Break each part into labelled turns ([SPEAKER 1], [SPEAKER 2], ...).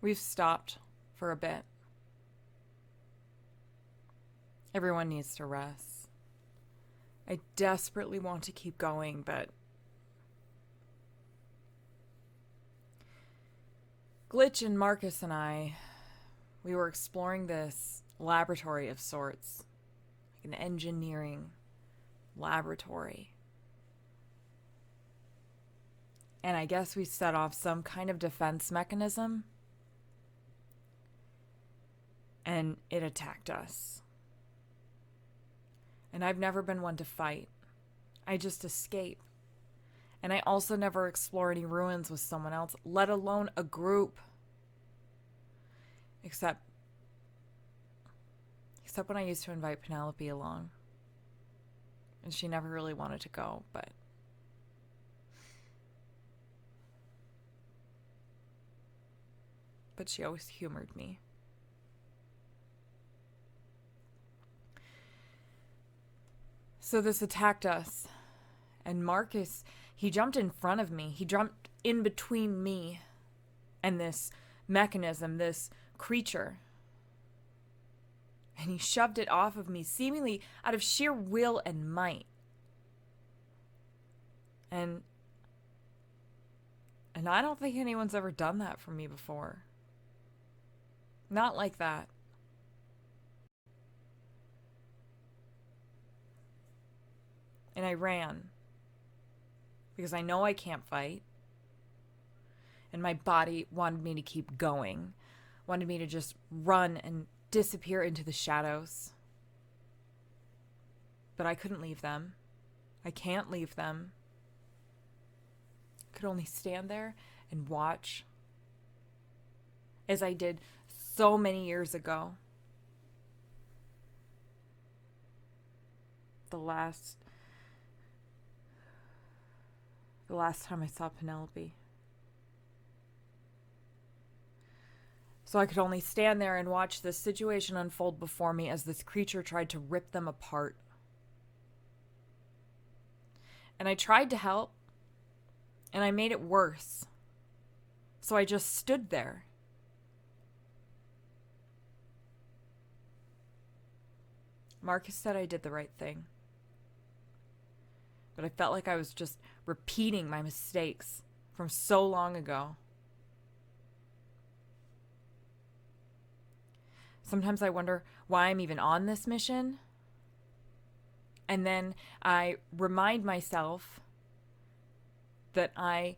[SPEAKER 1] We've stopped for a bit. Everyone needs to rest. I desperately want to keep going, but Glitch and Marcus and we were exploring this laboratory of sorts, like an engineering laboratory. And I guess we set off some kind of defense mechanism, and it attacked us. And I've never been one to fight. I just escape. And I also never explore any ruins with someone else, let alone a group. Except when I used to invite Penelope along. And she never really wanted to go, but she always humored me. So this attacked us. And Marcus, he jumped in front of me. He jumped in between me and this mechanism, this creature. And he shoved it off of me, seemingly out of sheer will and might. And I don't think anyone's ever done that for me before. Not like that. And I ran. Because I know I can't fight. And my body wanted me to keep going. Wanted me to just run and disappear into the shadows. But I couldn't leave them. I can't leave them. I could only stand there and watch. As I did so many years ago. The last time I saw Penelope. So I could only stand there and watch this situation unfold before me as this creature tried to rip them apart. And I tried to help, and I made it worse. So I just stood there. Marcus said I did the right thing. But I felt like I was just repeating my mistakes from so long ago. Sometimes I wonder why I'm even on this mission. And then I remind myself that I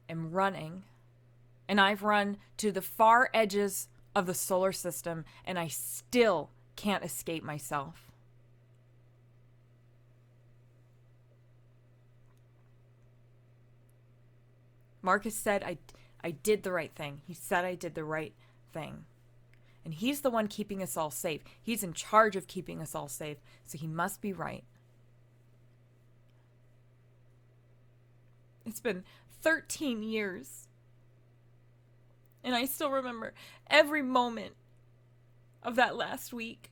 [SPEAKER 1] am running. And I've run to the far edges of the solar system, and I still can't escape myself. Marcus said I did the right thing. He said I did the right thing. And he's the one keeping us all safe. He's in charge of keeping us all safe, so he must be right. It's been 13 years. And I still remember every moment of that last week.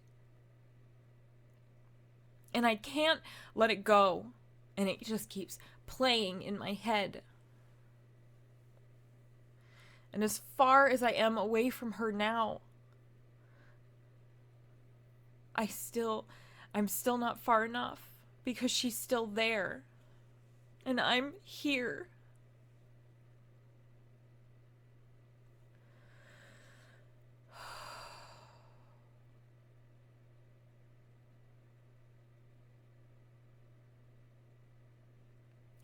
[SPEAKER 1] And I can't let it go. And it just keeps playing in my head. And as far as I am away from her now, I'm still not far enough because she's still there. And I'm here.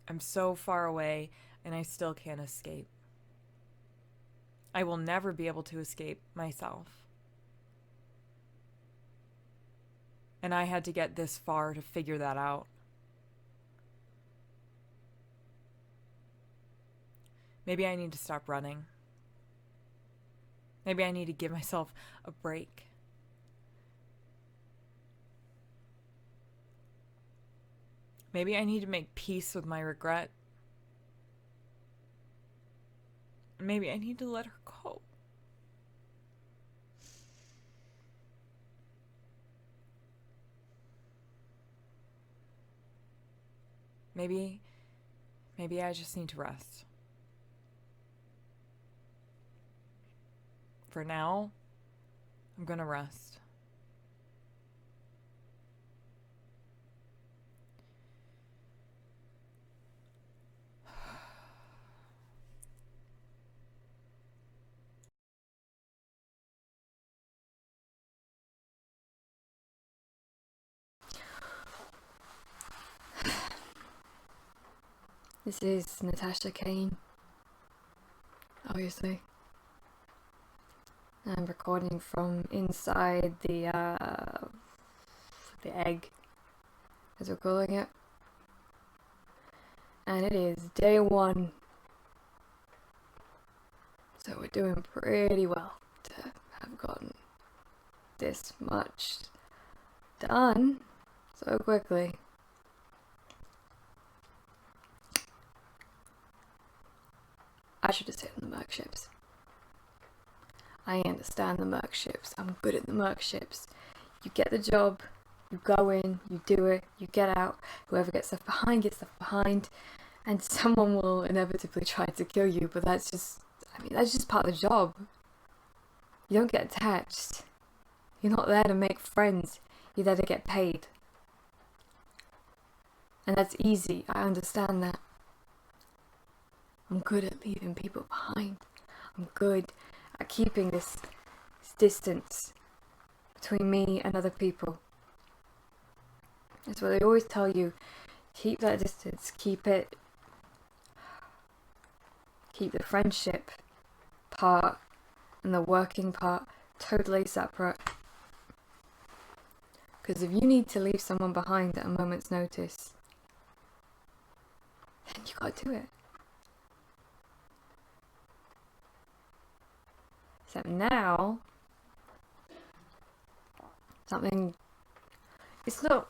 [SPEAKER 1] I'm so far away and I still can't escape. I will never be able to escape myself. And I had to get this far to figure that out. Maybe I need to stop running. Maybe I need to give myself a break. Maybe I need to make peace with my regret. Maybe I need to let her go. Maybe I just need to rest. For now, I'm gonna rest.
[SPEAKER 2] This is Natasha Kane, obviously. I'm recording from inside the egg, as we're calling it. And it is day 1. So we're doing pretty well to have gotten this much done so quickly. I should have stayed on the merc ships. I understand the merc ships. I'm good at the merc ships. You get the job, you go in, you do it, you get out. Whoever gets left behind gets left behind, and someone will inevitably try to kill you. But that's just part of the job. You don't get attached. You're not there to make friends. You're there to get paid. And that's easy. I understand that. I'm good at leaving people behind. I'm good at keeping this distance between me and other people. That's what they always tell you. Keep that distance. Keep the friendship part and the working part totally separate. Because if you need to leave someone behind at a moment's notice, then you gotta do it. Except now, it's not,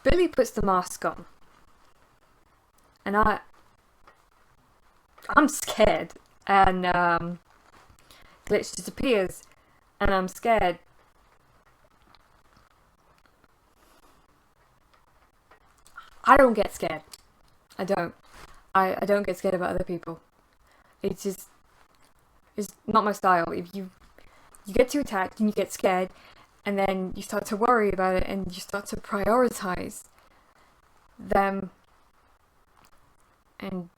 [SPEAKER 2] Billy puts the mask on, and I'm scared, and Glitch disappears, and I'm scared. I don't get scared. I don't get scared about other people. It's not my style. If you get too attached and you get scared, and then you start to worry about it and you start to prioritize them, and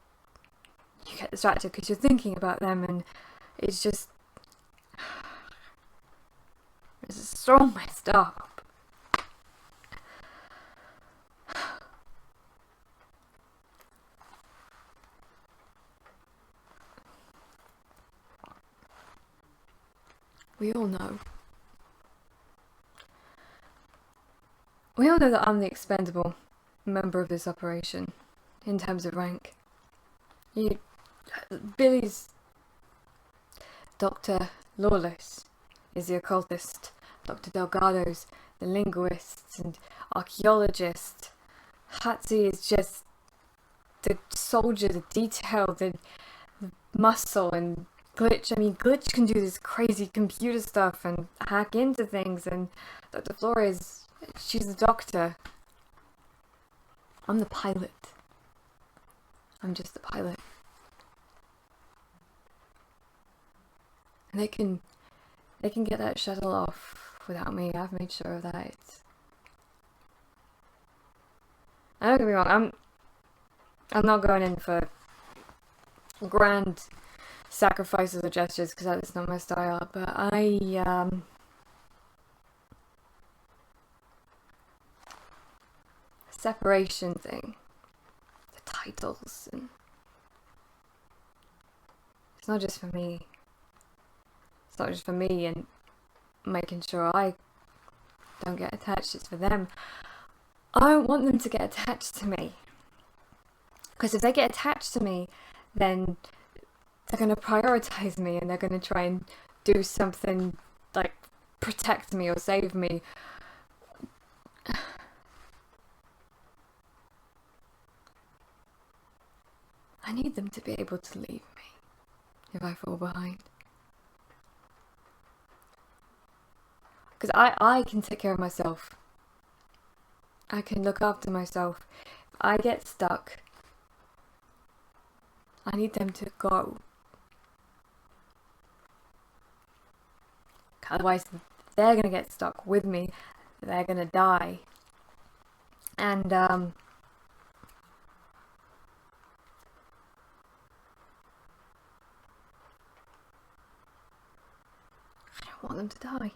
[SPEAKER 2] you get distracted because you're thinking about them, and it's so messed up. We all know that I'm the expendable member of this operation in terms of rank. Billy's Dr. Lawless is the occultist, Dr. Delgado's the linguist and archaeologist. Hatzi is just the soldier, the detail, the muscle, and Glitch can do this crazy computer stuff and hack into things, and Dr. Flores, she's the doctor. I'm the pilot. I'm just the pilot. And they can get that shuttle off without me. I've made sure of that. I don't get me wrong, I'm not going in for grand sacrifices or gestures because that's not my style, but separation thing, the titles, and it's not just for me. It's not just for me and making sure I don't get attached, it's for them. I don't want them to get attached to me, because if they get attached to me, then they're going to prioritize me and they're going to try and do something like protect me or save me. I need them to be able to leave me if I fall behind. Because I can take care of myself. I can look after myself. If I get stuck, I need them to go. Otherwise, they're gonna get stuck with me. They're gonna die. And I don't want them to die.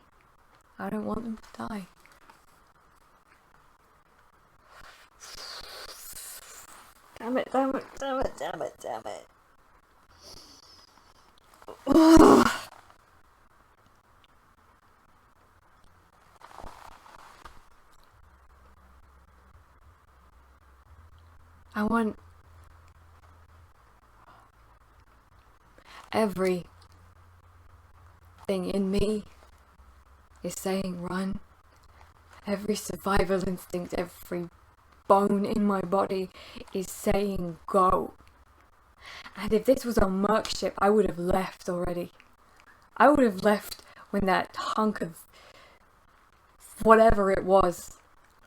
[SPEAKER 2] I don't want them to die. Damn it, damn it, damn it, damn it, damn it. Ugh. I want everything in me is saying run. Every survival instinct, every bone in my body is saying go. And if this was a merc ship, I would have left already. I would have left when that hunk of whatever it was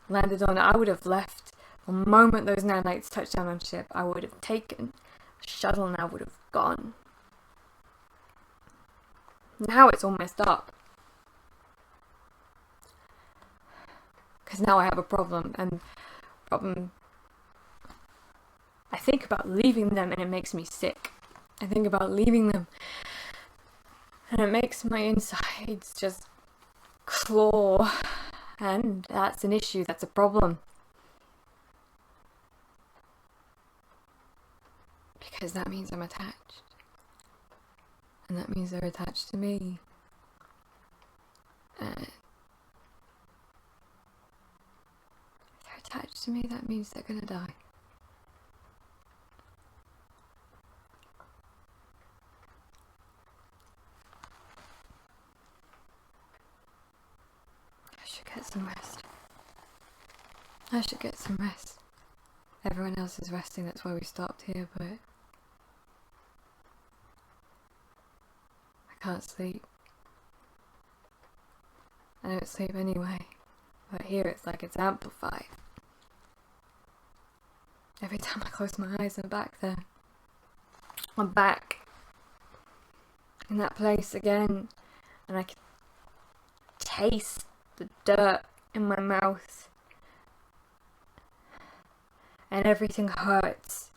[SPEAKER 2] landed on. I would have left the moment those nanites touched down on ship. I would have taken the shuttle now would have gone. Now it's all messed up. Because now I have a problem, and I think about leaving them and it makes me sick. I think about leaving them and it makes my insides just claw, and that's an issue, that's a problem. Because that means I'm attached. And that means they're attached to me. And if they're attached to me, that means they're gonna die. I should get some rest. I should get some rest. Everyone else is resting, that's why we stopped here, but I can't sleep. I don't sleep anyway, but here it's like it's amplified. Every time I close my eyes, I'm back there. I'm back in that place again, and I can taste the dirt in my mouth, and everything hurts.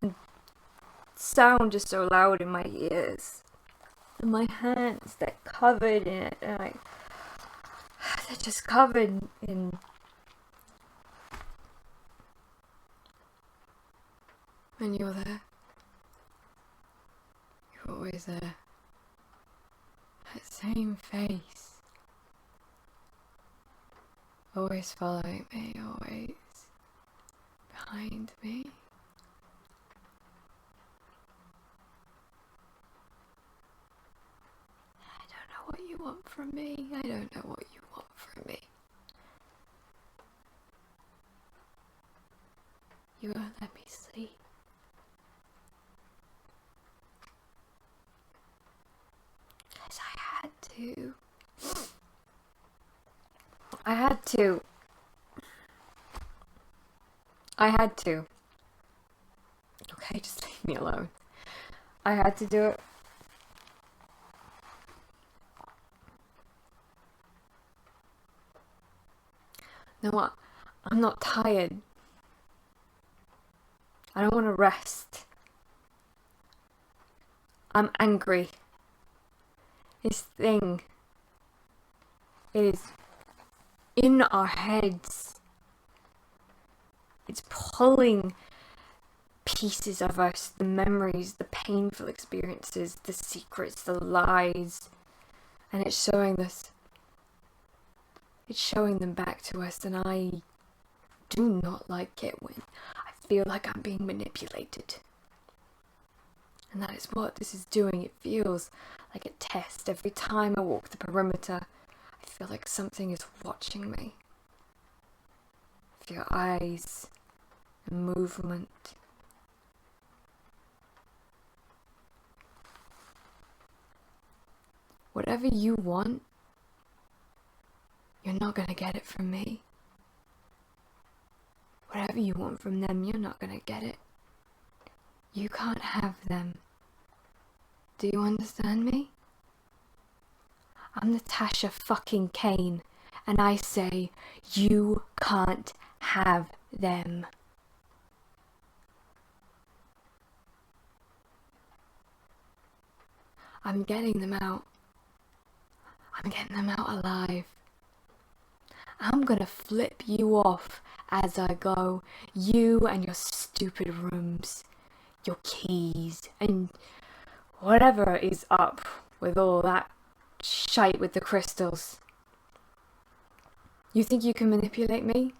[SPEAKER 2] And sound is so loud in my ears, and my hands, they're covered in it, and they're just covered in and you're there. You're always there. That same face. Always following me, always behind me. I don't know what you want from me. I don't know what you want from me. You won't let me sleep. Because I had to. I had to. I had to. Okay, just leave me alone. I had to do it. You know what? I'm not tired. I don't want to rest. I'm angry. This thing, it is in our heads. It's pulling pieces of us, the memories, the painful experiences, the secrets, the lies, and it's showing them back to us, and I do not like it when I feel like I'm being manipulated. And that is what this is doing. It feels like a test. Every time I walk the perimeter, I feel like something is watching me. With your eyes and movement. Whatever you want, you're not gonna get it from me. Whatever you want from them, you're not gonna get it. You can't have them. Do you understand me? I'm Natasha fucking Kane, and I say you can't have them. I'm getting them out. I'm getting them out alive. I'm gonna flip you off as I go. You and your stupid rooms, your keys, and whatever is up with all that shite with the crystals. You think you can manipulate me?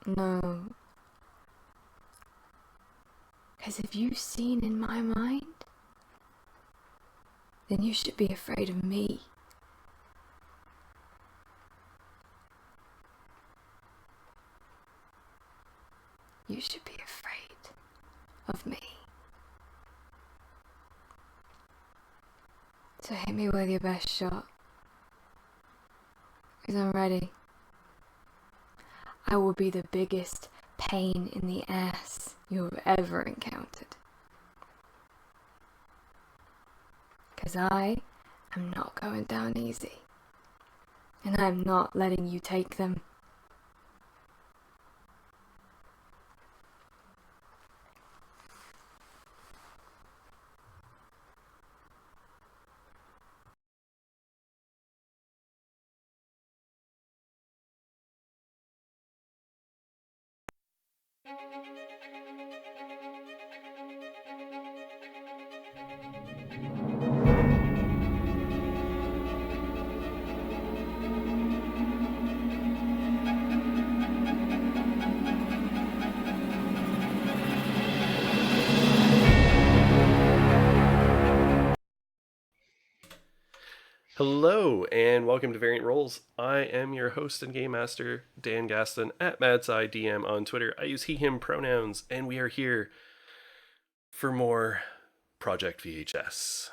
[SPEAKER 2] No. Because if you've seen in my mind, then you should be afraid of me. You should be afraid of me. So hit me with your best shot. Because I'm ready. I will be the biggest pain in the ass you have ever encountered. Because I am not going down easy. And I'm not letting you take them.
[SPEAKER 3] Hello, and welcome to Variant Roles. I am your host and game master, Dan Gaston, at MadSciDM on Twitter. I use he, him pronouns, and we are here for more Project VHS.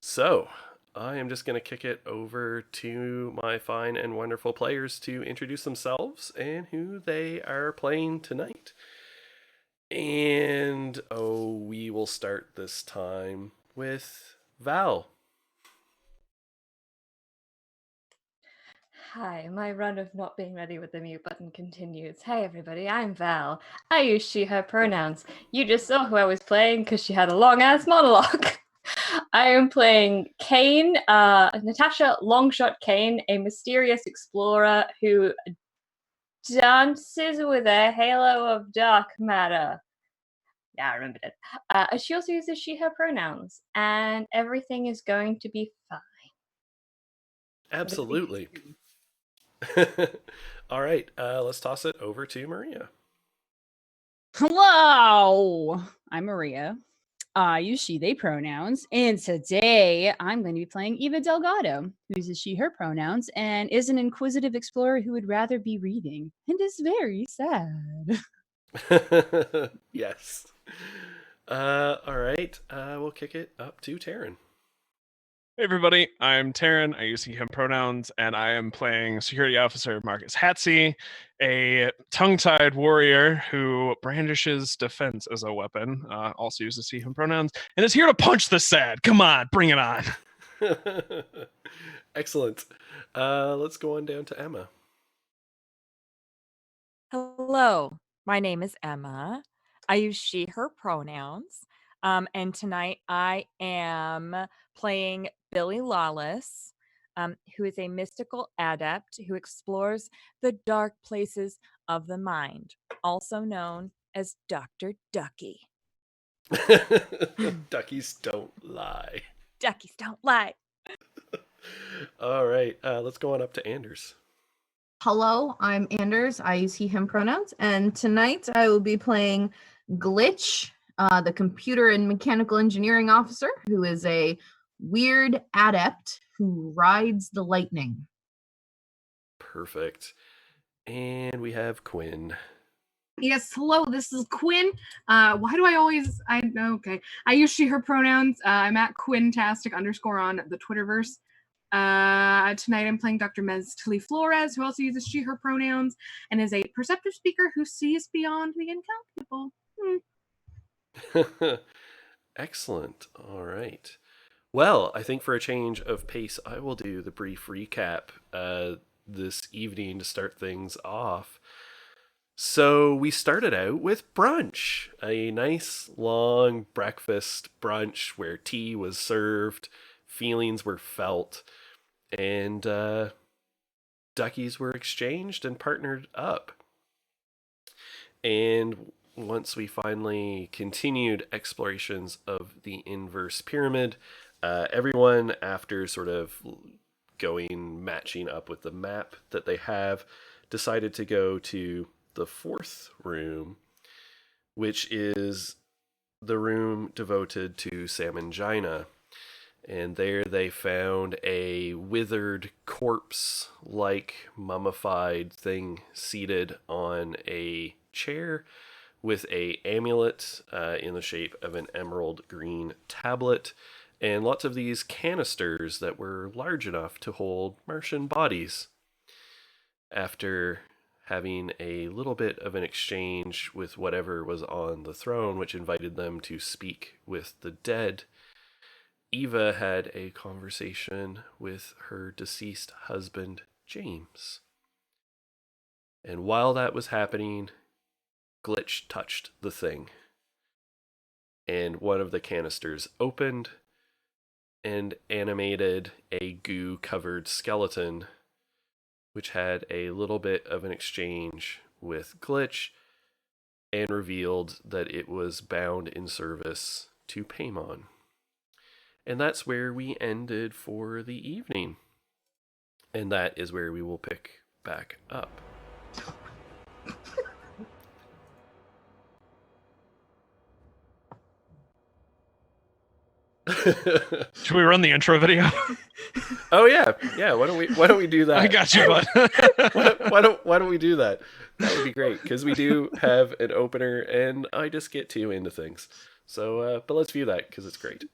[SPEAKER 3] So, I am just going to kick it over to my fine and wonderful players to introduce themselves and who they are playing tonight. And, we will start this time with Val.
[SPEAKER 2] Hi, my run of not being ready with the mute button continues. Hey everybody, I'm Val. I use she, her pronouns. You just saw who I was playing because she had a long ass monologue. I am playing Kane, Natasha Longshot Kane, a mysterious explorer who dances with a halo of dark matter. Yeah, I remembered it. She also uses she, her pronouns, and everything is going to be fine.
[SPEAKER 3] Absolutely. All right, let's toss it over to Maria.
[SPEAKER 4] Hello, I'm Maria. I use she, they pronouns, and today I'm going to be playing Eva Delgado, who uses she, her pronouns, and is an inquisitive explorer who would rather be reading, and is very sad.
[SPEAKER 3] Yes. All right, we'll kick it up to Taryn.
[SPEAKER 5] Hey everybody, I'm Taryn. I use he, him pronouns, and I am playing Security Officer Marcus Hatsey, a tongue-tied warrior who brandishes defense as a weapon, also uses he, him pronouns, and is here to punch the sad. Come on, bring it on.
[SPEAKER 3] Excellent. Let's go on down to Emma.
[SPEAKER 1] Hello, my name is Emma. I use she, her pronouns. And tonight I am playing Billy Lawless, who is a mystical adept who explores the dark places of the mind, also known as Dr. Ducky.
[SPEAKER 3] Duckies don't lie.
[SPEAKER 1] Duckies don't lie.
[SPEAKER 3] All right, let's go on up to Anders.
[SPEAKER 6] Hello, I'm Anders. I use he, him pronouns. And tonight I will be playing Glitch, the computer and mechanical engineering officer, who is a weird adept who rides the lightning.
[SPEAKER 3] Perfect. And we have Quinn.
[SPEAKER 7] Yes, hello, this is Quinn. Why do I always, okay. I use she, her pronouns. I'm at Quintastic _ on the Twitterverse. Tonight I'm playing Dr. Mez Tilly Flores, who also uses she, her pronouns, and is a perceptive speaker who sees beyond the incalculable.
[SPEAKER 3] Excellent. All right. Well, I think for a change of pace, I will do the brief recap this evening to start things off. So we started out with brunch, a nice long breakfast brunch where tea was served, feelings were felt, and duckies were exchanged and partnered up. And once we finally continued explorations of the inverse pyramid, everyone, after sort of matching up with the map that they have, decided to go to the fourth room, which is the room devoted to Salmongina. And there they found a withered corpse-like mummified thing seated on a chair with a amulet in the shape of an emerald green tablet, and lots of these canisters that were large enough to hold Martian bodies. After having a little bit of an exchange with whatever was on the throne, which invited them to speak with the dead, Eva had a conversation with her deceased husband, James. And while that was happening, Glitch touched the thing. And one of the canisters opened and animated a goo-covered skeleton, which had a little bit of an exchange with Glitch and revealed that it was bound in service to Paimon. And that's where we ended for the evening. And that is where we will pick back up.
[SPEAKER 5] Should we run the intro video?
[SPEAKER 3] Oh yeah. Why don't we do that?
[SPEAKER 5] I got you, bud.
[SPEAKER 3] why don't we do that? That would be great, because we do have an opener and I just get too into things. So but let's view that because it's great.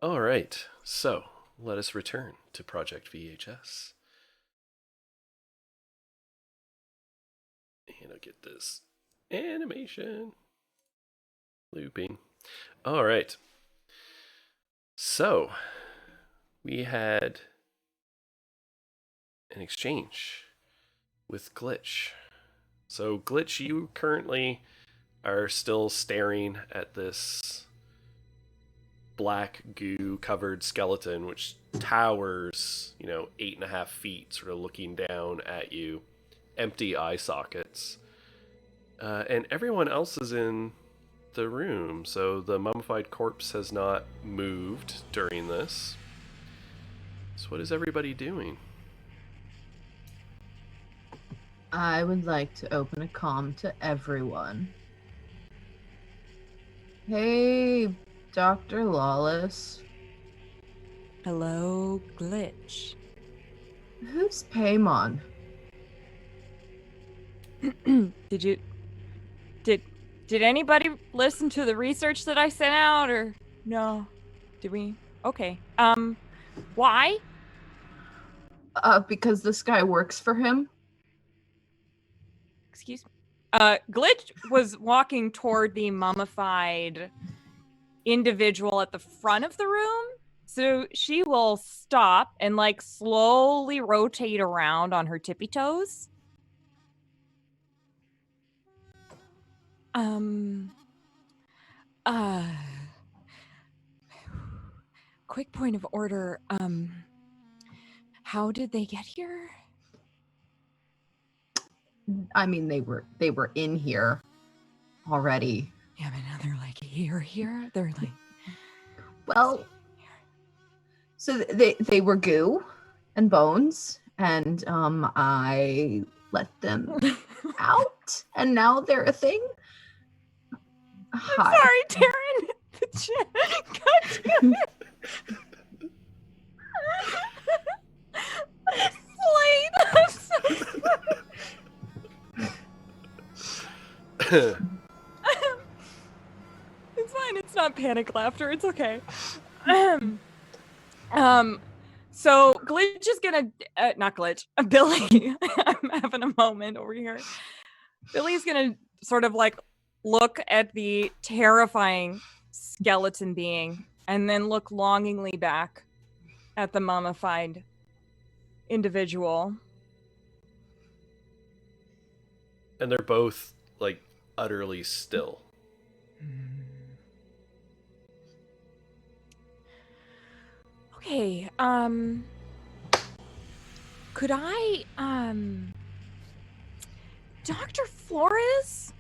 [SPEAKER 3] All right, so let us return to Project VHS. And I'll get this animation looping. All right. So we had an exchange with Glitch. So Glitch, you currently are still staring at this black goo covered skeleton which towers 8.5 feet, sort of looking down at you, empty eye sockets, and everyone else is in the room, so the mummified corpse has not moved during this. So what is everybody doing?
[SPEAKER 6] I would like to open a comm to everyone. Hey, Dr. Lawless.
[SPEAKER 1] Hello, Glitch.
[SPEAKER 6] Who's Paimon?
[SPEAKER 1] Did anybody listen to the research that I sent out, or no? Did we? Okay. Why?
[SPEAKER 6] Because this guy works for him.
[SPEAKER 1] Excuse me. Glitch was walking toward the mummified individual at the front of the room. So she will stop and slowly rotate around on her tippy toes. Um. Uh. Quick point of order. How did they get here?
[SPEAKER 6] I mean, they were in here already.
[SPEAKER 1] Yeah, but now they're like here. They're like.
[SPEAKER 6] Well, so they were goo and bones, and I let them out, and now they're a thing. Hi.
[SPEAKER 1] Sorry, Taryn. God damn it. I'm so sorry. It's fine. It's not panic laughter. It's okay. So Glitch is gonna not Glitch. Billy. I'm having a moment over here. Billy's gonna sort of like look at the terrifying skeleton being and then look longingly back at the mummified individual.
[SPEAKER 3] And they're both like utterly still.
[SPEAKER 1] Okay, could I, Dr. Flores?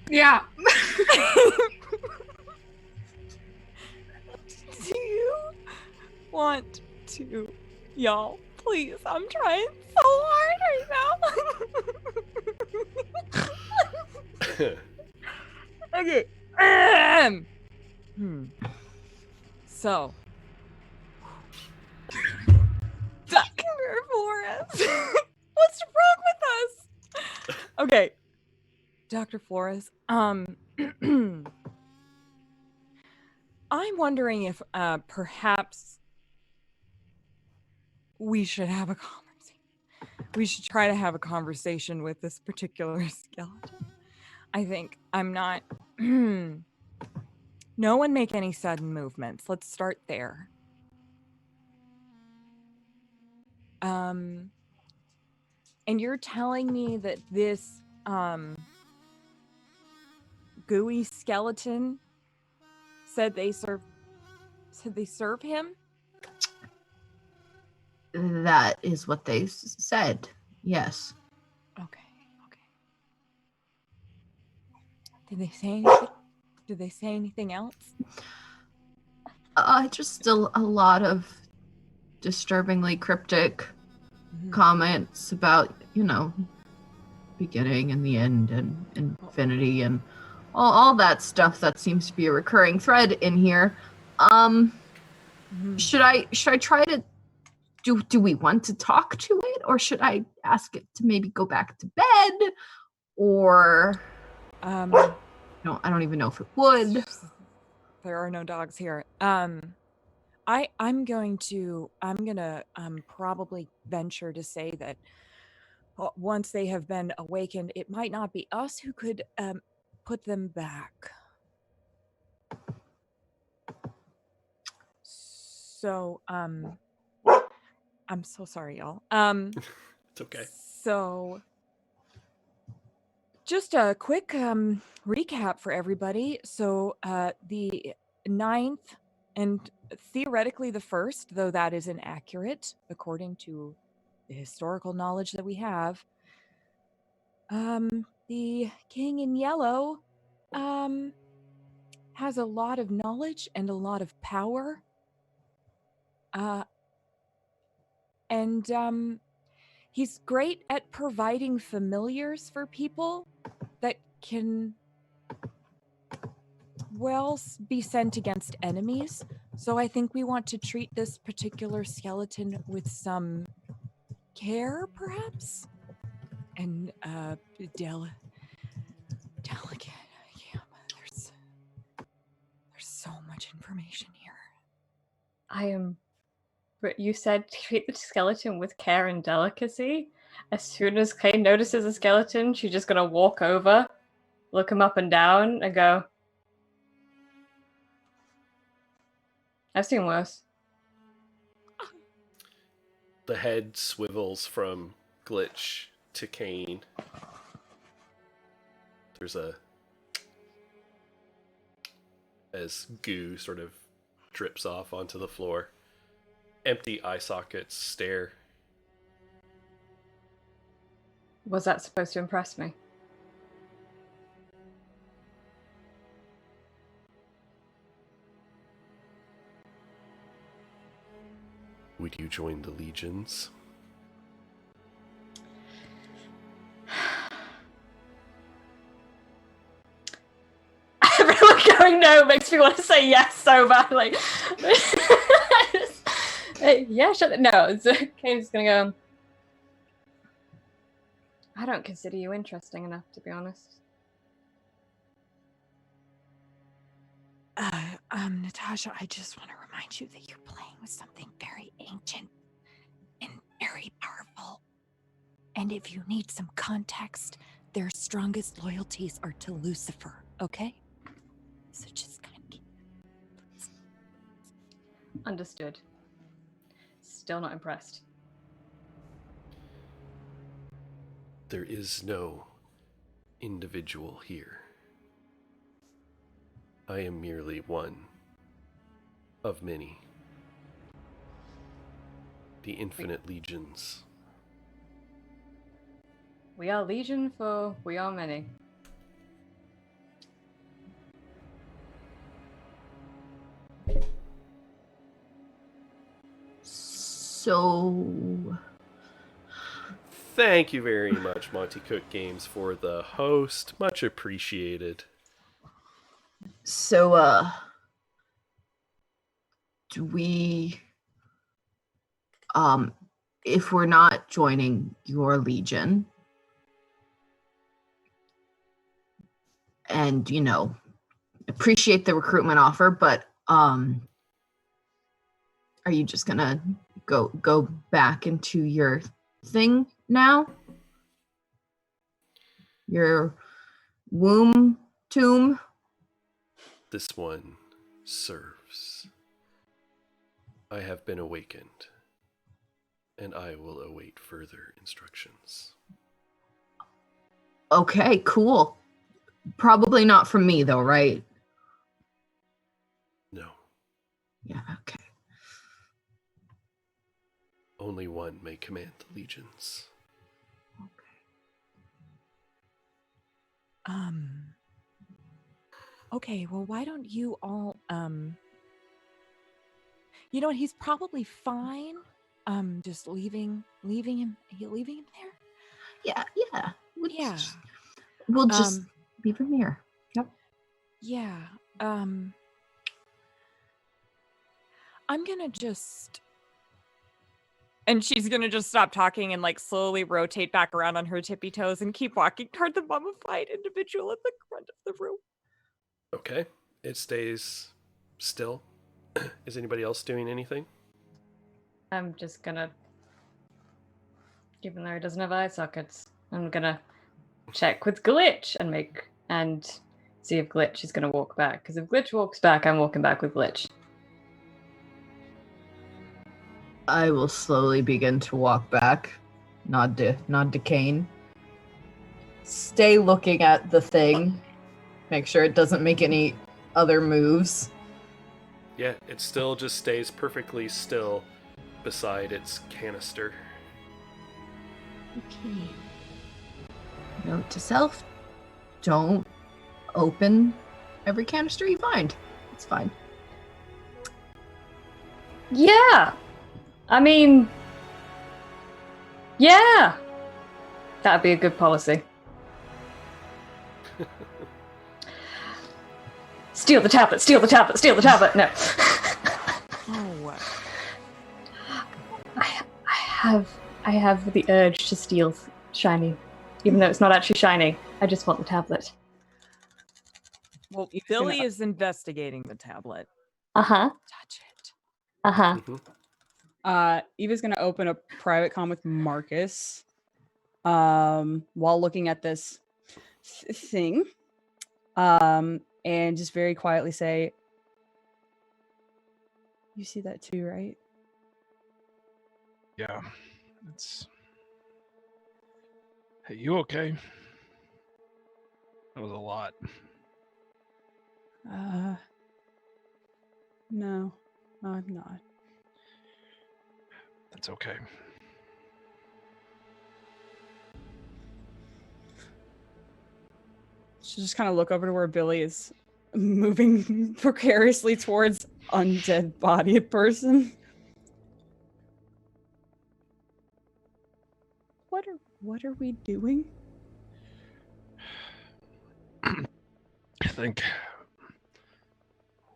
[SPEAKER 7] Yeah.
[SPEAKER 1] Do you want to, y'all? Please, I'm trying so hard right now. Okay. So, Dr. Flores, what's wrong with us? Okay, Dr. Flores. I'm wondering if perhaps we should have a conversation. We should try to have a conversation with this particular skeleton. I think I'm not. No one make any sudden movements. Let's start there. And you're telling me that this gooey skeleton said they serve him?
[SPEAKER 6] That is what they said. Yes.
[SPEAKER 1] Okay. Did they say anything? Did they say anything else?
[SPEAKER 6] Just still a lot of disturbingly cryptic comments about, beginning and the end and infinity and all that stuff that seems to be a recurring thread in here. Should I try to do we want to talk to it, or should I ask it to maybe go back to bed, or I don't even know if it would.
[SPEAKER 1] There are no dogs here. I'm gonna probably venture to say that once they have been awakened, it might not be us who could put them back. So I'm so sorry, y'all.
[SPEAKER 3] It's okay.
[SPEAKER 1] So just a quick recap for everybody. So the 9th and theoretically the 1st, though that is inaccurate according to the historical knowledge that we have, the King in Yellow has a lot of knowledge and a lot of power. And he's great at providing familiars for people that can, well, be sent against enemies. So I think we want to treat this particular skeleton with some care, perhaps? And delicate. Yeah, there's so much information here.
[SPEAKER 2] But you said treat the skeleton with care and delicacy. As soon as Kay notices a skeleton, she's just gonna walk over, look him up and down, and go, I've seen worse.
[SPEAKER 3] The head swivels from Glitch to Kane. There's as goo sort of drips off onto the floor. Empty eye sockets stare.
[SPEAKER 2] Was that supposed to impress me?
[SPEAKER 3] Would you join the legions?
[SPEAKER 2] Everyone going no makes me want to say yes so badly. Yeah, shut it. No, Kane's gonna go. I don't consider you interesting enough, to be honest.
[SPEAKER 1] Natasha, I just want to remind you that you're playing with something very ancient and very powerful. And if you need some context, their strongest loyalties are to Lucifer, okay? So just kind of keep it.
[SPEAKER 2] Understood. Still not impressed.
[SPEAKER 3] There is no individual here. I am merely one of many. The infinite legions.
[SPEAKER 2] We are legion, for we are many.
[SPEAKER 6] So,
[SPEAKER 3] Thank you very much, Monty Cook Games, for the host. Much appreciated.
[SPEAKER 6] so, do we, if we're not joining your legion, and, you know, appreciate the recruitment offer, but, are you just gonna go back into your thing now? Your womb tomb?
[SPEAKER 3] This one serves. I have been awakened, and I will await further instructions.
[SPEAKER 6] Okay, cool. Probably not from me, though, right?
[SPEAKER 3] No,
[SPEAKER 6] Yeah, okay.
[SPEAKER 3] only one may command the legions.
[SPEAKER 1] Okay, well, why don't you all, you know what, he's probably fine. Just leaving him there?
[SPEAKER 6] Yeah.
[SPEAKER 1] Yeah.
[SPEAKER 6] We'll just leave him here. Yep.
[SPEAKER 1] Yeah. I'm gonna just... And she's gonna just stop talking and like slowly rotate back around on her tippy toes and keep walking toward the mummified individual at the front of the room.
[SPEAKER 3] Okay, it stays still. Is anybody else doing anything?
[SPEAKER 2] I'm just gonna, even though he doesn't have eye sockets, I'm gonna check with Glitch and see if Glitch is gonna walk back. Because if Glitch walks back, I'm walking back with Glitch.
[SPEAKER 6] I will slowly begin to walk back. Nod to Kane. Stay looking at the thing. Make sure it doesn't make any other moves.
[SPEAKER 3] Yeah, it still just stays perfectly still beside its canister.
[SPEAKER 6] Okay. Note to self, don't open every canister you find. It's fine.
[SPEAKER 2] Yeah! I mean... Yeah! That'd be a good policy. Steal the tablet, steal the tablet, steal the tablet! No.
[SPEAKER 1] Oh.
[SPEAKER 2] I have the urge to steal shiny. Even though it's not actually shiny. I just want the tablet.
[SPEAKER 1] Well, Billy is investigating the tablet.
[SPEAKER 2] Uh-huh.
[SPEAKER 1] Touch it.
[SPEAKER 2] Uh-huh.
[SPEAKER 3] Mm-hmm.
[SPEAKER 4] Eva's gonna open a private comm with Marcus while looking at this thing. And just very quietly say, you see that too, right?
[SPEAKER 5] Yeah. It's Hey, you okay? That was a lot.
[SPEAKER 4] No, I'm not.
[SPEAKER 5] That's okay.
[SPEAKER 4] She'll just kind of look over to where Billy is moving precariously towards undead bodied person. What are we doing?
[SPEAKER 5] I think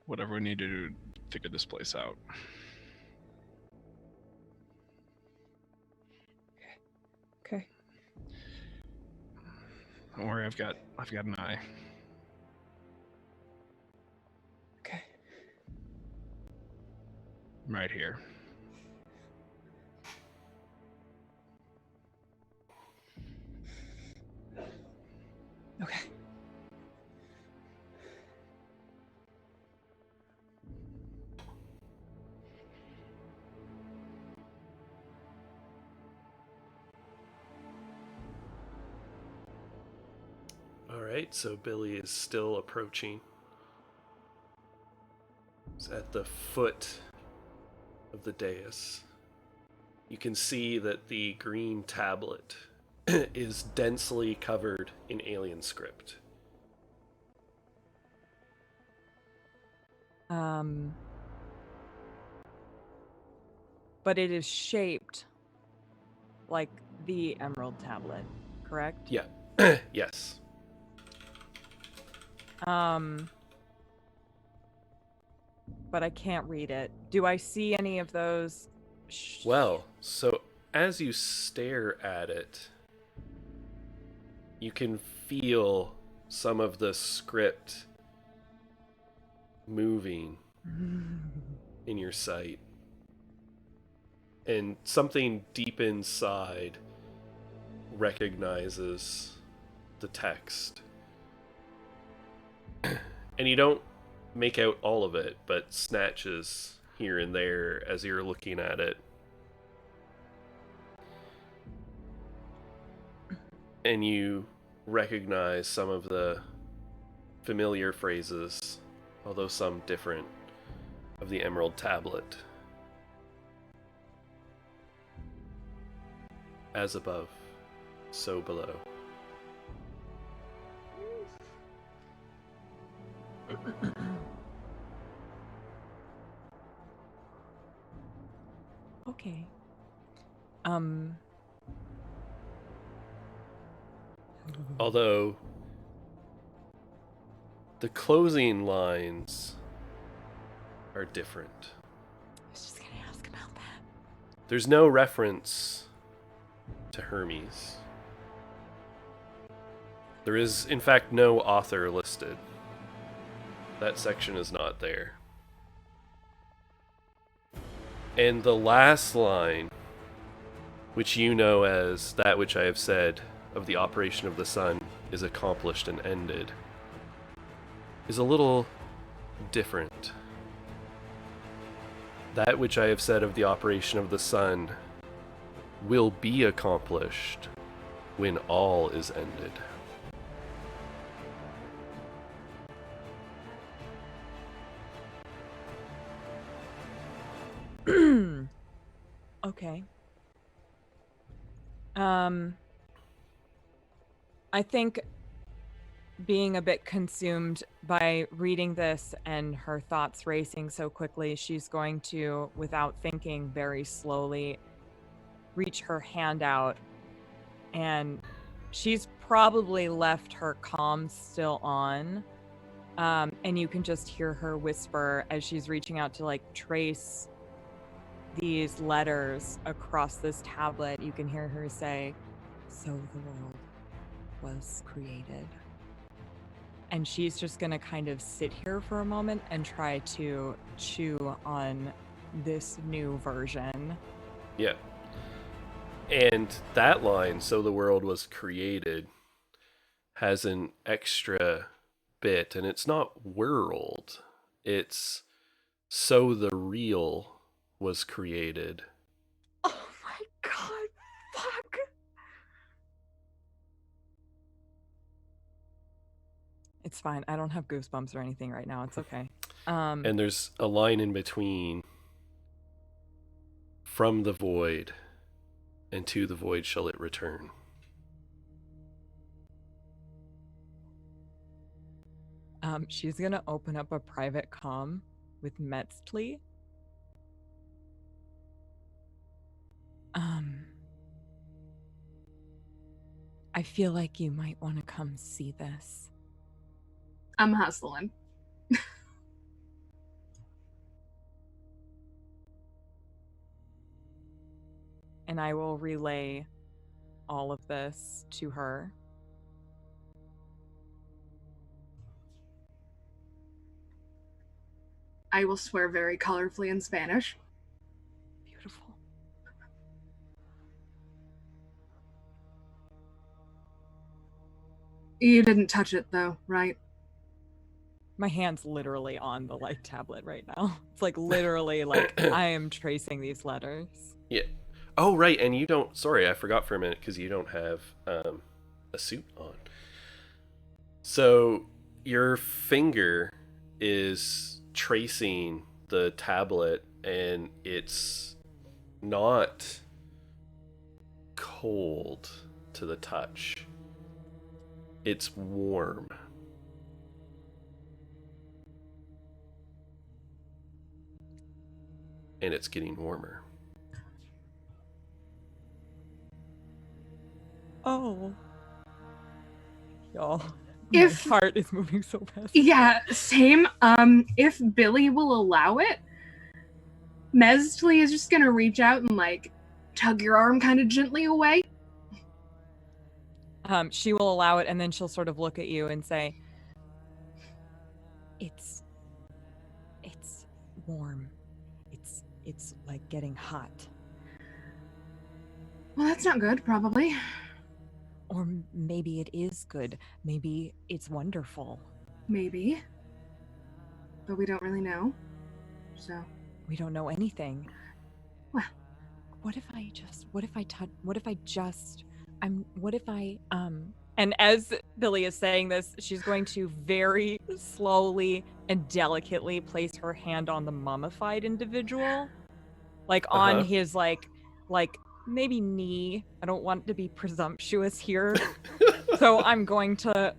[SPEAKER 5] whatever we need to do to figure this place out.
[SPEAKER 4] Okay.
[SPEAKER 5] Don't worry, I've got an eye.
[SPEAKER 4] Okay.
[SPEAKER 5] I'm right here.
[SPEAKER 4] Okay.
[SPEAKER 3] All right, so Billy is still approaching. It's at the foot of the dais. You can see that the green tablet is densely covered in alien script.
[SPEAKER 1] But it is shaped like the Emerald Tablet, correct?
[SPEAKER 3] Yeah. Yes.
[SPEAKER 1] But I can't read it. Do I see any of those?
[SPEAKER 3] Well, so as you stare at it, you can feel some of the script moving in your sight. And something deep inside recognizes the text. And you don't make out all of it, but snatches here and there as you're looking at it. And you recognize some of the familiar phrases, although some different, of the Emerald Tablet. As above, so below.
[SPEAKER 1] Okay.
[SPEAKER 3] Although the closing lines are different.
[SPEAKER 1] I was just gonna ask about that.
[SPEAKER 3] There's no reference to Hermes. There is, in fact, no author listed. That section is not there. And the last line, which you know as that which I have said of the operation of the sun is accomplished and ended, is a little different. That which I have said of the operation of the sun will be accomplished when all is ended.
[SPEAKER 1] Okay. I think being a bit consumed by reading this and her thoughts racing so quickly, she's going to, without thinking, very slowly reach her hand out, and she's probably left her comms still on. And you can just hear her whisper as she's reaching out to like trace these letters across this tablet. You can hear her say, "So the world was created." And she's just going to kind of sit here for a moment and try to chew on this new version.
[SPEAKER 3] Yeah. And that line, "so the world was created," has an extra bit, and it's not world, it's "so the real was created."
[SPEAKER 1] Oh my god, fuck. It's fine. I don't have goosebumps or anything right now. It's okay.
[SPEAKER 3] And there's a line in between. From the void, and to the void shall it return.
[SPEAKER 1] She's gonna open up a private comm with Metzli. I feel like you might want to come see this.
[SPEAKER 7] I'm hustling.
[SPEAKER 1] And I will relay all of this to her.
[SPEAKER 7] I will swear very colorfully in Spanish.
[SPEAKER 1] Beautiful.
[SPEAKER 7] You didn't touch it though, right?
[SPEAKER 1] My hand's literally on the like tablet right now. It's like literally like I am tracing these letters.
[SPEAKER 3] Yeah. Oh, right. And you don't. Sorry, I forgot for a minute because you don't have a suit on. So your finger is tracing the tablet, and it's not cold to the touch. It's warm. And it's getting warmer.
[SPEAKER 1] Oh. Y'all.
[SPEAKER 7] If-
[SPEAKER 1] My heart is moving so fast.
[SPEAKER 7] Yeah, same. If Billy will allow it, Mesley is just gonna reach out and like tug your arm kind of gently away.
[SPEAKER 1] She will allow it, and then she'll sort of look at you and say, It's warm. It's like getting hot.
[SPEAKER 7] Well, that's not good, probably.
[SPEAKER 1] Or maybe it is good. Maybe it's wonderful.
[SPEAKER 7] Maybe. But we don't really know. So.
[SPEAKER 1] We don't know anything.
[SPEAKER 7] Well.
[SPEAKER 1] What if and as Billy is saying this, she's going to very slowly and delicately place her hand on the mummified individual. Like on his like maybe knee. I don't want to be presumptuous here. So I'm going to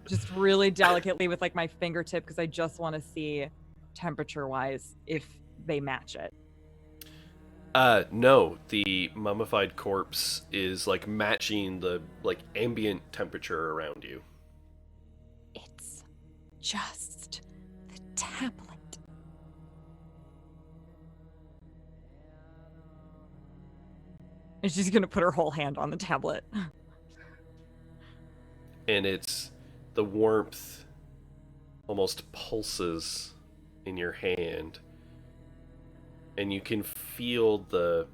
[SPEAKER 1] just really delicately with like my fingertip, because I just want to see temperature wise if they match it.
[SPEAKER 3] No, the mummified corpse is like matching the like ambient temperature around you.
[SPEAKER 1] It's just the tablet. And she's gonna put her whole hand on the tablet.
[SPEAKER 3] And it's the warmth almost pulses in your hand. And you can feel the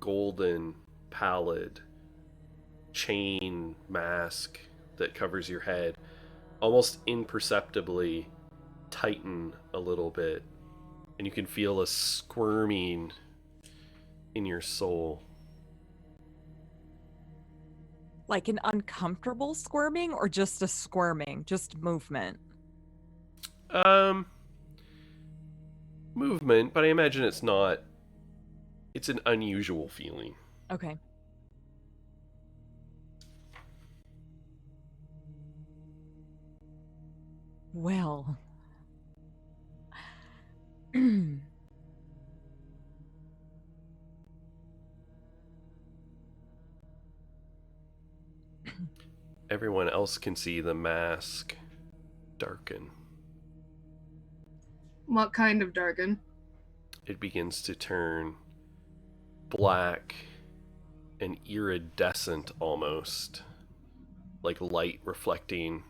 [SPEAKER 3] golden, pallid chain mask that covers your head almost imperceptibly tighten a little bit. And you can feel a squirming in your soul.
[SPEAKER 1] Like an uncomfortable squirming, or just a squirming? Just movement?
[SPEAKER 3] Movement, but I imagine it's an unusual feeling.
[SPEAKER 1] Okay. Well.
[SPEAKER 3] Everyone else can see the mask darken.
[SPEAKER 7] What kind of darken?
[SPEAKER 3] It begins to turn black and iridescent almost, like light reflecting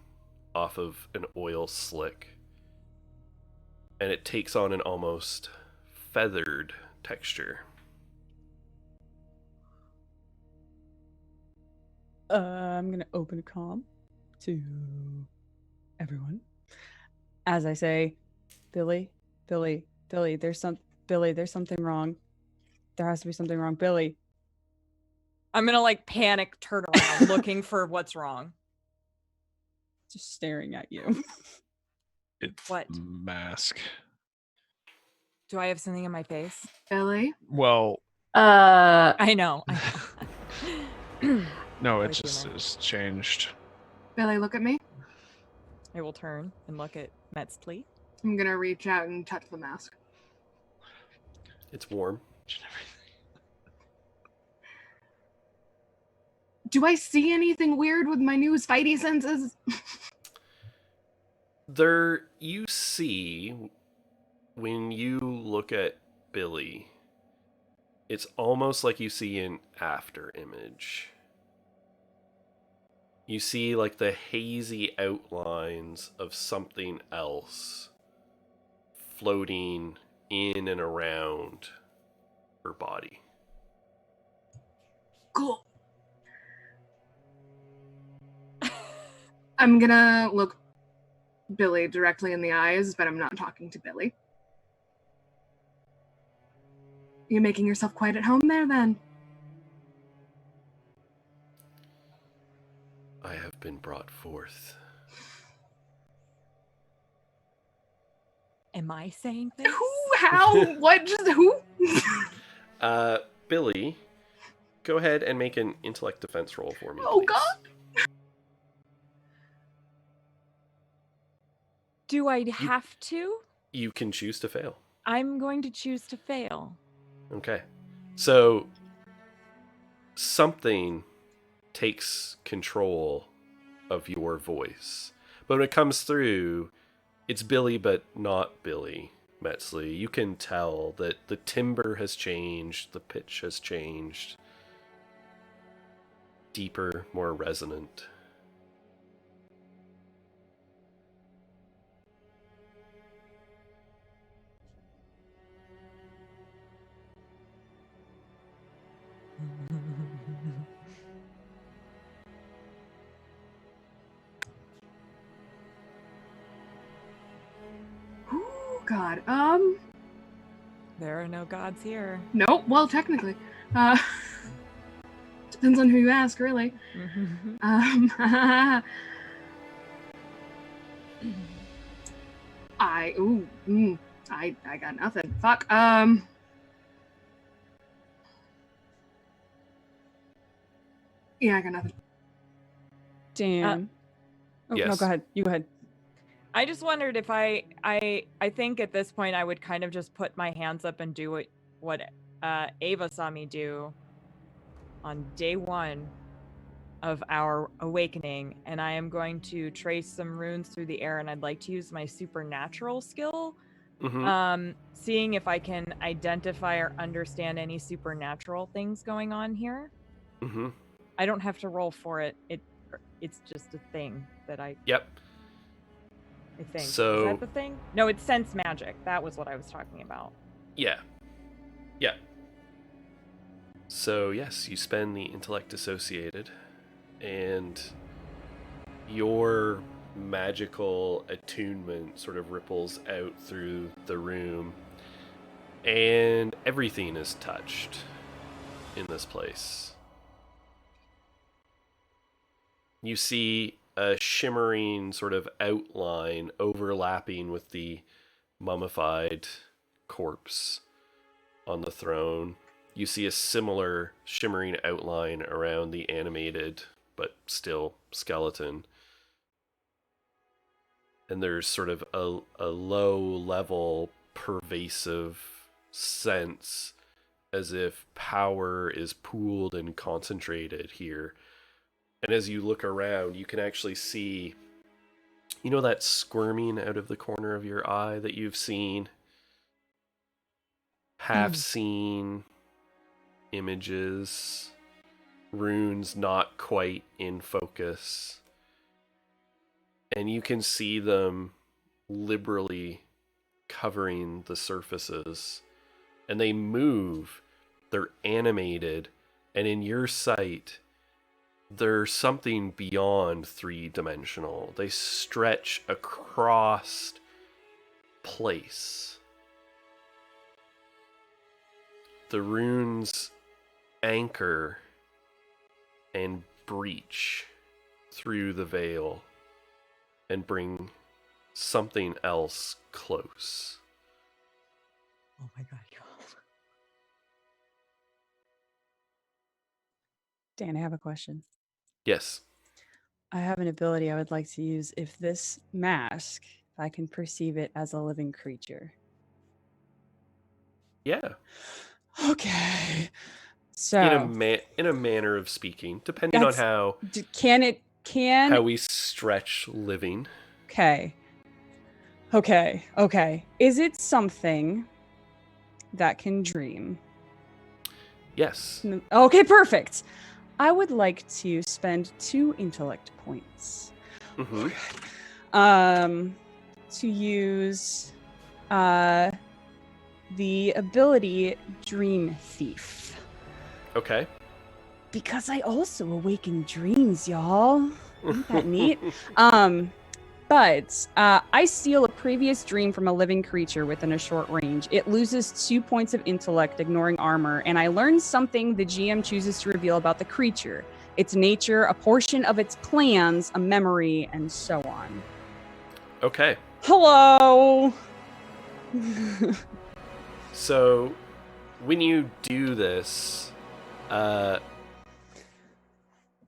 [SPEAKER 3] off of an oil slick. And it takes on an almost feathered texture.
[SPEAKER 4] I'm gonna open a comm to everyone. As I say, Billy, there's something wrong. There has to be something wrong. Billy.
[SPEAKER 1] I'm gonna like panic, turn around, looking for what's wrong.
[SPEAKER 4] Just staring at you.
[SPEAKER 5] It's
[SPEAKER 1] What?
[SPEAKER 5] mask.
[SPEAKER 1] Do I have something in my face?
[SPEAKER 7] Billy.
[SPEAKER 5] Well,
[SPEAKER 1] I know.
[SPEAKER 5] no, it
[SPEAKER 1] Always
[SPEAKER 5] just
[SPEAKER 1] humor.
[SPEAKER 5] is changed.
[SPEAKER 7] Billy, look at me.
[SPEAKER 1] I will turn and look at Metzli.
[SPEAKER 7] I'm gonna reach out and touch the mask.
[SPEAKER 3] It's warm.
[SPEAKER 7] Do I see anything weird with my new spidey senses?
[SPEAKER 3] There, you see, when you look at Billy, it's almost like you see an after image. You see like the hazy outlines of something else floating in and around her body.
[SPEAKER 7] Cool. I'm gonna look Billy directly in the eyes, but I'm not talking to Billy. You making yourself quite at home there, then?
[SPEAKER 3] I have been brought forth.
[SPEAKER 1] Am I saying this?
[SPEAKER 7] Who? How? What? Just who?
[SPEAKER 3] Billy, go ahead and make an intellect defense roll for me,
[SPEAKER 7] Oh,
[SPEAKER 3] please.
[SPEAKER 7] God.
[SPEAKER 1] Do I have to?
[SPEAKER 3] You can choose to fail.
[SPEAKER 1] I'm going to choose to fail.
[SPEAKER 3] Okay. So, something takes control of your voice. But when it comes through, it's Billy, but not Billy Metzli. You can tell that the timbre has changed, the pitch has changed. Deeper, more resonant.
[SPEAKER 7] Oh, God.
[SPEAKER 1] There are no gods here.
[SPEAKER 7] Nope. Well, technically. Depends on who you ask, really. I got nothing. Fuck. Yeah, I got nothing.
[SPEAKER 4] Dan. Oh, no,
[SPEAKER 3] Yes.
[SPEAKER 4] go ahead. You go ahead.
[SPEAKER 1] I just wondered if I think at this point I would kind of just put my hands up and do what Ava saw me do on day 1 of our awakening, and I am going to trace some runes through the air, and I'd like to use my supernatural skill, seeing if I can identify or understand any supernatural things going on here. I don't have to roll for it. It's just a thing that I think.
[SPEAKER 3] So,
[SPEAKER 1] is that the thing? No, it's sense magic. That was what I was talking about.
[SPEAKER 3] Yeah. So, yes, you spend the intellect associated, and your magical attunement sort of ripples out through the room, and everything is touched in this place. You see a shimmering sort of outline overlapping with the mummified corpse on the throne. You see a similar shimmering outline around the animated but still skeleton. And there's sort of a low level pervasive sense as if power is pooled and concentrated here. And as you look around, you can actually see, you know, that squirming out of the corner of your eye that you've seen? Half seen images, runes not quite in focus. And you can see them liberally covering the surfaces. And they move, they're animated, and in your sight, they're something beyond three-dimensional. They stretch across place. The runes anchor and breach through the veil. and bring something else close.
[SPEAKER 4] Oh my god, y'all. Dan, I have a question.
[SPEAKER 3] Yes.
[SPEAKER 4] I have an ability I would like to use if this mask, if I can perceive it as a living creature.
[SPEAKER 3] Yeah.
[SPEAKER 4] Okay.
[SPEAKER 3] In
[SPEAKER 4] So
[SPEAKER 3] in a manner of speaking, depending on how
[SPEAKER 4] can
[SPEAKER 3] we stretch living.
[SPEAKER 4] okay. Okay. Is it something that can dream?
[SPEAKER 3] Yes.
[SPEAKER 4] Okay, perfect. I would like to spend 2 intellect points.
[SPEAKER 3] Mm-hmm.
[SPEAKER 4] To use the ability Dream Thief.
[SPEAKER 3] Okay.
[SPEAKER 4] Because I also awaken dreams, y'all. Isn't that neat? But I steal a previous dream from a living creature within a short range. It loses 2 points of intellect, ignoring armor, and I learn something the GM chooses to reveal about the creature, its nature, a portion of its plans, a memory, and so on.
[SPEAKER 3] Okay.
[SPEAKER 4] Hello!
[SPEAKER 3] So, when you do this,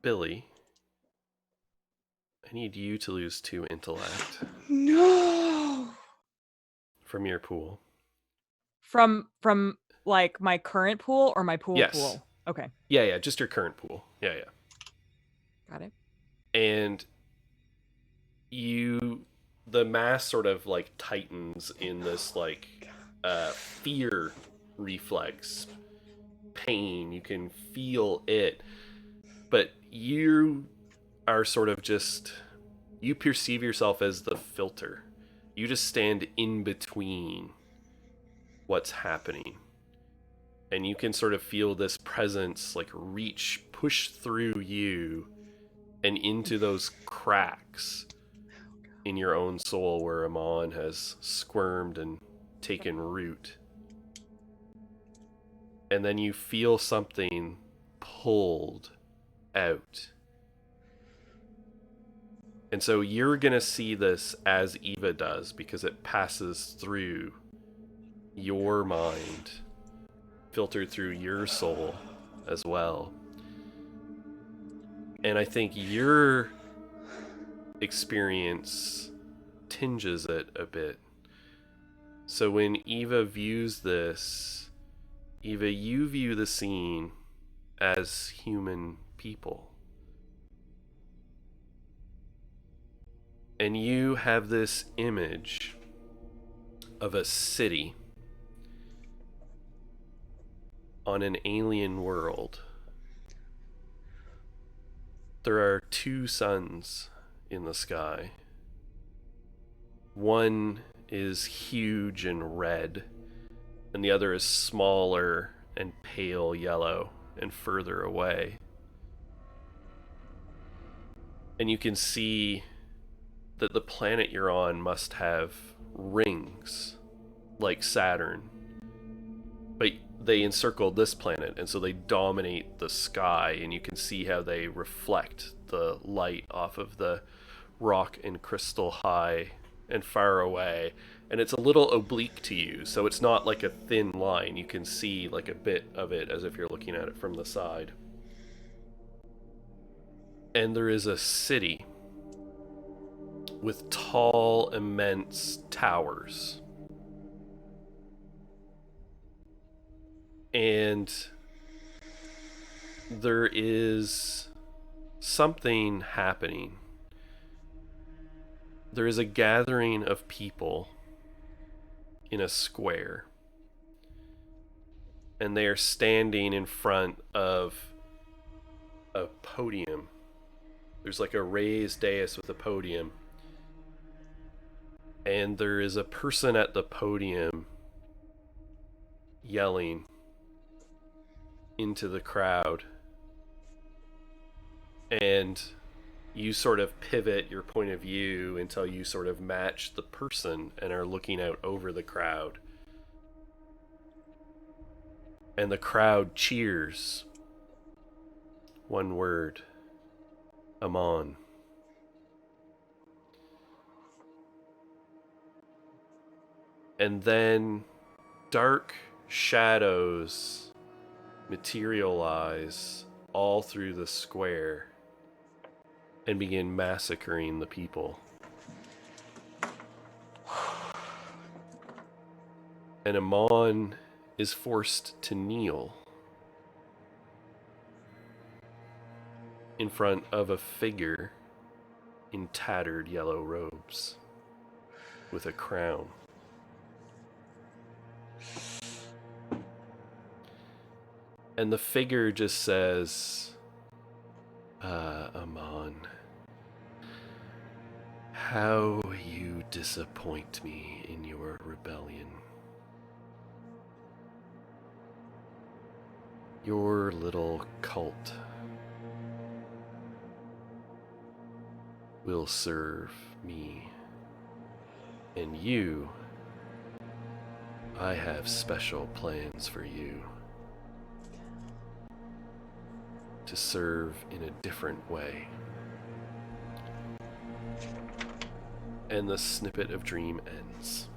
[SPEAKER 3] Billy, I need you to lose 2 intellect
[SPEAKER 4] No!
[SPEAKER 3] from your pool.
[SPEAKER 1] From like my current pool or my pool
[SPEAKER 3] Yes.
[SPEAKER 1] pool? Okay.
[SPEAKER 3] Yeah, just your current pool. Yeah.
[SPEAKER 1] Got it.
[SPEAKER 3] And the mass sort of like tightens in this like fear reflex, pain. You can feel it, but you are sort of you perceive yourself as the filter. You just stand in between what's happening, and you can sort of feel this presence like push through you and into those cracks in your own soul where Amon has squirmed and taken root. And then you feel something pulled out. And so you're going to see this as Eva does because it passes through your mind, filtered through your soul as well. And I think your experience tinges it a bit. So when Eva views this, Eva, you view the scene as human people. And you have this image of a city on an alien world. There are 2 suns in the sky. One is huge and red, and the other is smaller and pale yellow and further away. And you can see that the planet you're on must have rings like Saturn, but they encircle this planet, and so they dominate the sky, and you can see how they reflect the light off of the rock and crystal high and far away, and it's a little oblique to you, so it's not like a thin line. You can see like a bit of it as if you're looking at it from the side. And there is a city with tall, immense towers. And there is something happening. There is a gathering of people in a square. And they are standing in front of a podium. There's like a raised dais with a podium. And there is a person at the podium yelling into the crowd. And you sort of pivot your point of view until you sort of match the person and are looking out over the crowd. And the crowd cheers. One word. Amon. And then dark shadows materialize all through the square and begin massacring the people. And Amon is forced to kneel in front of a figure in tattered yellow robes with a crown. And the figure just says, Amon, how you disappoint me in your rebellion. Your little cult will serve me. And you, I have special plans for you to serve in a different way. And the snippet of dream ends.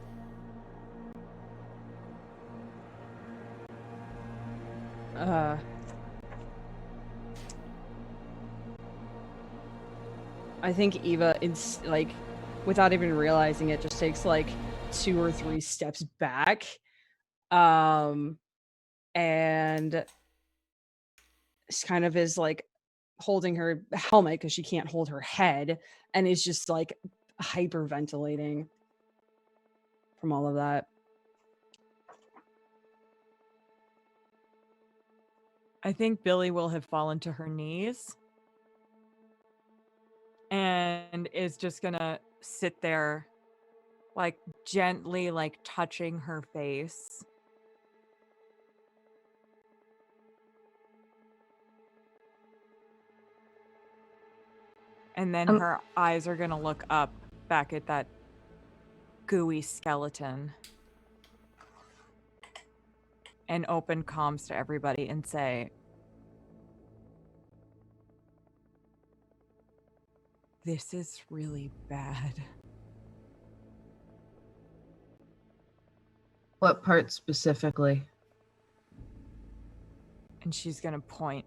[SPEAKER 4] I think Eva, it's like, without even realizing it, just takes like 2 or 3 steps back, and kind of is like holding her helmet because she can't hold her head, and is just like hyperventilating from all of that.
[SPEAKER 1] I think Billy will have fallen to her knees and is just gonna sit there, like gently, like touching her face. And then her eyes are gonna look up back at that gooey skeleton and open comms to everybody and say, this is really bad.
[SPEAKER 6] What part specifically?
[SPEAKER 1] And she's gonna point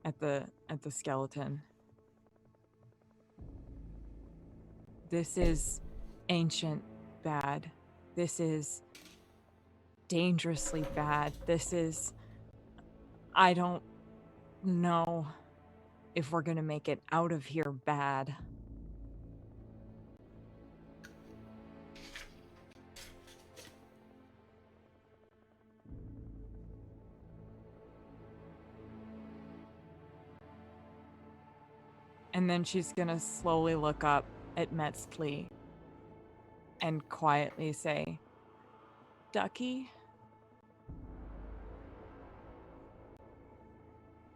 [SPEAKER 1] at the skeleton. This is ancient bad. This is dangerously bad. This is, I don't know if we're gonna make it out of here bad. And then she's gonna slowly look up at Metzli and quietly say, Ducky?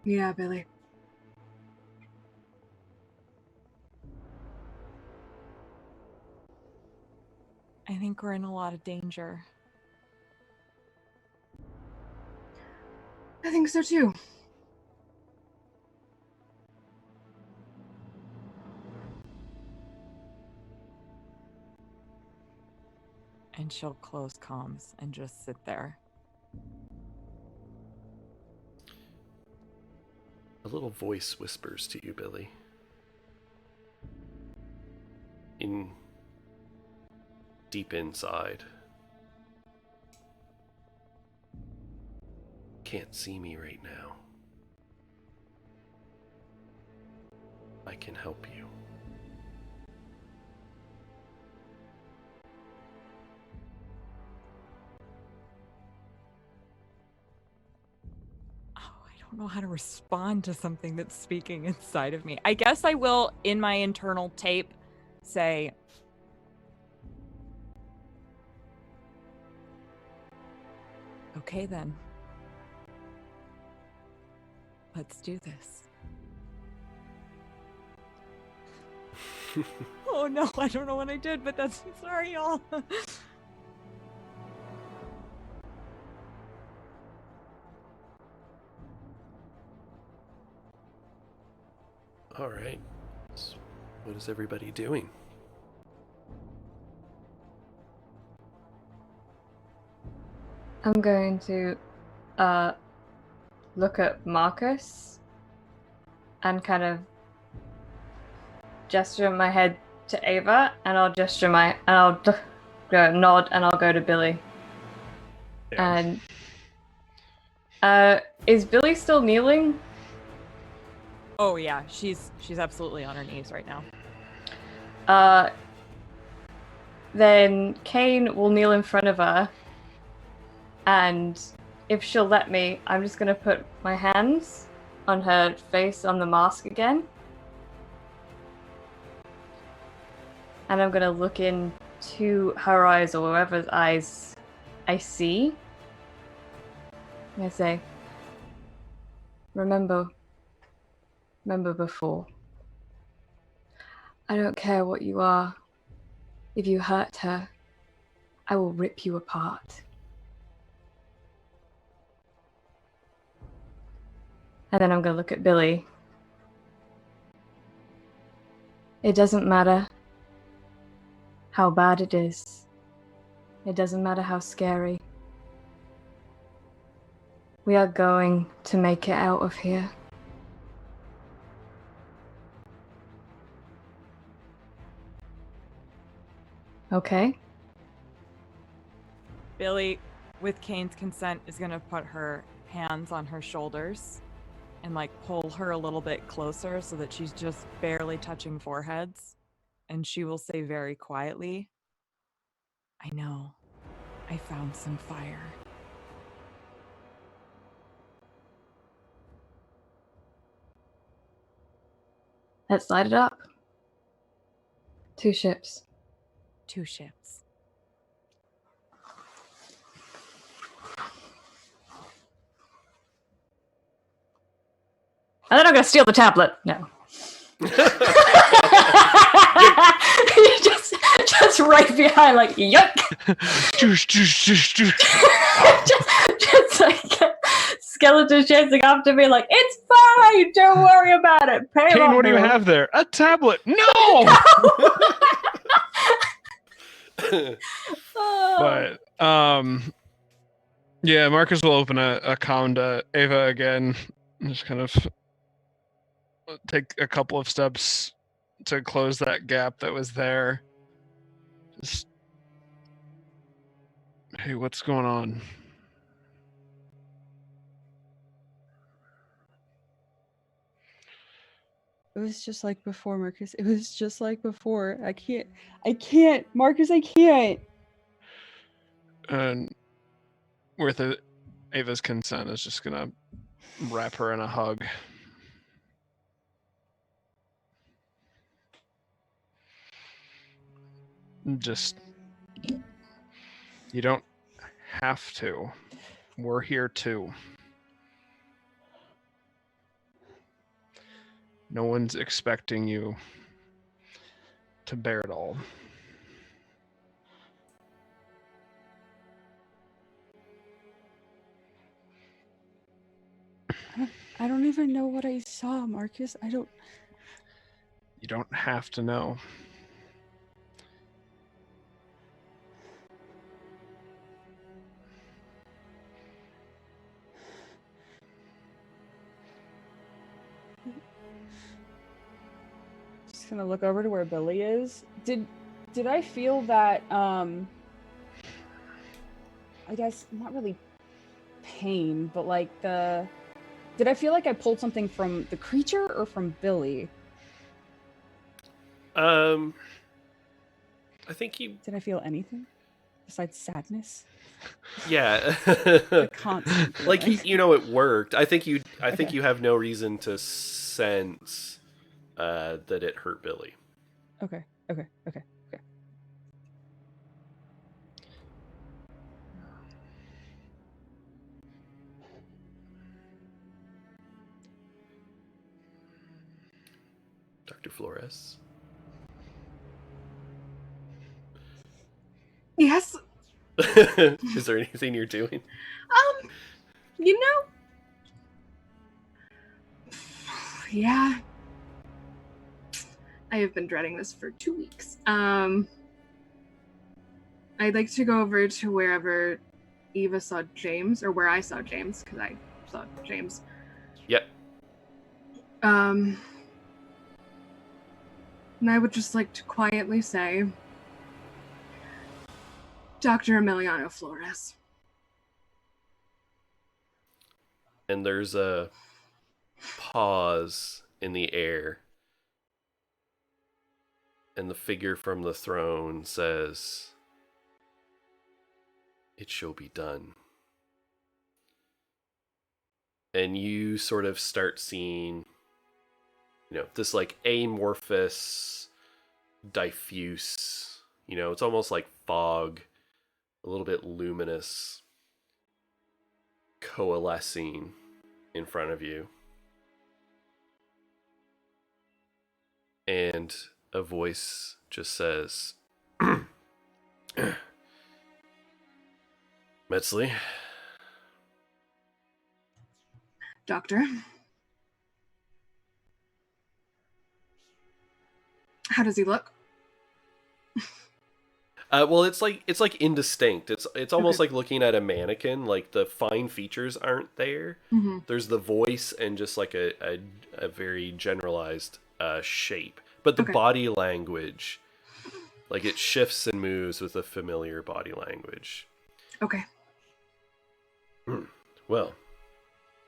[SPEAKER 7] Yeah, Billy.
[SPEAKER 1] I think we're in a lot of danger.
[SPEAKER 7] I think so too.
[SPEAKER 1] And she'll close comms and just sit there.
[SPEAKER 3] A little voice whispers to you, Billy. Deep inside. Can't see me right now. I can help you.
[SPEAKER 1] I don't know how to respond to something that's speaking inside of me. I guess I will, in my internal tape, say, okay then. Let's do this. Oh no, I don't know what I did, but that's, sorry y'all.
[SPEAKER 3] All right. So what is everybody doing?
[SPEAKER 2] I'm going to look at Marcus and kind of gesture my head to Ava, and I'll go nod, and I'll go to Billy.
[SPEAKER 5] Yeah.
[SPEAKER 2] And is Billy still kneeling?
[SPEAKER 1] Oh yeah, she's absolutely on her knees right now.
[SPEAKER 2] Then Kane will kneel in front of her, and if she'll let me, I'm just gonna put my hands on her face on the mask again. And I'm gonna look into her eyes, or whoever's eyes I see. And I say, remember before. I don't care what you are. If you hurt her, I will rip you apart. And then I'm gonna look at Billy. It doesn't matter how bad it is. It doesn't matter how scary. We are going to make it out of here. Okay?
[SPEAKER 1] Billy, with Kane's consent, is gonna put her hands on her shoulders and like pull her a little bit closer so that she's just barely touching foreheads. And she will say very quietly, I know. I found some fire.
[SPEAKER 2] Let's light it up. 2 ships.
[SPEAKER 1] 2 ships.
[SPEAKER 2] And then I'm gonna steal the tablet. No. just right behind, like, yuck. just like skeleton chasing after me, like, it's fine, don't worry about it. Pay
[SPEAKER 5] Kane,
[SPEAKER 2] off,
[SPEAKER 5] what do you
[SPEAKER 2] Bill.
[SPEAKER 5] have there? A tablet. No! But yeah, Marcus will open a comm to Ava again and just kind of take a couple of steps to close that gap that was there. Just, hey, what's going on?
[SPEAKER 4] It was just like before, Marcus. It was just like before. I can't, Marcus, I can't.
[SPEAKER 5] And with Ava's consent, is just gonna wrap her in a hug. Just, you don't have to. We're here too. No one's expecting you to bear it all.
[SPEAKER 4] I don't even know what I saw, Marcus.
[SPEAKER 5] You don't have to know.
[SPEAKER 4] Just gonna look over to where Billy is. Did I feel that I guess not really pain, but like did I feel like I pulled something from the creature or from Billy?
[SPEAKER 3] I think you.
[SPEAKER 4] Did I feel anything besides sadness?
[SPEAKER 3] Yeah.
[SPEAKER 4] The constant feeling.
[SPEAKER 3] Like it worked. I think you
[SPEAKER 4] Okay.
[SPEAKER 3] have no reason to sense that it hurt Billy.
[SPEAKER 4] Okay.
[SPEAKER 3] Dr. Flores.
[SPEAKER 7] Yes.
[SPEAKER 3] Is there anything you're doing?
[SPEAKER 7] You know. Yeah. I have been dreading this for 2 weeks. I'd like to go over to wherever Eva saw James, or where I saw James, because I saw James.
[SPEAKER 3] Yep.
[SPEAKER 7] And I would just like to quietly say, Dr. Emiliano Flores.
[SPEAKER 3] And there's a pause in the air. And the figure from the throne says, "It shall be done." And you sort of start seeing, this like amorphous, diffuse, it's almost like fog, a little bit luminous, coalescing in front of you. And a voice just says, "Metzley."
[SPEAKER 7] Doctor. How does he look?
[SPEAKER 3] Well, it's like indistinct. It's almost like looking at a mannequin. Like the fine features aren't there.
[SPEAKER 7] Mm-hmm.
[SPEAKER 3] There's the voice and just like a very generalized shape. But the body language, like it shifts and moves with a familiar body language.
[SPEAKER 7] Okay.
[SPEAKER 3] Well,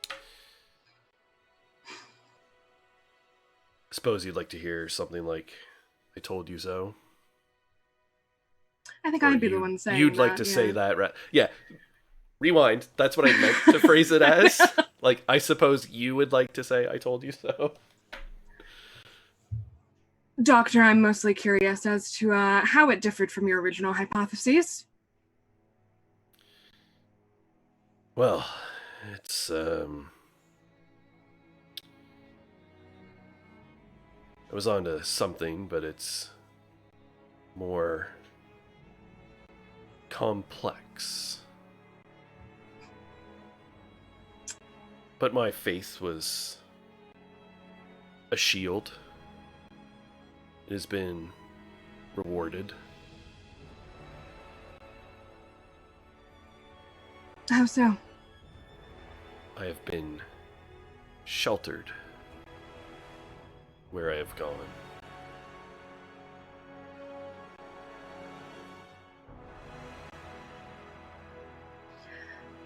[SPEAKER 3] I suppose you'd like to hear something like, "I told you so."
[SPEAKER 7] I think
[SPEAKER 3] Or
[SPEAKER 7] I'd be the one saying
[SPEAKER 3] you'd like to say that, right? Yeah. Rewind. That's what I meant to phrase it as. Like, I suppose you would like to say, "I told you so."
[SPEAKER 7] Doctor, I'm mostly curious as to how it differed from your original hypotheses.
[SPEAKER 3] Well, it's, I was onto something, but it's more complex. But my faith was a shield. It has been rewarded.
[SPEAKER 7] How so?
[SPEAKER 3] I have been sheltered where I have gone.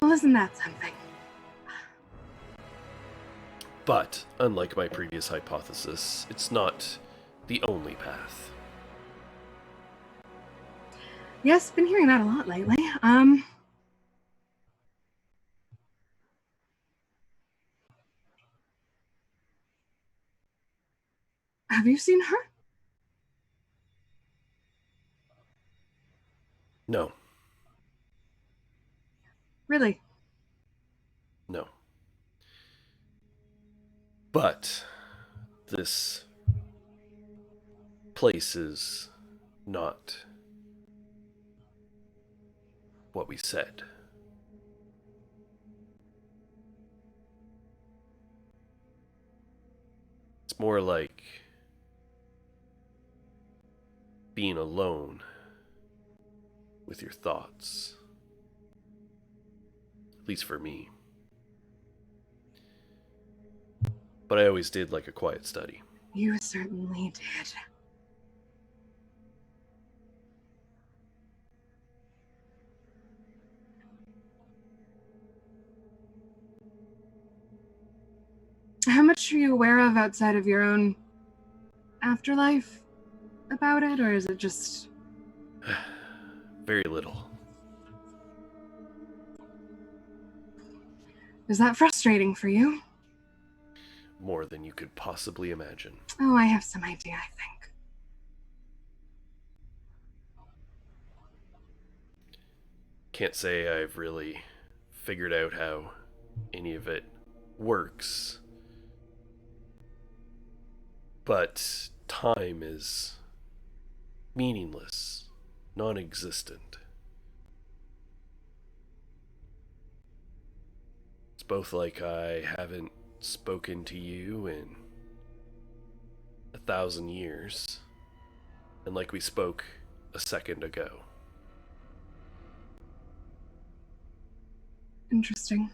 [SPEAKER 7] Well, isn't that something?
[SPEAKER 3] But, unlike my previous hypothesis, it's not the only path.
[SPEAKER 7] Yes, been hearing that a lot lately. Have you seen her?
[SPEAKER 3] No.
[SPEAKER 7] Really?
[SPEAKER 3] No. But this place is not what we said. It's more like being alone with your thoughts. At least for me. But I always did like a quiet study.
[SPEAKER 7] You certainly did. How much are you aware of outside of your own afterlife about it, or is it just...
[SPEAKER 3] Very little.
[SPEAKER 7] Is that frustrating for you?
[SPEAKER 3] More than you could possibly imagine.
[SPEAKER 7] Oh, I have some idea, I think.
[SPEAKER 3] Can't say I've really figured out how any of it works. But time is meaningless, non-existent. It's both like I haven't spoken to you in 1,000 years, and like we spoke a second ago.
[SPEAKER 7] Interesting.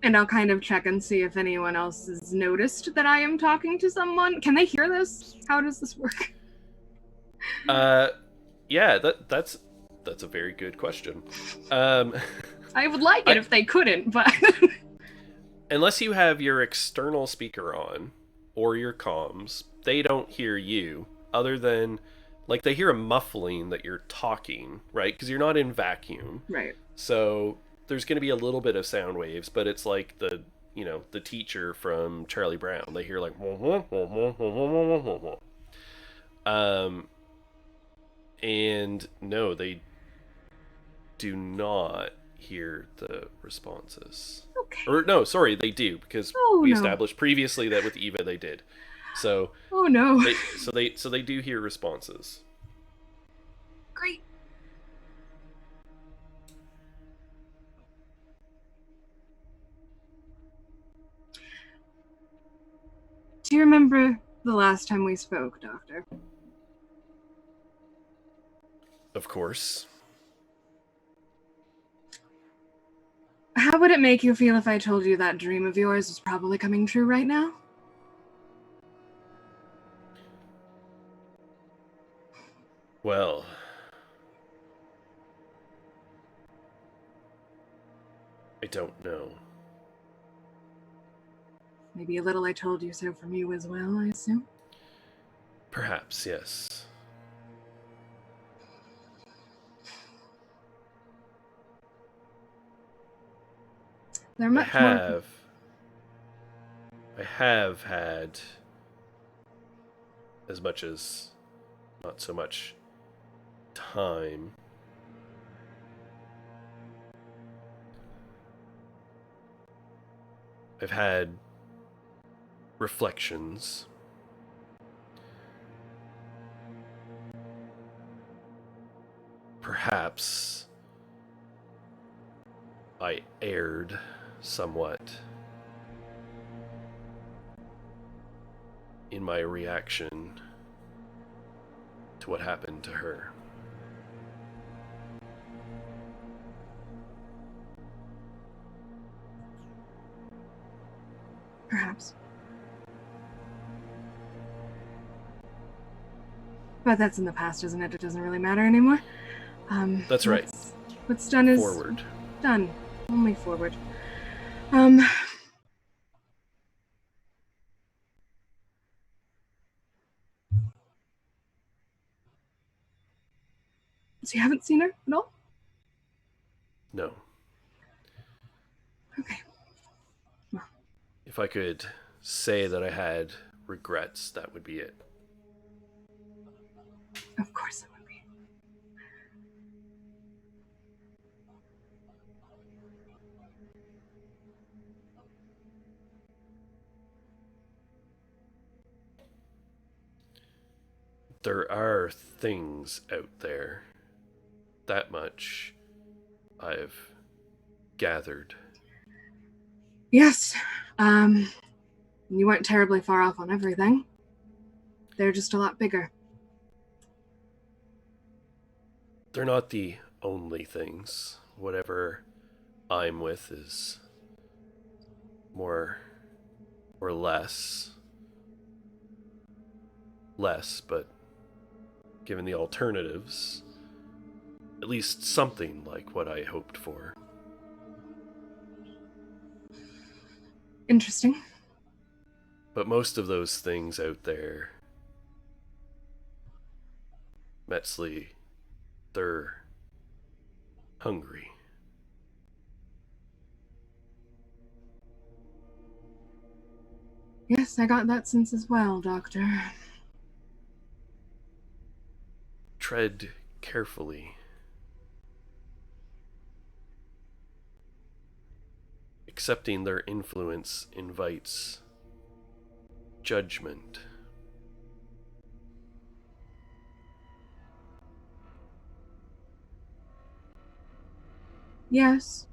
[SPEAKER 7] And I'll kind of check and see if anyone else has noticed that I am talking to someone. Can they hear this? How does this work?
[SPEAKER 3] Yeah, that's a very good question.
[SPEAKER 7] I would like it if they couldn't, but
[SPEAKER 3] Unless you have your external speaker on or your comms, they don't hear you other than like they hear a muffling that you're talking, right? Because you're not in vacuum.
[SPEAKER 7] right.
[SPEAKER 3] So there's going to be a little bit of sound waves, but it's like the teacher from Charlie Brown. They hear like and no, they do not hear the responses.
[SPEAKER 7] Okay.
[SPEAKER 3] Or no, sorry, they do, because we established previously that with Eva they did. So
[SPEAKER 7] Oh no.
[SPEAKER 3] they do hear responses.
[SPEAKER 7] Great. Do you remember the last time we spoke, Doctor?
[SPEAKER 3] Of course.
[SPEAKER 7] How would it make you feel if I told you that dream of yours is probably coming true right now?
[SPEAKER 3] Well, I don't know.
[SPEAKER 7] Maybe a little I told you so from you as well, I assume?
[SPEAKER 3] Perhaps, yes.
[SPEAKER 7] They're much more...
[SPEAKER 3] I have had as much as not so much time. I've had reflections. Perhaps I erred somewhat in my reaction to what happened to her.
[SPEAKER 7] Perhaps. But that's in the past, isn't it? It doesn't really matter anymore.
[SPEAKER 3] That's right.
[SPEAKER 7] What's done is
[SPEAKER 3] Forward.
[SPEAKER 7] done. Only forward. So you haven't seen her at all?
[SPEAKER 3] No.
[SPEAKER 7] Okay. Well,
[SPEAKER 3] If I could say that I had regrets, that would be it.
[SPEAKER 7] of course it would be.
[SPEAKER 3] There are things out there. That much I've gathered.
[SPEAKER 7] Yes. You weren't terribly far off on everything. They're just a lot bigger.
[SPEAKER 3] They're not the only things. Whatever I'm with is more or less, but given the alternatives, at least something like what I hoped for.
[SPEAKER 7] Interesting.
[SPEAKER 3] But most of those things out there, Metzley, they're hungry.
[SPEAKER 7] Yes, I got that sense as well, Doctor.
[SPEAKER 3] Tread carefully. Accepting their influence invites judgment.
[SPEAKER 7] Yes,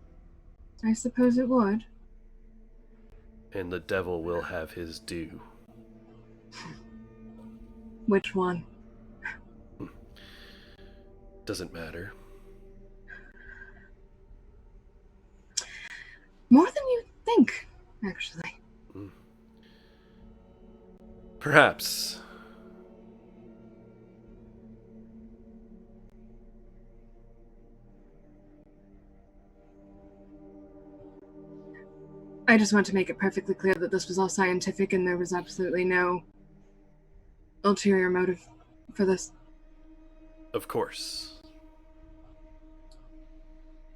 [SPEAKER 7] I suppose it would.
[SPEAKER 3] And the devil will have his due.
[SPEAKER 7] Which one?
[SPEAKER 3] Doesn't matter.
[SPEAKER 7] More than you think, actually.
[SPEAKER 3] Perhaps.
[SPEAKER 7] I just want to make it perfectly clear that this was all scientific and there was absolutely no ulterior motive for this.
[SPEAKER 3] Of course.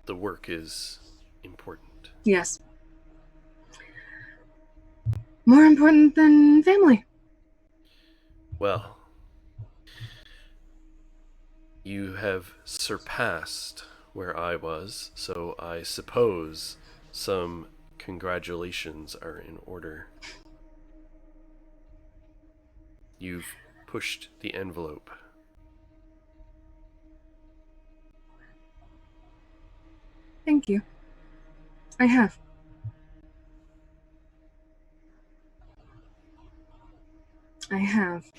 [SPEAKER 3] The work is important.
[SPEAKER 7] Yes. More important than family.
[SPEAKER 3] Well, you have surpassed where I was, so I suppose some congratulations are in order. You've pushed the envelope.
[SPEAKER 7] Thank you. I have. I have.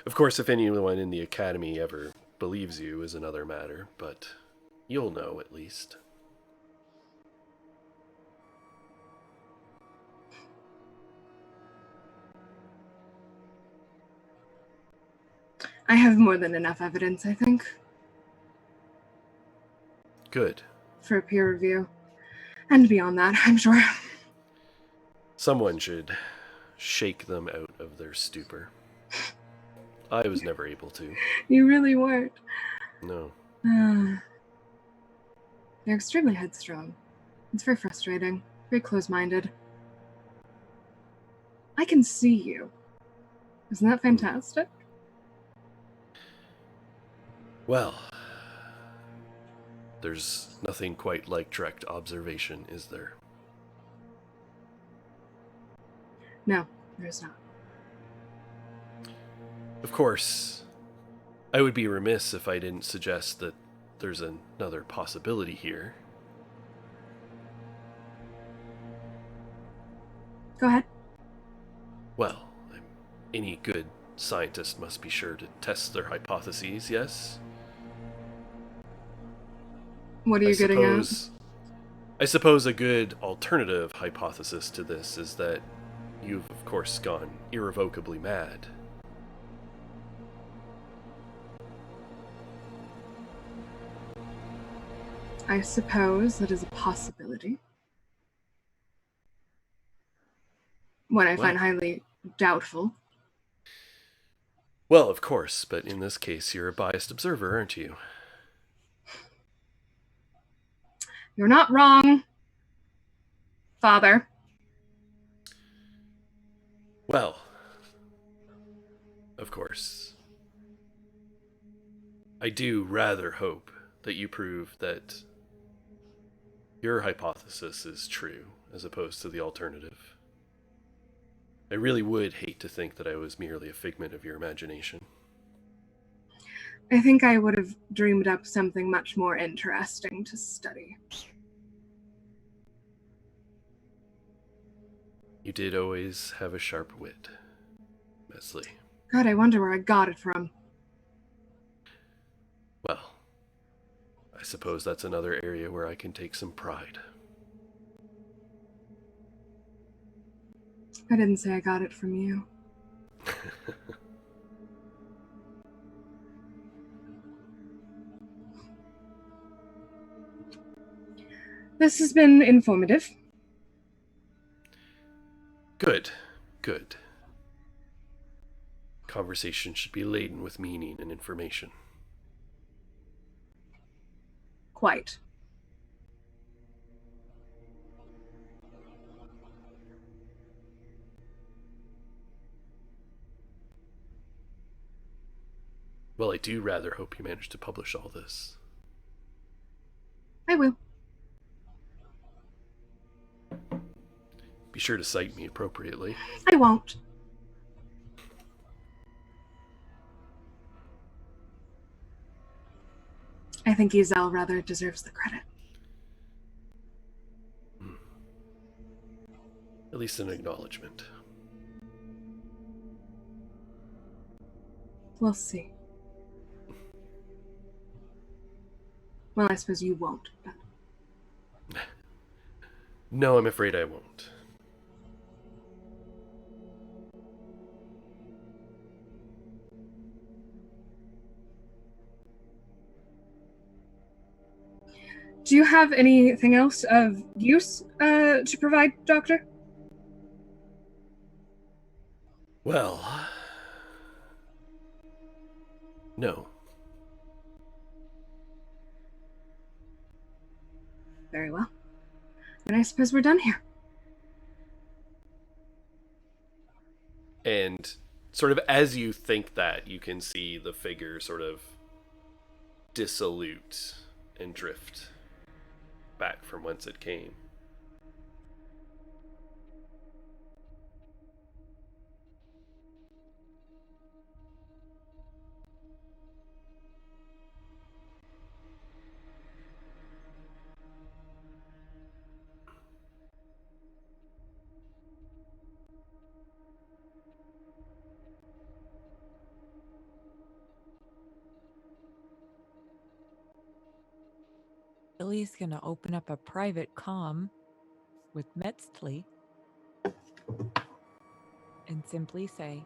[SPEAKER 3] Of course, if anyone in the academy ever believes you is another matter, but you'll know at least.
[SPEAKER 7] I have more than enough evidence, I think,
[SPEAKER 3] Good.
[SPEAKER 7] for a peer review. And beyond that, I'm sure.
[SPEAKER 3] Someone should shake them out of their stupor. I was never able to.
[SPEAKER 7] You really weren't.
[SPEAKER 3] No.
[SPEAKER 7] You're extremely headstrong. It's very frustrating, very close-minded. I can see you. Isn't that fantastic?
[SPEAKER 3] Well, there's nothing quite like direct observation, is there?
[SPEAKER 7] No, there's not.
[SPEAKER 3] Of course, I would be remiss if I didn't suggest that there's another possibility here.
[SPEAKER 7] Go ahead.
[SPEAKER 3] Well, any good scientist must be sure to test their hypotheses, yes?
[SPEAKER 7] What are you getting at?
[SPEAKER 3] I suppose a good alternative hypothesis to this is that you've, of course, gone irrevocably mad.
[SPEAKER 7] I suppose that is a possibility. One I find highly doubtful.
[SPEAKER 3] Well, of course, but in this case, you're a biased observer, aren't you?
[SPEAKER 7] You're not wrong, Father.
[SPEAKER 3] Well, of course. I do rather hope that you prove that your hypothesis is true, as opposed to the alternative. I really would hate to think that I was merely a figment of your imagination.
[SPEAKER 7] I think I would have dreamed up something much more interesting to study.
[SPEAKER 3] You did always have a sharp wit, Mesley.
[SPEAKER 7] God, I wonder where I got it from.
[SPEAKER 3] Well, I suppose that's another area where I can take some pride.
[SPEAKER 7] I didn't say I got it from you. This has been informative.
[SPEAKER 3] Good, good. Conversation should be laden with meaning and information.
[SPEAKER 7] Quite.
[SPEAKER 3] Well, I do rather hope you manage to publish all this.
[SPEAKER 7] I will.
[SPEAKER 3] Be sure to cite me appropriately.
[SPEAKER 7] I won't. think Ezel rather deserves the credit.
[SPEAKER 3] At least an acknowledgement.
[SPEAKER 7] We'll see. Well, I suppose you won't, but...
[SPEAKER 3] No, I'm afraid I won't.
[SPEAKER 7] Do you have anything else of use to provide, Doctor?
[SPEAKER 3] Well, no.
[SPEAKER 7] Very well. Then I suppose we're done here.
[SPEAKER 3] And sort of as you think that, you can see the figure sort of dissolute and drift back from whence it came.
[SPEAKER 1] Billy's gonna open up a private comm with Metzli and simply say,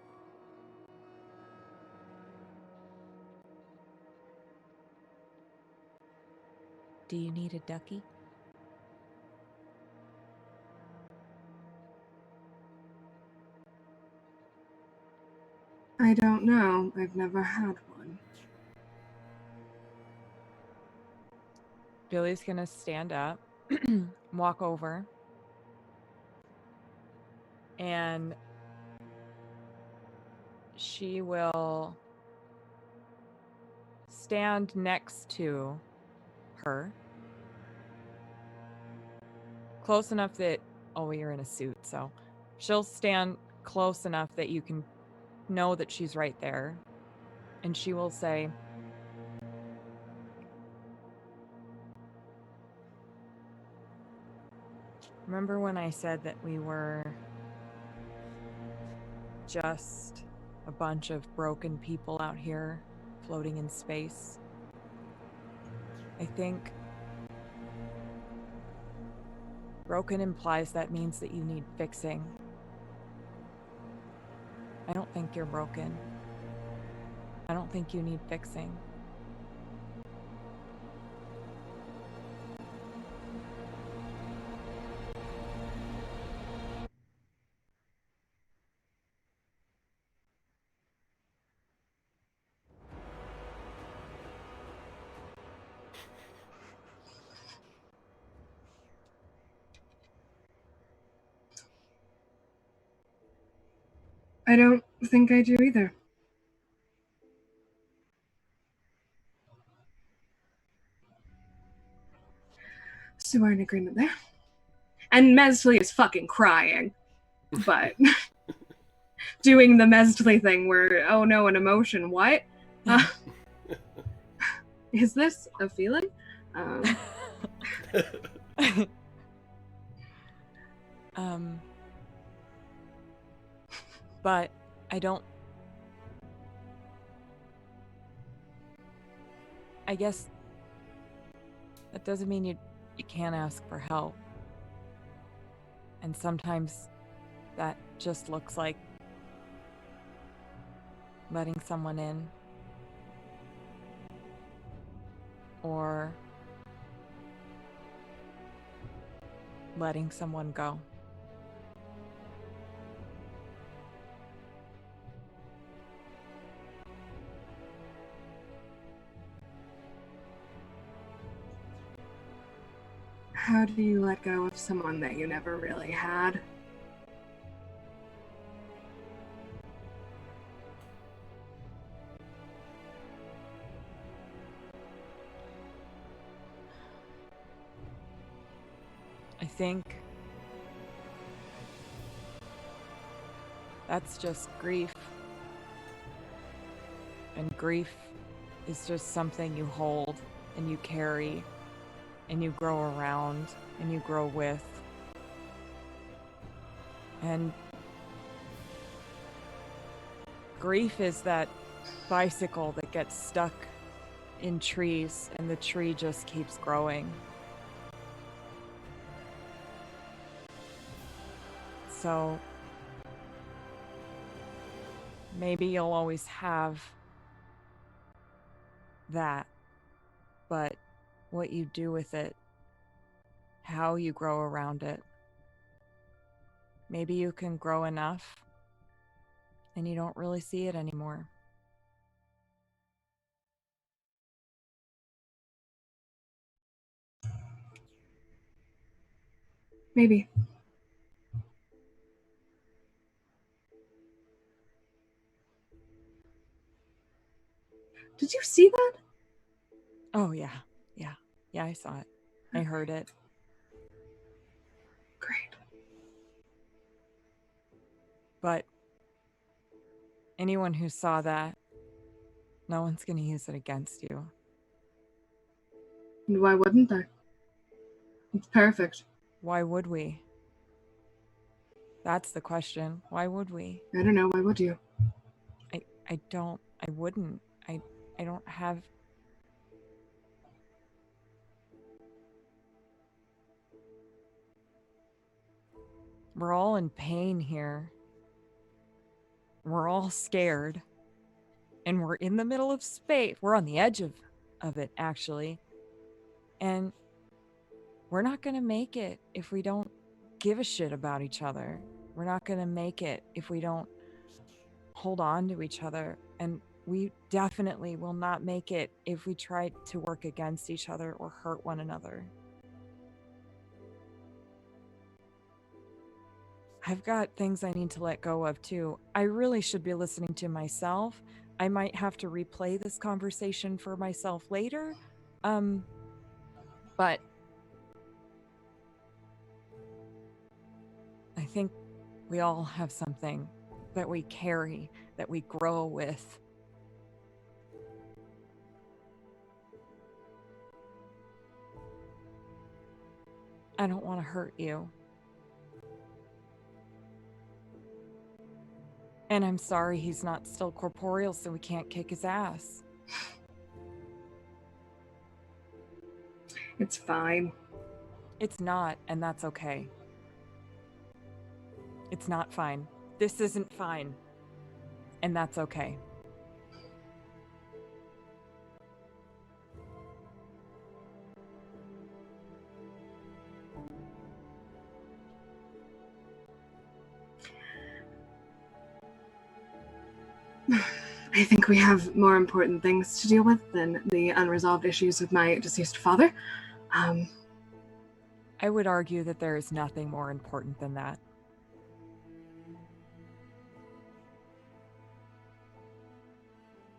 [SPEAKER 1] "Do you need a ducky?"
[SPEAKER 7] I don't know. I've never had one.
[SPEAKER 1] Billy's gonna stand up, walk over, and she will stand next to her, close enough that, oh, you're in a suit, so she'll stand close enough that you can know that she's right there, and she will say, "Remember when I said that we were just a bunch of broken people out here floating in space? I think broken implies that means that you need fixing. I don't think you're broken. I don't think you need fixing."
[SPEAKER 7] I don't think I do either. So we're in agreement there. And Mesley is fucking crying. But doing the Mesley thing where, oh no, an emotion, what? Is this a feeling?
[SPEAKER 1] But I don't... I guess that doesn't mean you can't ask for help. And sometimes that just looks like letting someone in, or letting someone go.
[SPEAKER 7] How do you let go of someone that you never really had?
[SPEAKER 1] I think that's just grief. And grief is just something you hold and you carry and you grow around and you grow with. And grief is that bicycle that gets stuck in trees and the tree just keeps growing. So maybe you'll always have that, but what you do with it, how you grow around it, maybe you can grow enough and you don't really see it anymore.
[SPEAKER 7] Maybe. Did you see that?
[SPEAKER 1] Oh, yeah. Yeah, I saw it. I heard it.
[SPEAKER 7] Great.
[SPEAKER 1] But anyone who saw that, no one's going to use it against you.
[SPEAKER 7] And why wouldn't they? It's perfect.
[SPEAKER 1] Why would we? That's the question. Why would we?
[SPEAKER 7] I don't know. Why would you?
[SPEAKER 1] I wouldn't. I don't have. We're all in pain here. We're all scared. And we're in the middle of space. We're on the edge of it, actually. And we're not going to make it if we don't give a shit about each other. We're not going to make it if we don't hold on to each other. And we definitely will not make it if we try to work against each other or hurt one another. I've got things I need to let go of too. I really should be listening to myself. I might have to replay this conversation for myself later. But I think we all have something that we carry, that we grow with. I don't want to hurt you. And I'm sorry he's not still corporeal, so we can't kick his ass.
[SPEAKER 7] It's fine.
[SPEAKER 1] It's not, and that's okay. It's not fine. This isn't fine. And that's okay.
[SPEAKER 7] I think we have more important things to deal with than the unresolved issues with my deceased father.
[SPEAKER 1] I would argue that there is nothing more important than that.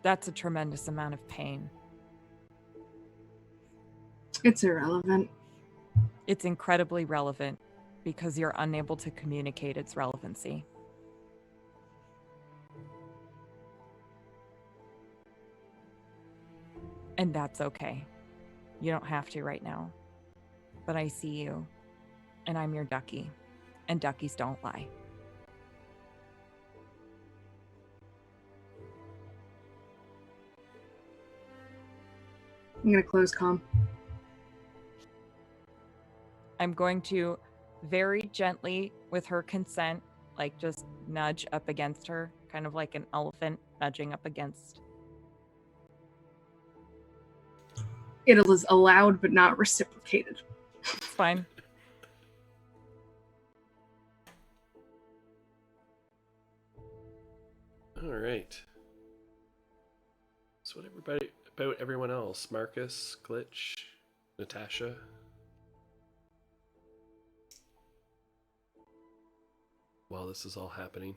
[SPEAKER 1] That's a tremendous amount of pain.
[SPEAKER 7] It's irrelevant.
[SPEAKER 1] It's incredibly relevant because you're unable to communicate its relevancy. And that's okay. You don't have to right now. But I see you, and I'm your ducky, and duckies don't lie.
[SPEAKER 7] I'm gonna close comm.
[SPEAKER 1] I'm going to very gently, with her consent, like just nudge up against her, kind of like an elephant nudging up against.
[SPEAKER 7] It is allowed but not reciprocated.
[SPEAKER 1] It's fine.
[SPEAKER 3] All right. So what about everyone else? Marcus, Glitch, Natasha? While this is all happening.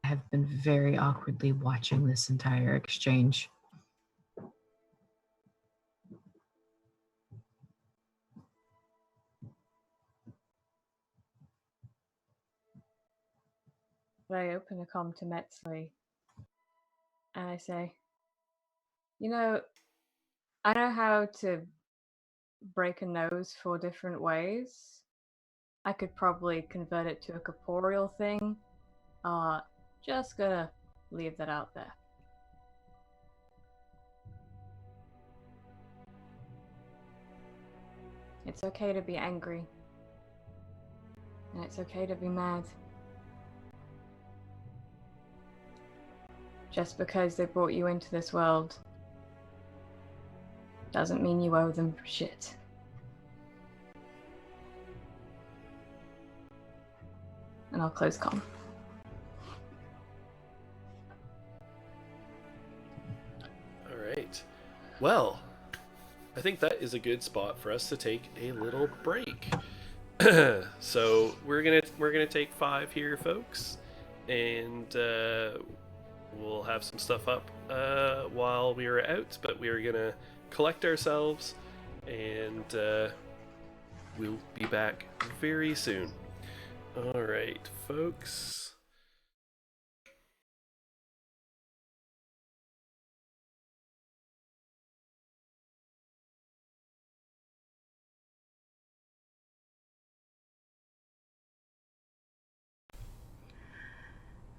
[SPEAKER 6] I have been very awkwardly watching this entire exchange.
[SPEAKER 2] I open a comm to Metzley. And I say, you know, I know how to break a nose 4 different ways. I could probably convert it to a corporeal thing. Just gonna leave that out there. It's okay to be angry. And it's okay to be mad. Just because they brought you into this world doesn't mean you owe them shit. And I'll close comm.
[SPEAKER 3] All right. Well, I think that is a good spot for us to take a little break. So we're gonna take 5 here, folks, and we'll have some stuff up while we are out. But we are gonna collect ourselves, and we'll be back very soon. All right, folks.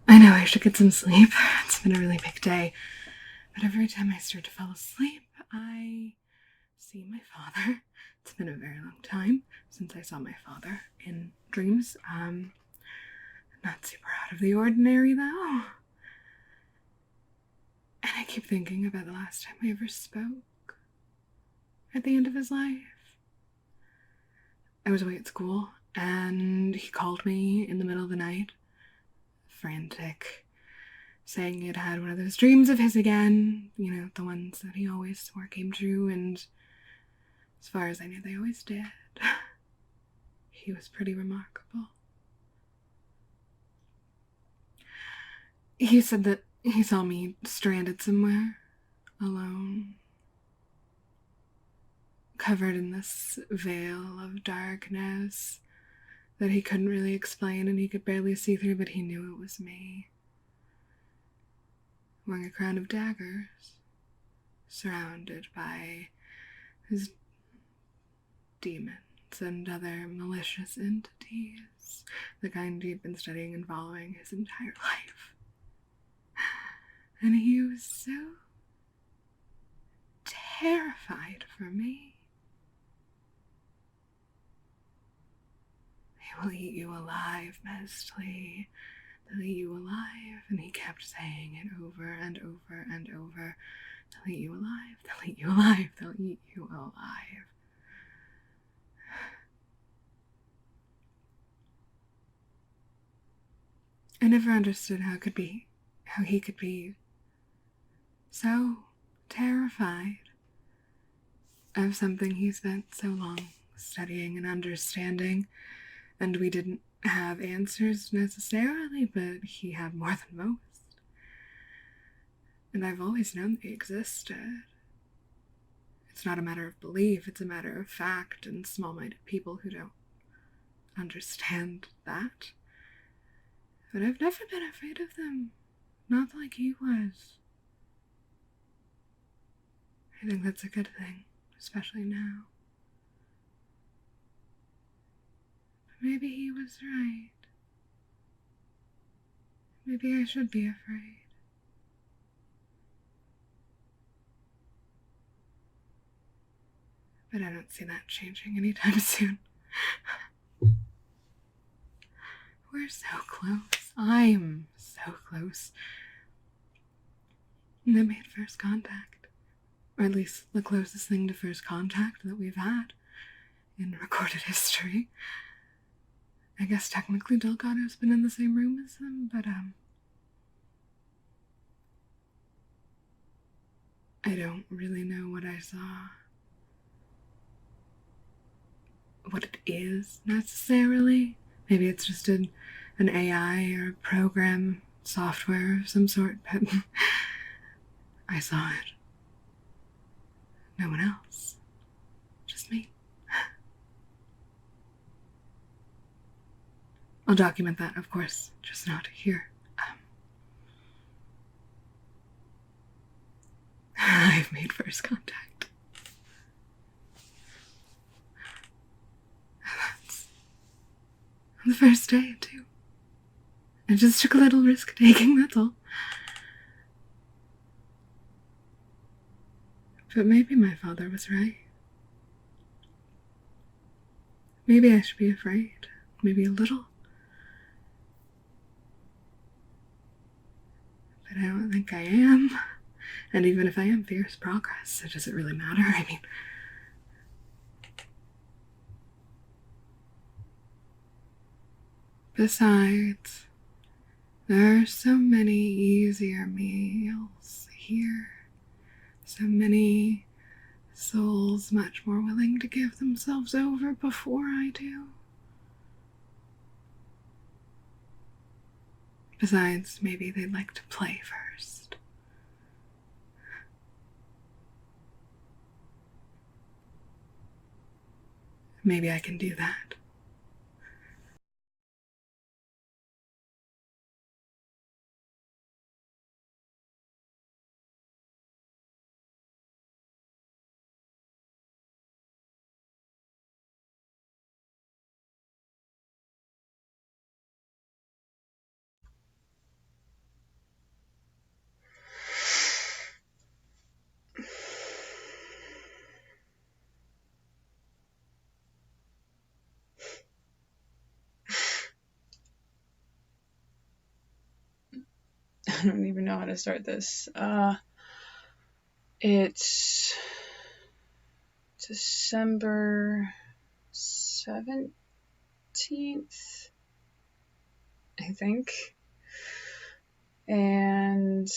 [SPEAKER 7] I know I should get some sleep. It's been a really big day. But every time I start to fall asleep, I see my father. It's been a very long time since I saw my father in dreams. Not super out of the ordinary, though. And I keep thinking about the last time we ever spoke. At the end of his life. I was away at school, and he called me in the middle of the night. Frantic, saying he had had one of those dreams of his again, you know, the ones that he always swore came true, and as far as I knew, they always did. He was pretty remarkable. He said that he saw me stranded somewhere, alone, covered in this veil of darkness that he couldn't really explain and he could barely see through, but he knew it was me. Wearing a crown of daggers, surrounded by his demons and other malicious entities, the kind he'd been studying and following his entire life. And he was so terrified for me. They will eat you alive, Mestley. They'll eat you alive. And he kept saying it over and over and over. They'll eat you alive. They'll eat you alive. They'll eat you alive. I never understood how he could be so terrified of something he spent so long studying and understanding, and we didn't have answers necessarily, but he had more than most. And I've always known they existed. It's not a matter of belief, it's a matter of fact, and small-minded people who don't understand that. But I've never been afraid of them. Not like he was. I think that's a good thing, especially now. But maybe he was right. Maybe I should be afraid. But I don't see that changing anytime soon. We're so close. I'm so close. And I made first contact. Or at least the closest thing to first contact that we've had in recorded history. I guess technically Delgado's been in the same room as him, but I don't really know what I saw. What it is, necessarily. Maybe it's just an AI or a program, software of some sort, but I saw it. No one else. Just me. I'll document that, of course, just not here. I've made first contact. That's on the first day, too. I just took a little risk taking, that's all. But maybe my father was right. Maybe I should be afraid. Maybe a little. But I don't think I am. And even if I am, fierce progress, so does it really matter? I mean... Besides, there are so many easier meals here. So many souls much more willing to give themselves over before I do. Besides, maybe they'd like to play first. Maybe I can do that.
[SPEAKER 4] I don't even know how to start this. It's December 17th, I think. And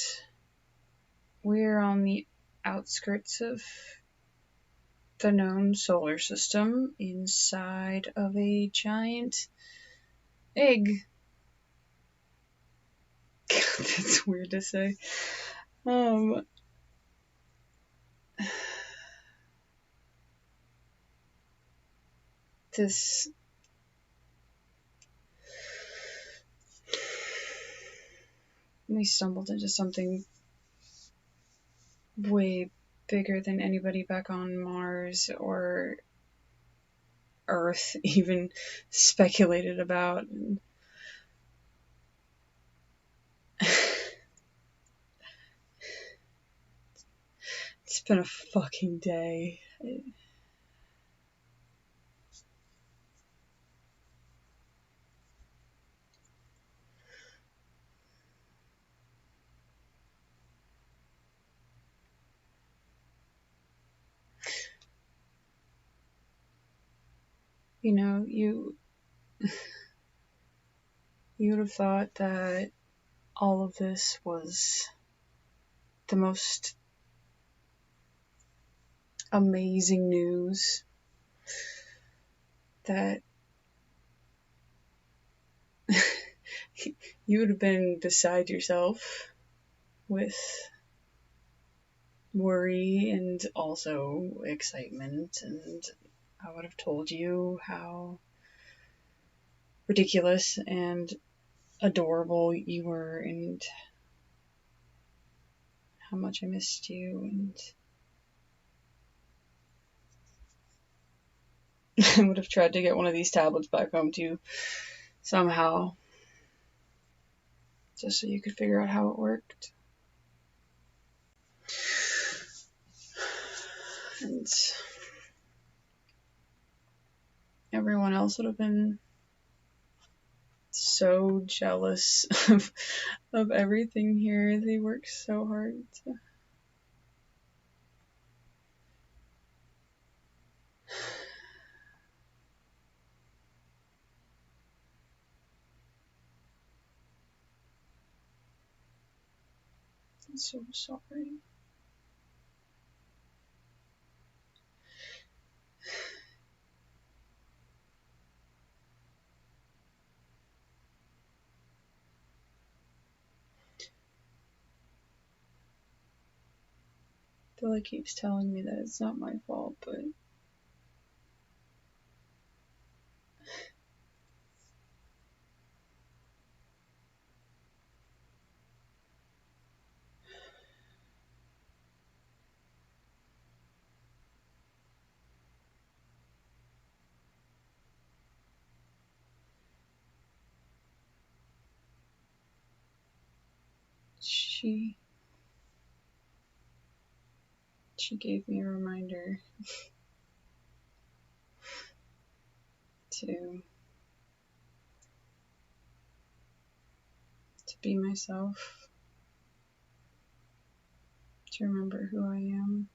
[SPEAKER 4] we're on the outskirts of the known solar system inside of a giant egg. God, that's weird to say. This we stumbled into something way bigger than anybody back on Mars or Earth even speculated about. And it's been a fucking day. You know, you would have thought that all of this was the most amazing news, that you would have been beside yourself with worry and also excitement, and I would have told you how ridiculous and adorable you were and how much I missed you, and I would have tried to get one of these tablets back home to you somehow, just so you could figure out how it worked. And everyone else would have been so jealous of everything here. They worked so hard to... I'm so sorry. Billy keeps telling me that it's not my fault, but
[SPEAKER 8] She gave me a reminder to be myself, to remember who I am.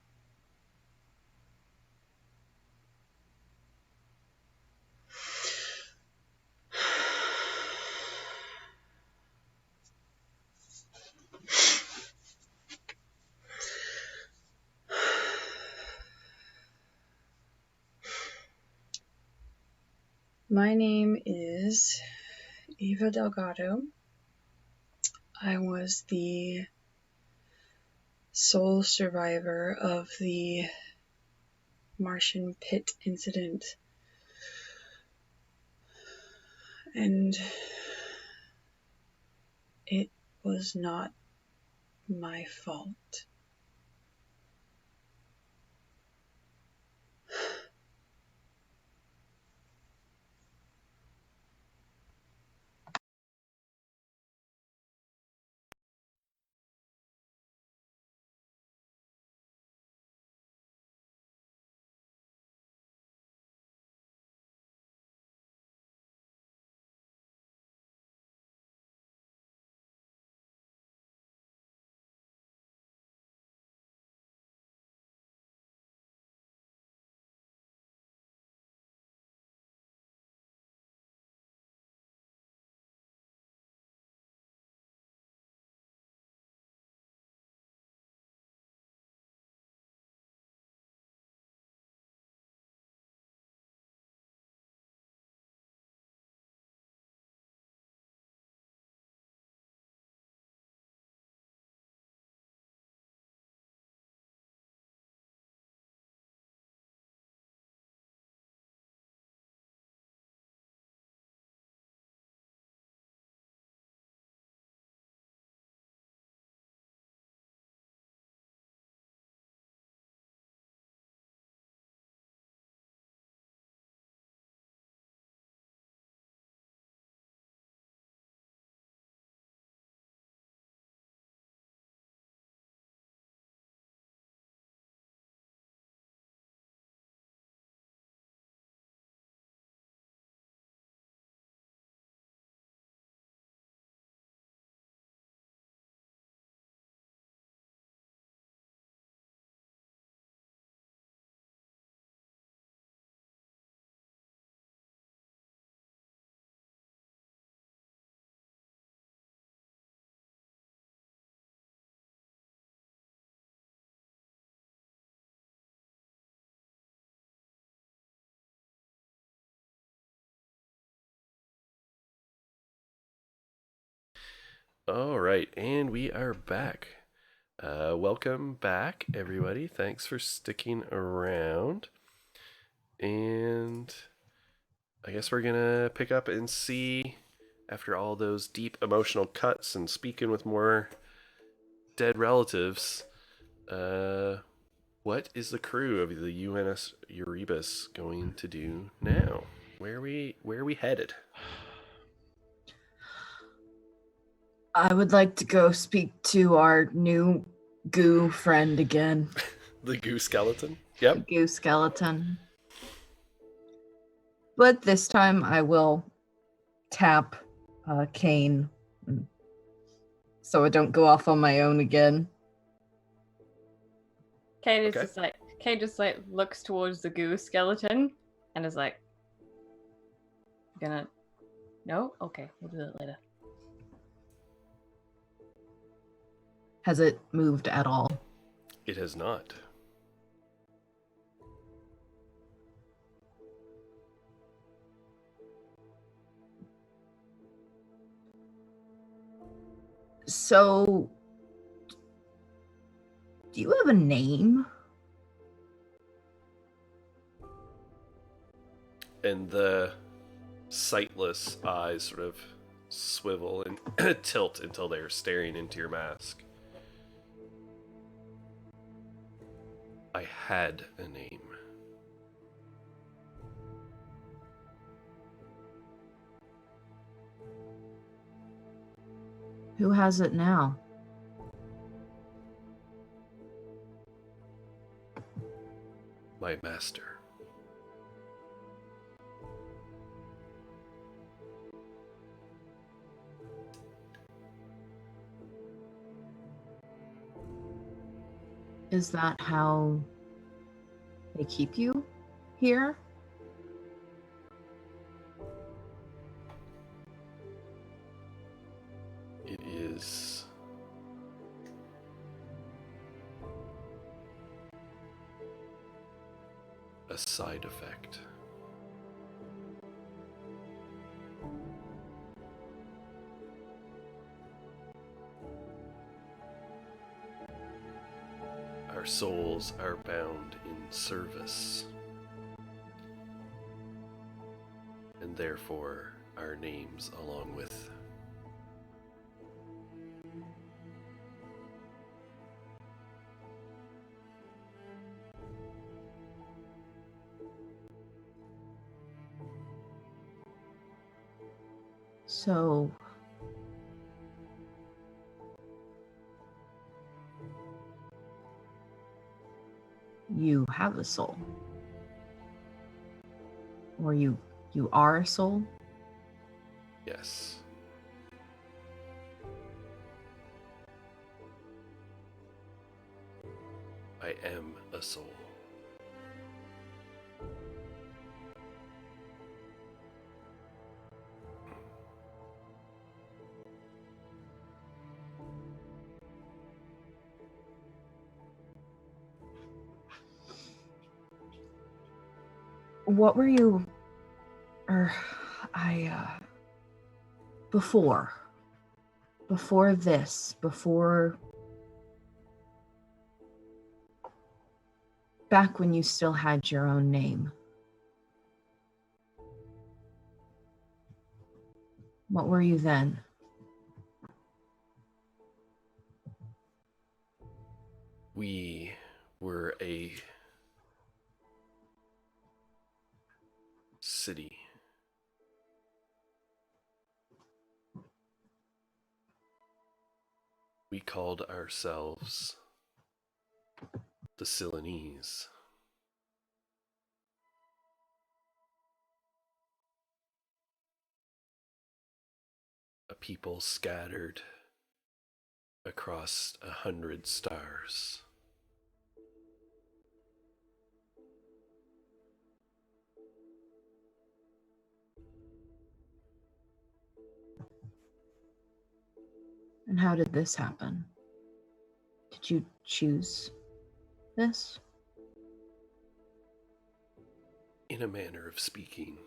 [SPEAKER 8] My name is Eva Delgado. I was the sole survivor of the Martian pit incident, and it was not my fault.
[SPEAKER 3] All right, and we are back. Welcome back, everybody. Thanks for sticking around. And I guess we're gonna pick up and see, after all those deep emotional cuts and speaking with more dead relatives, what is the crew of the UNS Erebus going to do now? Where are we headed?
[SPEAKER 6] I would like to go speak to our new goo friend again.
[SPEAKER 3] The goo skeleton?
[SPEAKER 6] The
[SPEAKER 3] Yep.
[SPEAKER 6] goo skeleton. But this time I will tap Kane so I don't go off on my own again.
[SPEAKER 2] Kane is
[SPEAKER 3] Okay.
[SPEAKER 2] just like looks towards the goo skeleton and is like, gonna, no? Okay, we'll do that later.
[SPEAKER 6] Has it moved at all?
[SPEAKER 3] It has not.
[SPEAKER 6] So, do you have a name?
[SPEAKER 3] And the sightless eyes sort of swivel and tilt until they are staring into your mask. I had a name.
[SPEAKER 6] Who has it now?
[SPEAKER 3] my master.
[SPEAKER 6] Is that how they keep you here?
[SPEAKER 3] It is a side effect. Our souls are bound in service, and therefore our names along with.
[SPEAKER 6] So you have a soul, or you are a soul?
[SPEAKER 3] Yes. I am a soul.
[SPEAKER 6] What were you, before this, back when you still had your own name? What were you then?
[SPEAKER 3] We were a city. We called ourselves the Silenese. A people scattered across 100 stars.
[SPEAKER 6] And how did this happen? Did you choose this?
[SPEAKER 3] In a manner of speaking.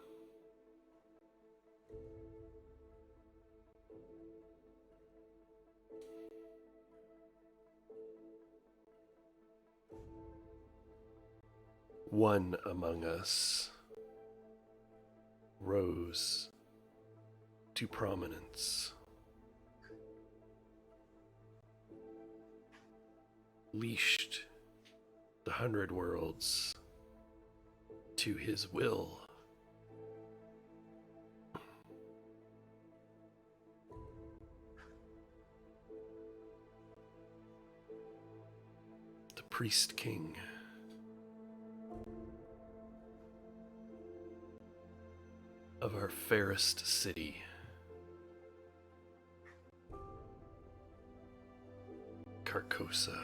[SPEAKER 3] One among us rose to prominence, leashed the 100 worlds to his will. The Priest King. Of our fairest city. Carcosa.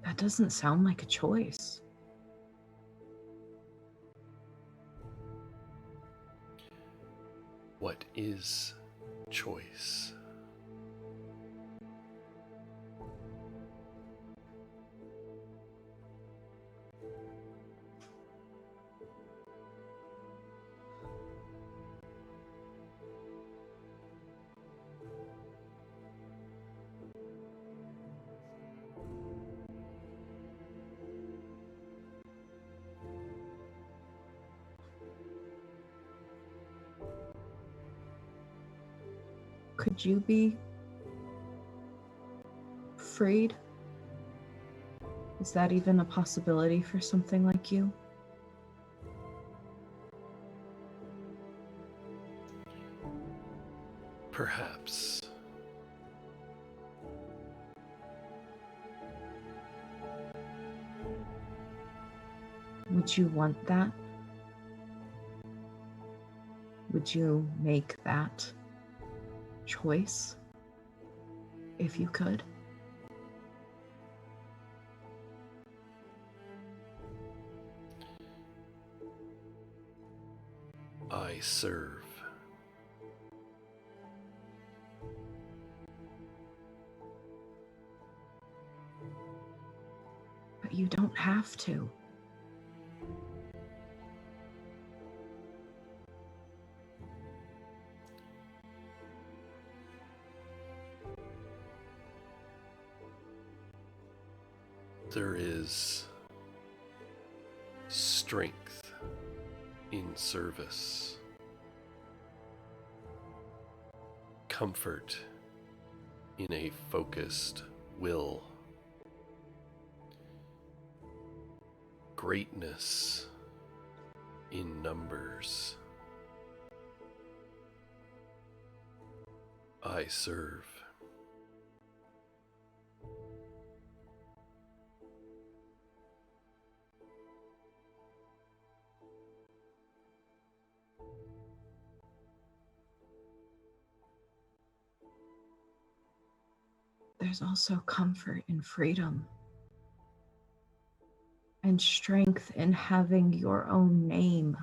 [SPEAKER 6] That doesn't sound like a choice.
[SPEAKER 3] What is choice?
[SPEAKER 6] Could you be freed? Is that even a possibility for something like you?
[SPEAKER 3] Perhaps.
[SPEAKER 6] Would you want that? Would you make that choice if you could?
[SPEAKER 3] I serve.
[SPEAKER 6] But you don't have to.
[SPEAKER 3] There is strength in service, comfort in a focused will, greatness in numbers. I serve.
[SPEAKER 6] There's also comfort in freedom and strength in having your own name.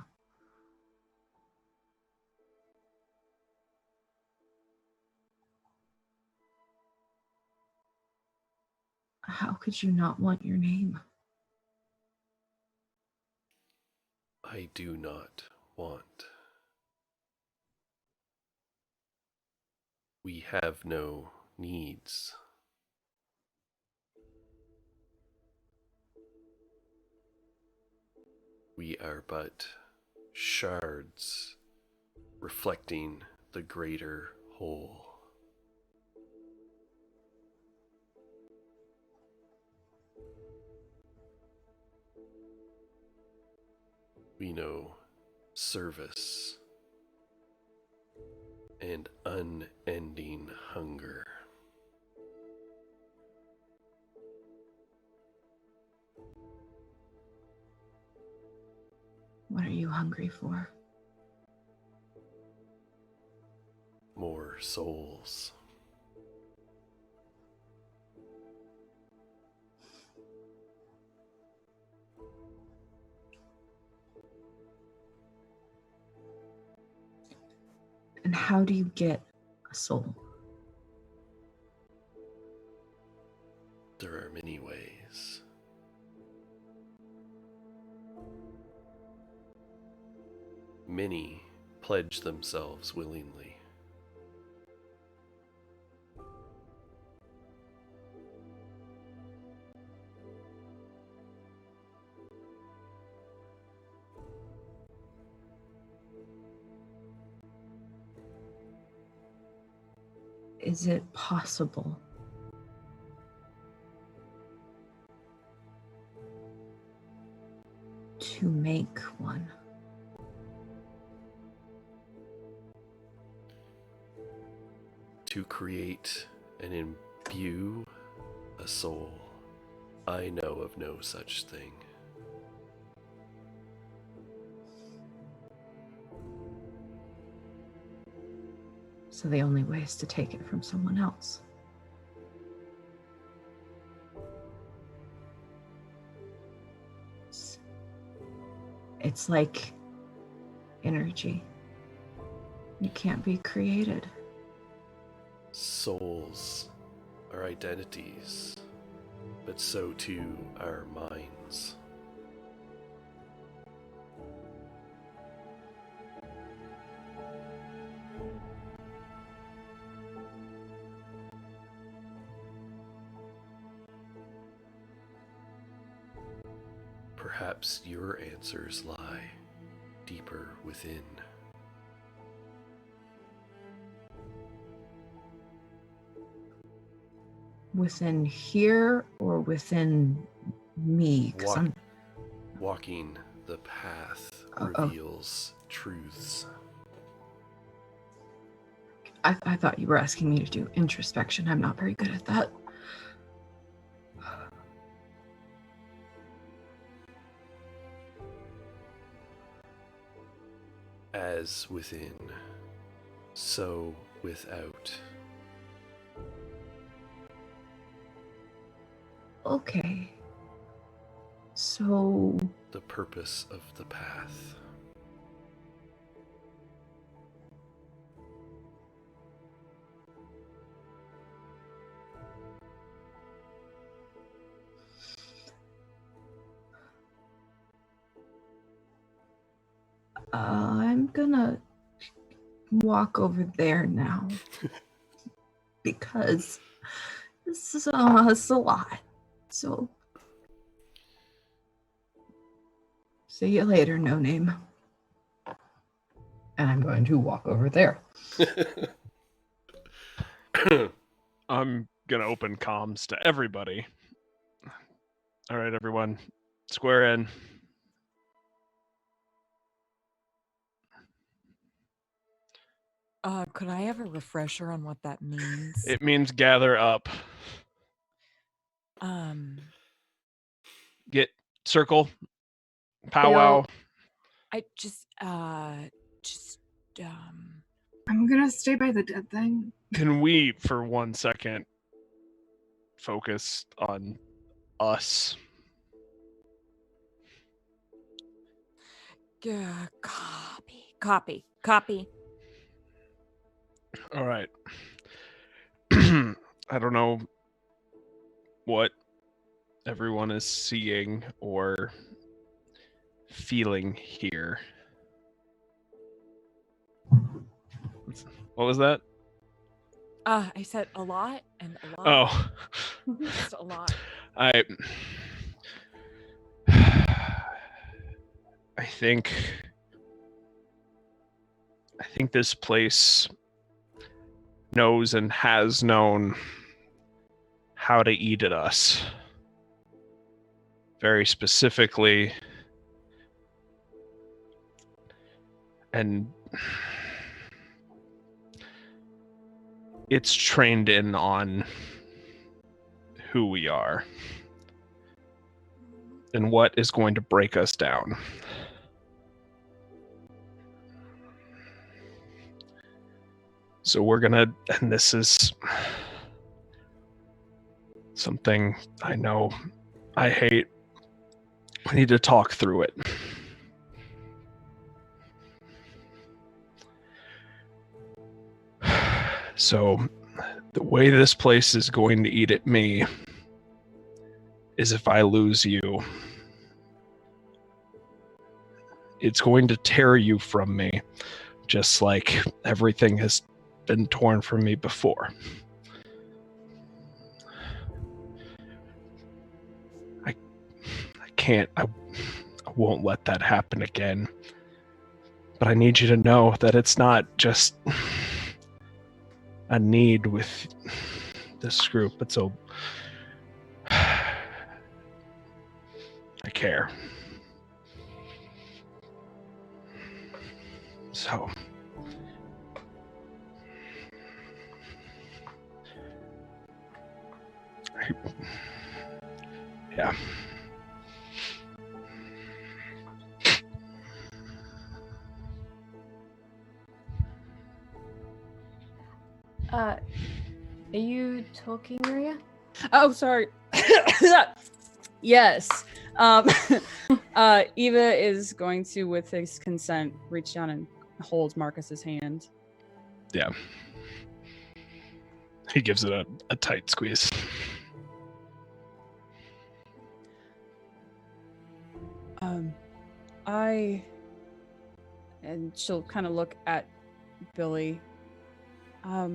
[SPEAKER 6] How could you not want your name?
[SPEAKER 3] I do not want. We have no needs. We are but shards reflecting the greater whole. We know service and unending hunger.
[SPEAKER 6] What are you hungry for?
[SPEAKER 3] More souls.
[SPEAKER 6] And how do you get a soul?
[SPEAKER 3] There are many ways. Many pledge themselves willingly.
[SPEAKER 6] Is it possible to make one?
[SPEAKER 3] To create and imbue a soul, I know of no such thing.
[SPEAKER 6] So the only way is to take it from someone else. It's like energy. It can't be created.
[SPEAKER 3] Souls are identities, but so too are minds. Perhaps your answers lie deeper within.
[SPEAKER 6] Within here or within me? 'Cause
[SPEAKER 3] Walking the path
[SPEAKER 6] Oh.
[SPEAKER 3] reveals truths.
[SPEAKER 6] I thought you were asking me to do introspection. I'm not very good at that.
[SPEAKER 3] As within, so without.
[SPEAKER 6] Okay. So,
[SPEAKER 3] The purpose of the path.
[SPEAKER 6] I'm gonna walk over there now. Because this is it's a lot. So, see you later, No Name. And I'm going to walk over there.
[SPEAKER 5] I'm gonna open comms to everybody. All right, everyone, square in.
[SPEAKER 1] Could I have a refresher on what that means?
[SPEAKER 5] It means gather up. Get circle, powwow.
[SPEAKER 1] I just,
[SPEAKER 7] I'm gonna stay by the dead thing.
[SPEAKER 5] Can we, for 1 second, focus on us?
[SPEAKER 1] Copy.
[SPEAKER 5] All right. I don't know what everyone is seeing or feeling here. What was that?
[SPEAKER 1] I said a lot and a lot.
[SPEAKER 5] Oh.
[SPEAKER 1] Just a lot.
[SPEAKER 5] I think this place knows and has known how to eat at us. Very specifically. And it's trained in on who we are and what is going to break us down. So we're gonna, and this is something I know I hate. We need to talk through it. So the way this place is going to eat at me is if I lose you. It's going to tear you from me, just like everything has been torn from me before. I can't, I won't let that happen again. But I need you to know that it's not just a need with this group, it's a... I care. So... yeah.
[SPEAKER 2] Are you talking, Maria?
[SPEAKER 4] Oh, sorry. Yes. Eva is going to, with his consent, reach down and hold Marcus's hand.
[SPEAKER 5] Yeah. He gives it a tight squeeze.
[SPEAKER 4] And she'll kind of look at Billy. I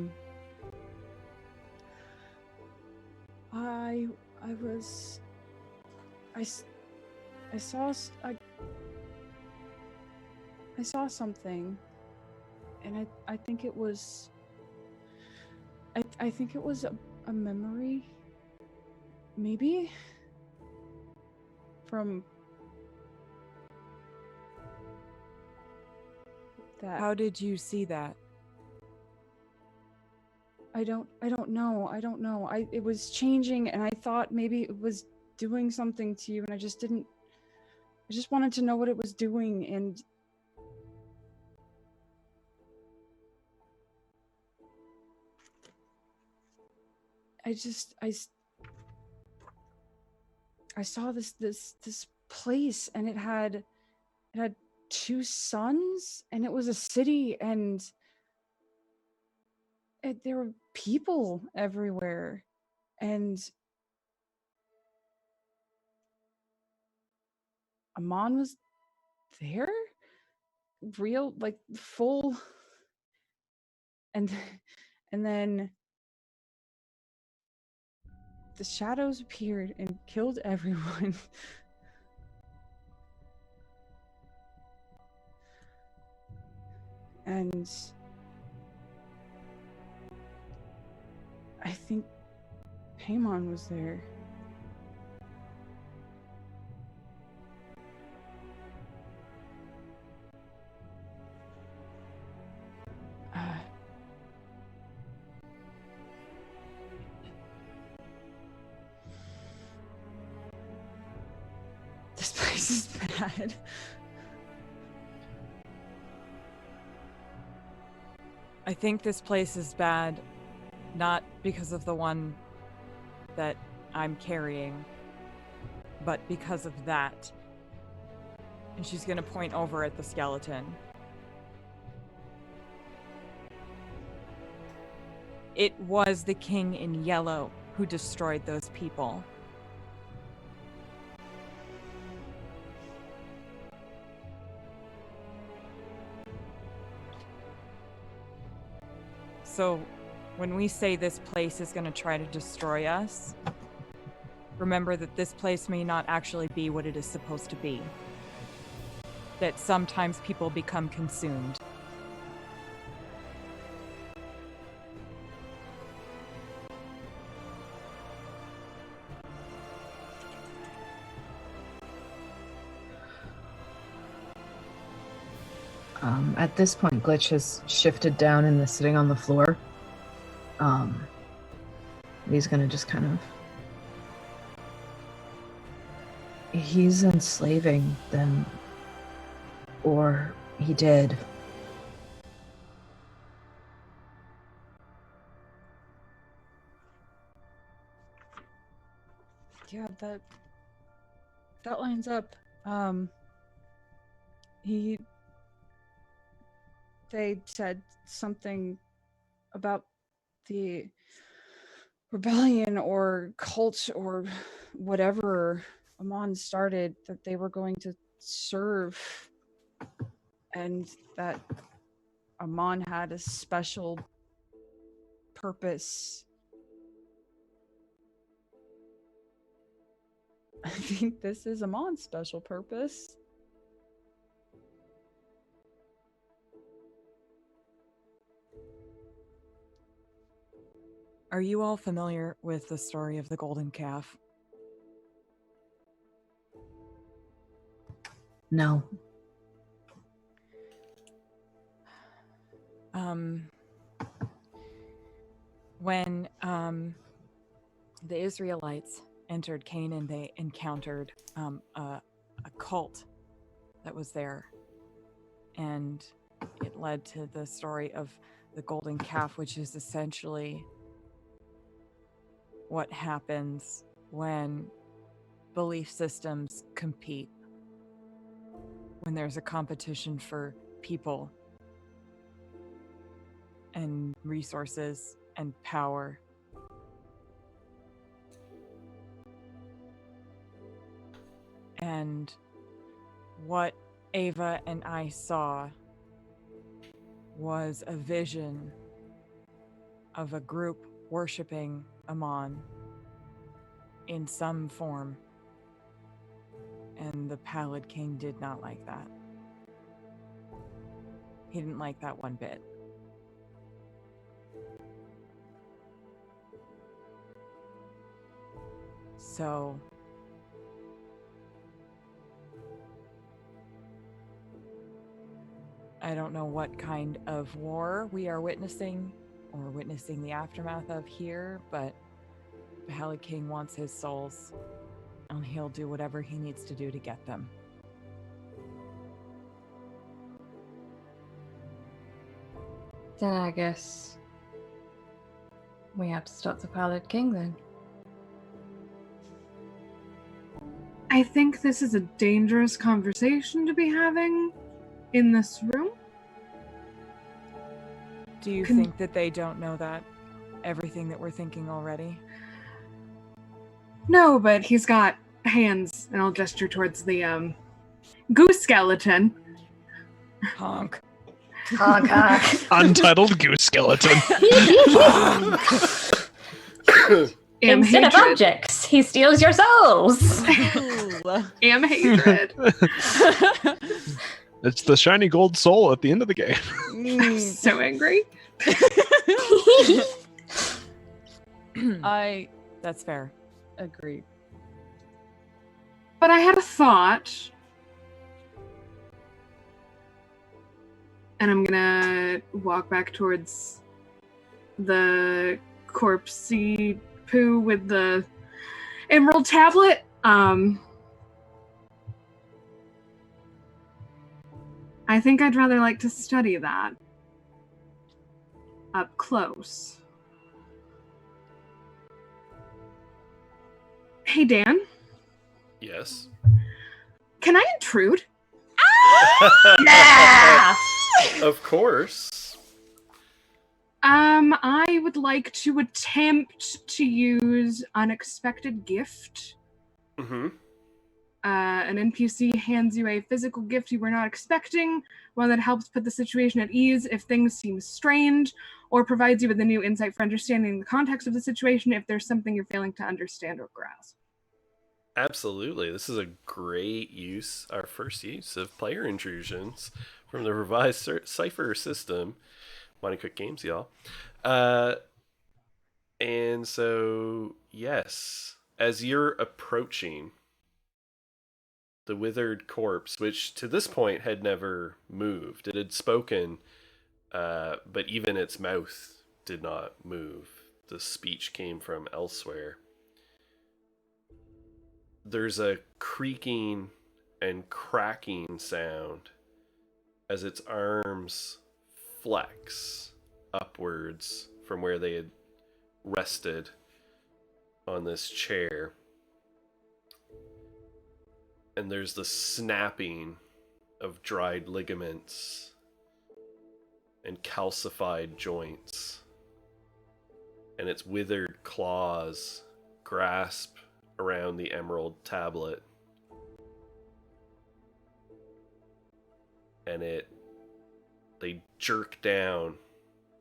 [SPEAKER 4] saw something, and I think it was I think it was a memory, maybe from that.
[SPEAKER 1] How did you see that?
[SPEAKER 4] I don't know. It was changing, and I thought maybe it was doing something to you, and I just wanted to know what it was doing, and I saw this place, and it had two suns, and it was a city, and there were people everywhere, and Amon was there, real, like full, and then the shadows appeared and killed everyone. And I think Paimon was there. This place is bad.
[SPEAKER 1] I think this place is bad, not because of the one that I'm carrying, but because of that. And she's gonna point over at the skeleton. It was the king in yellow who destroyed those people. So, when we say this place is going to try to destroy us, remember that this place may not actually be what it is supposed to be. That sometimes people become consumed.
[SPEAKER 6] At this point, Glitch has shifted down and is sitting on the floor. He's gonna just kind of... He's enslaving them. Or he did.
[SPEAKER 4] Yeah, that lines up. They said something about the rebellion or cult or whatever Amon started, that they were going to serve, and that Amon had a special purpose. I think this is Amon's special purpose.
[SPEAKER 1] Are you all familiar with the story of the golden calf?
[SPEAKER 6] No.
[SPEAKER 1] When the Israelites entered Canaan, they encountered a cult that was there. And it led to the story of the golden calf, which is essentially what happens when belief systems compete. When there's a competition for people and resources and power. And what Ava and I saw was a vision of a group worshiping Amon in some form. And the Pallid King did not like that. He didn't like that one bit. So I don't know what kind of war we are witnessing or witnessing the aftermath of here, but the Pallid King wants his souls, and he'll do whatever he needs to do to get them.
[SPEAKER 2] Then I guess We have to stop the Pallid King then.
[SPEAKER 7] I think this is a dangerous conversation to be having in this room.
[SPEAKER 1] Do you think that they don't know that? Everything that we're thinking already?
[SPEAKER 7] No, but he's got hands, and I'll gesture towards the goose skeleton.
[SPEAKER 1] Honk.
[SPEAKER 2] Honk, honk.
[SPEAKER 5] Untitled goose skeleton.
[SPEAKER 9] Instead of
[SPEAKER 7] hatred.
[SPEAKER 9] objects, he steals your souls.
[SPEAKER 7] Am hatred.
[SPEAKER 5] It's the shiny gold soul at the end of the game.
[SPEAKER 7] I'm so angry.
[SPEAKER 1] That's fair.
[SPEAKER 4] Agreed.
[SPEAKER 7] But I had a thought. And I'm gonna walk back towards the corpsey poo with the emerald tablet. I think I'd rather like to study that up close. Hey, Dan,
[SPEAKER 3] Yes.
[SPEAKER 7] can I intrude?
[SPEAKER 9] Yeah!
[SPEAKER 3] Of course.
[SPEAKER 7] I would like to attempt to use unexpected gift.
[SPEAKER 3] Mm-hmm.
[SPEAKER 7] An NPC hands you a physical gift you were not expecting, one that helps put the situation at ease if things seem strained, or provides you with a new insight for understanding the context of the situation if there's something you're failing to understand or grasp.
[SPEAKER 3] Absolutely. This is a great use, our first use of player intrusions from the revised Cypher system. Money Cook Games, y'all. And so, yes, as you're approaching the withered corpse, which to this point had never moved, it had spoken, but even its mouth did not move. The speech came from elsewhere. There's a creaking and cracking sound as its arms flex upwards from where they had rested on this chair. And there's the snapping of dried ligaments and calcified joints. And its withered claws grasp around the emerald tablet. And they jerk down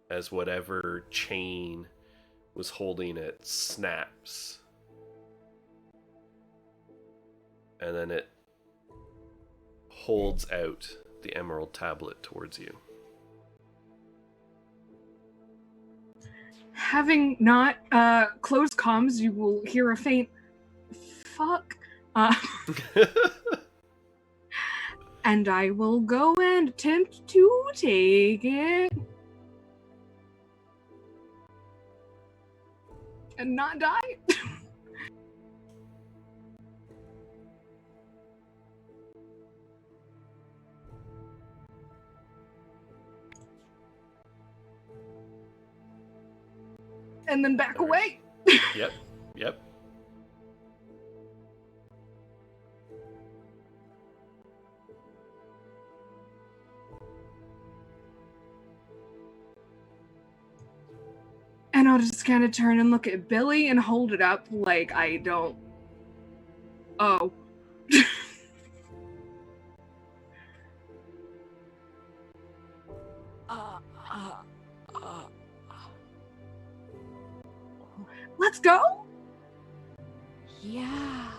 [SPEAKER 3] as whatever chain was holding it snaps. And then it holds out the emerald tablet towards you.
[SPEAKER 7] Having not closed comms, you will hear a faint fuck. And I will go and attempt to take it. And not die. And then back away.
[SPEAKER 3] Yep.
[SPEAKER 7] And I'll just kind of turn and look at Billy and hold it up like I don't. Oh. Let's go.
[SPEAKER 1] Yeah.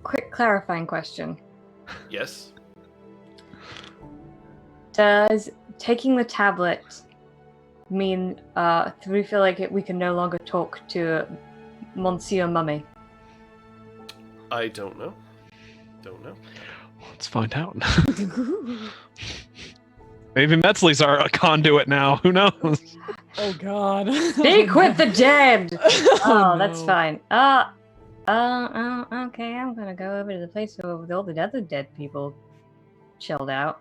[SPEAKER 2] Quick clarifying question.
[SPEAKER 3] Yes.
[SPEAKER 2] Does taking the tablet mean do we feel like we can no longer talk to Monsieur Mummy?
[SPEAKER 3] I don't know.
[SPEAKER 5] Let's find out. Maybe Metzley's our conduit now. Who knows?
[SPEAKER 1] Oh God.
[SPEAKER 2] Speak with the dead.
[SPEAKER 1] Oh,
[SPEAKER 2] that's
[SPEAKER 1] no.
[SPEAKER 2] fine. Okay, I'm gonna go over to the place where all the other dead people chilled out.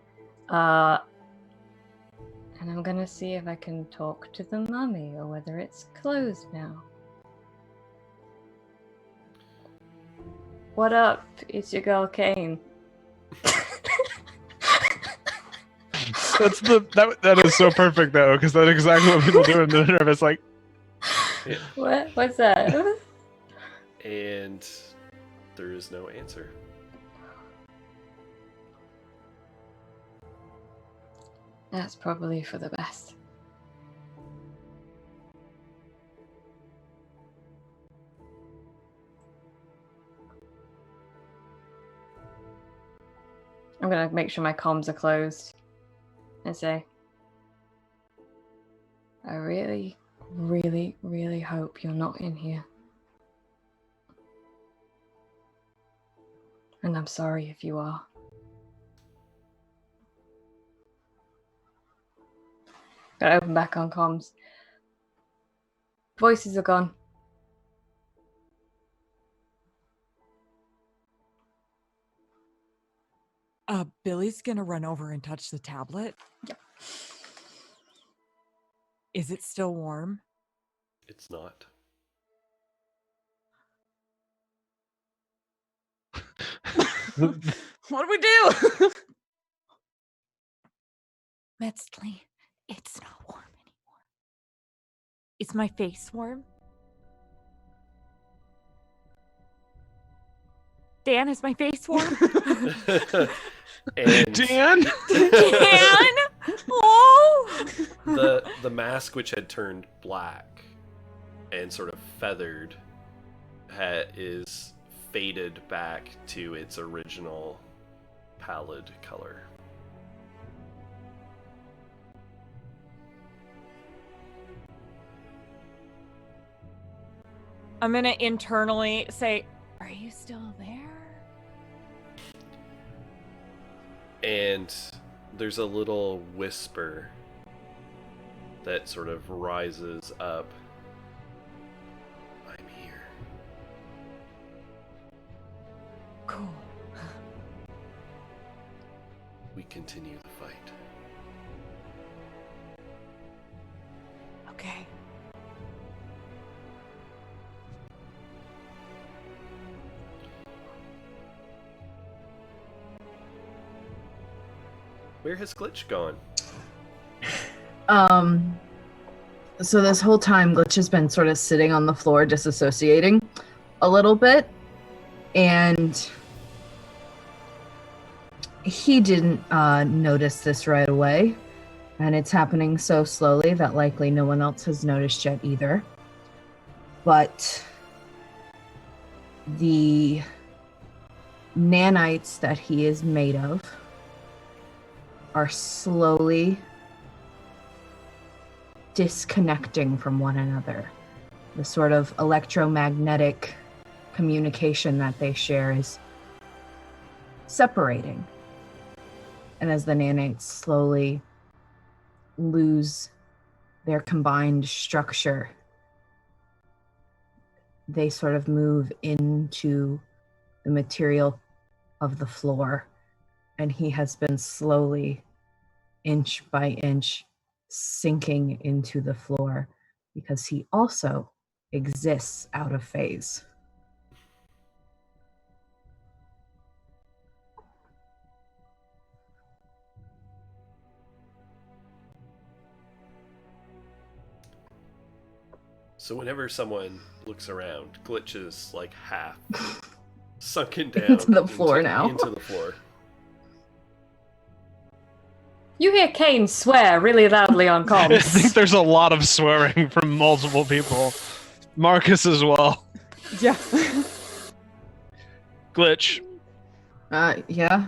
[SPEAKER 2] And I'm gonna see if I can talk to the mummy or whether it's closed now. What up? It's your girl Kane.
[SPEAKER 5] That is so perfect though, because that's exactly what people do when they're nervous. Like,
[SPEAKER 3] Yeah.
[SPEAKER 2] What? What's that?
[SPEAKER 3] And there is no answer.
[SPEAKER 2] That's probably for the best. I'm gonna make sure my comms are closed and say, I really, really, really hope you're not in here. And I'm sorry if you are. Gotta open back on comms. Voices are gone.
[SPEAKER 1] Billy's gonna run over and touch the tablet.
[SPEAKER 2] Yep.
[SPEAKER 1] Is it still warm?
[SPEAKER 3] It's not.
[SPEAKER 1] What do we do? Metzley, it's not warm anymore. Is my face warm? Dan, is my face warm?
[SPEAKER 3] And
[SPEAKER 5] Dan?
[SPEAKER 1] Dan? Oh!
[SPEAKER 3] the mask, which had turned black and sort of feathered, is faded back to its original pallid color.
[SPEAKER 1] I'm gonna internally say, are you still there?
[SPEAKER 3] And there's a little whisper that sort of rises up. I'm here.
[SPEAKER 1] Cool.
[SPEAKER 3] We continue the fight.
[SPEAKER 1] Okay.
[SPEAKER 3] Where has Glitch gone?
[SPEAKER 6] So this whole time, Glitch has been sort of sitting on the floor, disassociating a little bit, and he didn't notice this right away, and it's happening so slowly that likely no one else has noticed yet either. But the nanites that he is made of are slowly disconnecting from one another. The sort of electromagnetic communication that they share is separating. And as the nanites slowly lose their combined structure, they sort of move into the material of the floor. And he has been slowly, inch by inch, sinking into the floor because he also exists out of phase.
[SPEAKER 3] So whenever someone looks around, Glitch is like half sunken down
[SPEAKER 6] Into the floor now.
[SPEAKER 3] Into the floor.
[SPEAKER 2] You hear Kane swear really loudly on comms.
[SPEAKER 5] I think there's a lot of swearing from multiple people. Marcus as well.
[SPEAKER 4] Yeah.
[SPEAKER 5] Glitch,
[SPEAKER 6] Yeah.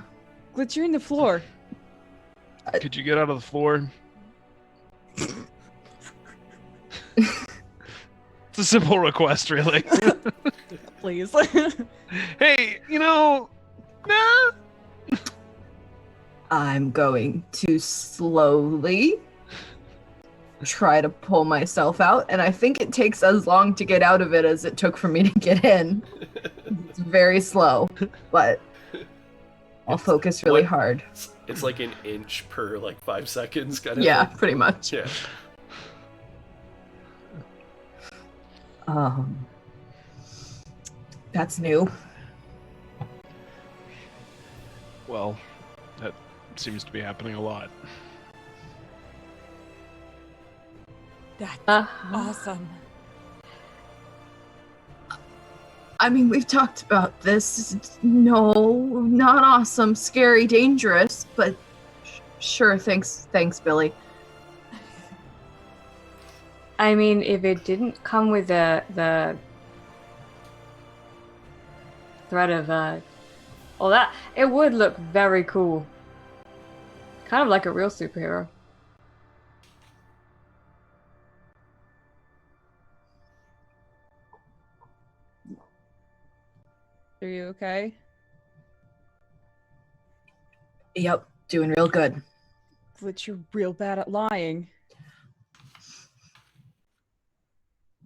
[SPEAKER 4] Glitch, you're in the floor.
[SPEAKER 5] could you get out of the floor? It's a simple request, really.
[SPEAKER 4] Please.
[SPEAKER 5] Hey, nah.
[SPEAKER 6] I'm going to slowly try to pull myself out, and I think it takes as long to get out of it as it took for me to get in. It's very slow, but I'll
[SPEAKER 3] It's-
[SPEAKER 6] focus really
[SPEAKER 3] what-
[SPEAKER 6] hard.
[SPEAKER 3] It's like an inch per like 5 seconds kind of
[SPEAKER 6] Yeah,
[SPEAKER 3] thing.
[SPEAKER 6] pretty much.
[SPEAKER 3] Yeah.
[SPEAKER 6] That's new.
[SPEAKER 5] Well, that seems to be happening a lot.
[SPEAKER 1] That's
[SPEAKER 2] Uh-huh.
[SPEAKER 1] awesome.
[SPEAKER 6] I mean, we've talked about this. No, not awesome, scary, dangerous, but sure, thanks, Billy.
[SPEAKER 2] I mean, if it didn't come with the threat of all that, it would look very cool. Kind of like a real superhero.
[SPEAKER 4] Are you okay?
[SPEAKER 6] Yep, doing real good.
[SPEAKER 4] Glitch, you're real bad at lying.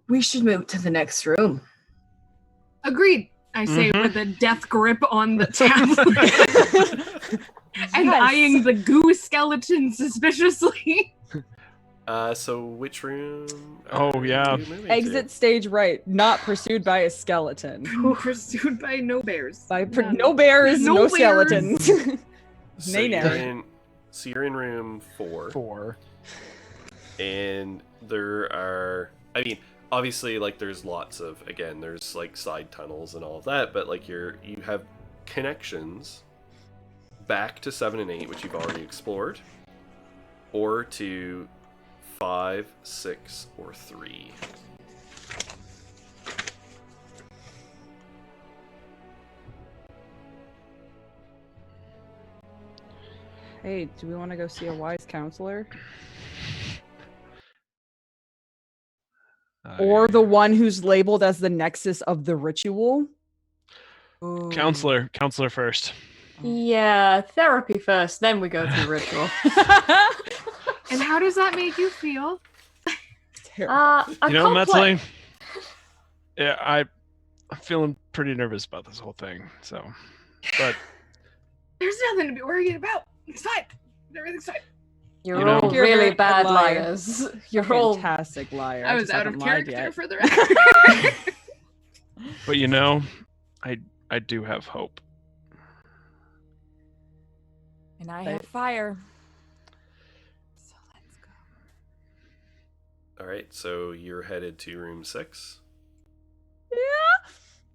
[SPEAKER 6] We should move to the next room.
[SPEAKER 7] Agreed. I say
[SPEAKER 5] Mhm.
[SPEAKER 7] with a death grip on the tablet and
[SPEAKER 4] Yes.
[SPEAKER 7] eyeing the goo skeleton suspiciously.
[SPEAKER 3] So which room?
[SPEAKER 5] Oh, yeah.
[SPEAKER 3] are you moving to?
[SPEAKER 4] Exit stage right, not pursued by a skeleton.
[SPEAKER 7] Pursued by no bears. None.
[SPEAKER 4] No bears,
[SPEAKER 7] No
[SPEAKER 4] no,
[SPEAKER 7] bears.
[SPEAKER 4] skeletons.
[SPEAKER 3] So
[SPEAKER 4] Nay,
[SPEAKER 3] you're
[SPEAKER 4] nay.
[SPEAKER 3] in room 4.
[SPEAKER 5] 4.
[SPEAKER 3] And there are, I mean, obviously, like, there's lots of, again, there's like side tunnels and all of that, but like you have connections back to 7 and 8, which you've already explored, or to 5, 6, or 3.
[SPEAKER 4] Hey, do we want to go see a wise counselor? Or the one who's labeled as the nexus of the ritual?
[SPEAKER 1] Ooh.
[SPEAKER 5] Counselor first.
[SPEAKER 2] Yeah, therapy first, then we go through ritual.
[SPEAKER 7] And how does that make you feel?
[SPEAKER 5] You know,
[SPEAKER 2] complex-
[SPEAKER 5] Metzley, yeah, I'm feeling pretty nervous about this whole thing. So, but
[SPEAKER 7] There's nothing to be worried about. It's fine. Everything's fine.
[SPEAKER 2] You're
[SPEAKER 5] You know-
[SPEAKER 2] all
[SPEAKER 4] You're a
[SPEAKER 2] really
[SPEAKER 4] very
[SPEAKER 2] bad
[SPEAKER 4] good liar.
[SPEAKER 2] liars. You're all
[SPEAKER 4] Fantastic liar.
[SPEAKER 7] I was
[SPEAKER 4] just
[SPEAKER 7] out of
[SPEAKER 4] haven't lied
[SPEAKER 7] character
[SPEAKER 4] yet.
[SPEAKER 7] for the record.
[SPEAKER 5] but you know, I do have hope.
[SPEAKER 1] And I
[SPEAKER 4] But-
[SPEAKER 1] have fire. So let's go.
[SPEAKER 3] All right, so you're headed to room 6.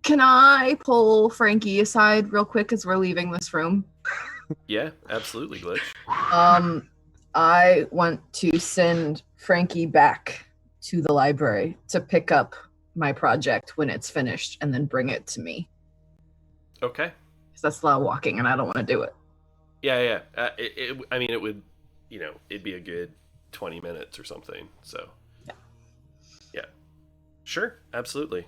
[SPEAKER 6] Can I pull Frankie aside real quick as we're leaving this room?
[SPEAKER 3] Yeah, absolutely, Glitch.
[SPEAKER 6] I want to send Frankie back to the library to pick up my project when it's finished and then bring it to me.
[SPEAKER 3] Okay.
[SPEAKER 6] Because that's a lot of walking and I don't want to do it.
[SPEAKER 3] Yeah. I mean, it would, it'd be a good 20 minutes or something. So, yeah. Sure, absolutely.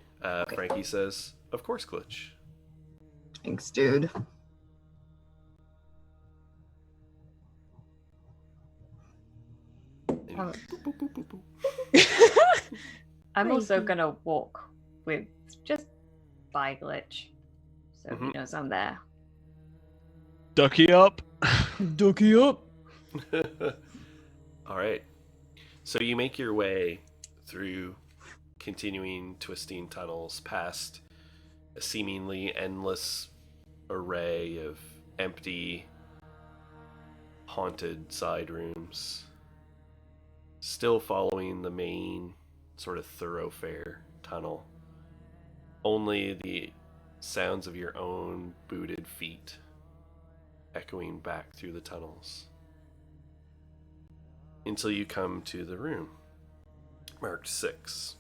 [SPEAKER 3] Frankie says, of course, Glitch.
[SPEAKER 6] Thanks, dude.
[SPEAKER 3] And
[SPEAKER 2] I'm also
[SPEAKER 1] Frankie.
[SPEAKER 2] gonna walk with just by Glitch. So he
[SPEAKER 3] Mhm.
[SPEAKER 2] knows I'm there.
[SPEAKER 5] Ducky up. Ducky up.
[SPEAKER 3] All right. So you make your way through continuing twisting tunnels past a seemingly endless array of empty, haunted side rooms, still following the main sort of thoroughfare tunnel. Only the sounds of your own booted feet echoing back through the tunnels until you come to the room marked 6.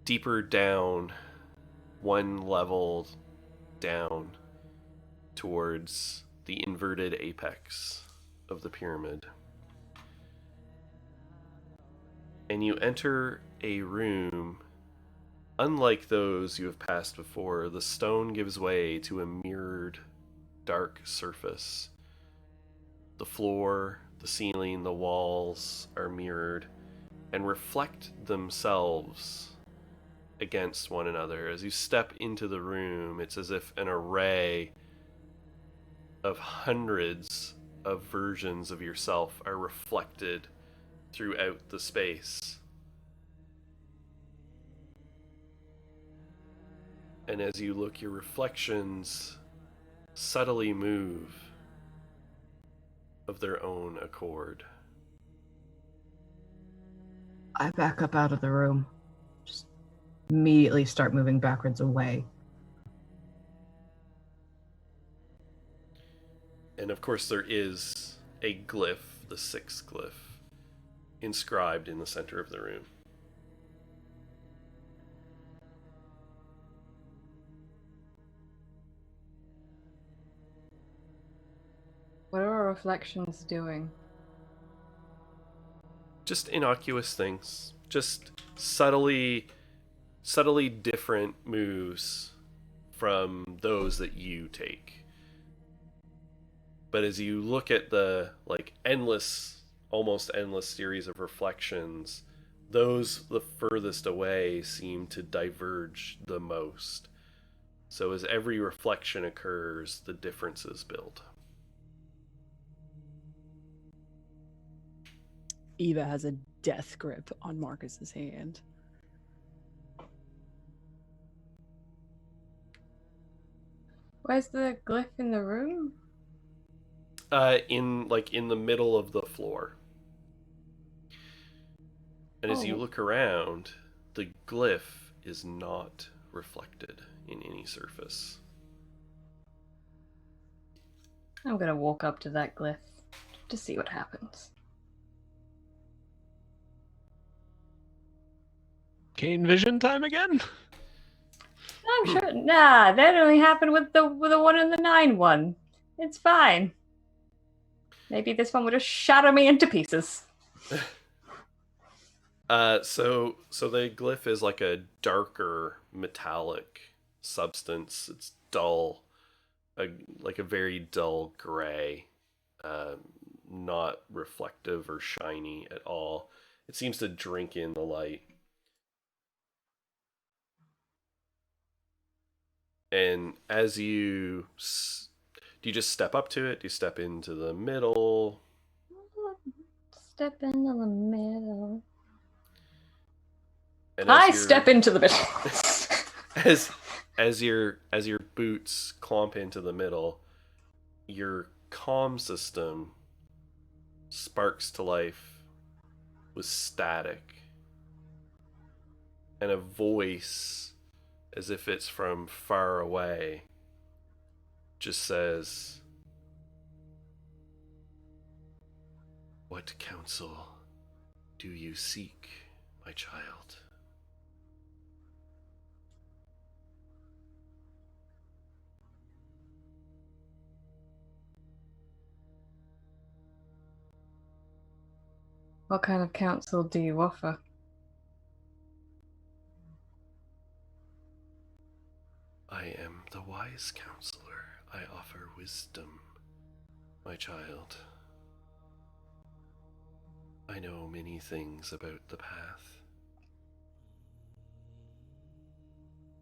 [SPEAKER 3] Deeper down, one level down towards the inverted apex of the pyramid. And you enter a room unlike those you have passed before. The stone gives way to a mirrored dark surface. The floor, the ceiling, the walls are mirrored and reflect themselves against one another. As you step into the room, it's as if an array of hundreds of versions of yourself are reflected throughout the space. And as you look, your reflections subtly move of their own accord.
[SPEAKER 6] I back up out of the room. Just immediately start moving backwards away.
[SPEAKER 3] And of course, there is a glyph, the sixth glyph, inscribed in the center of the room.
[SPEAKER 2] What are our reflections doing?
[SPEAKER 3] Just innocuous things. Just subtly different moves from those that you take. But as you look at the almost endless series of reflections, those the furthest away seem to diverge the most. So as every reflection occurs, the differences build.
[SPEAKER 4] Eva has a death grip on Marcus's hand.
[SPEAKER 2] Where's the glyph in the room?
[SPEAKER 3] In the middle of the floor. And as you
[SPEAKER 2] Oh.
[SPEAKER 3] look around, the glyph is not reflected in any surface.
[SPEAKER 2] I'm gonna walk up to that glyph to see what happens.
[SPEAKER 5] Kane vision time again?
[SPEAKER 9] I'm sure. Nah, that only happened with the 1 and the 9 one. It's fine. Maybe this one would just shatter me into pieces.
[SPEAKER 3] So the glyph is like a darker metallic substance. It's dull, like a very dull gray, not reflective or shiny at all. It seems to drink in the light. And as do you just step up to it? Do you step into the middle?
[SPEAKER 9] Step into the middle.
[SPEAKER 3] And
[SPEAKER 9] I step into the middle.
[SPEAKER 3] as your boots clomp into the middle, your comm system sparks to life with static, and a voice, as if it's from far away, just says, "What counsel do you seek, my child?"
[SPEAKER 2] What kind of counsel do you offer?
[SPEAKER 3] I am the wise counselor. I offer wisdom, my child. I know many things about the path.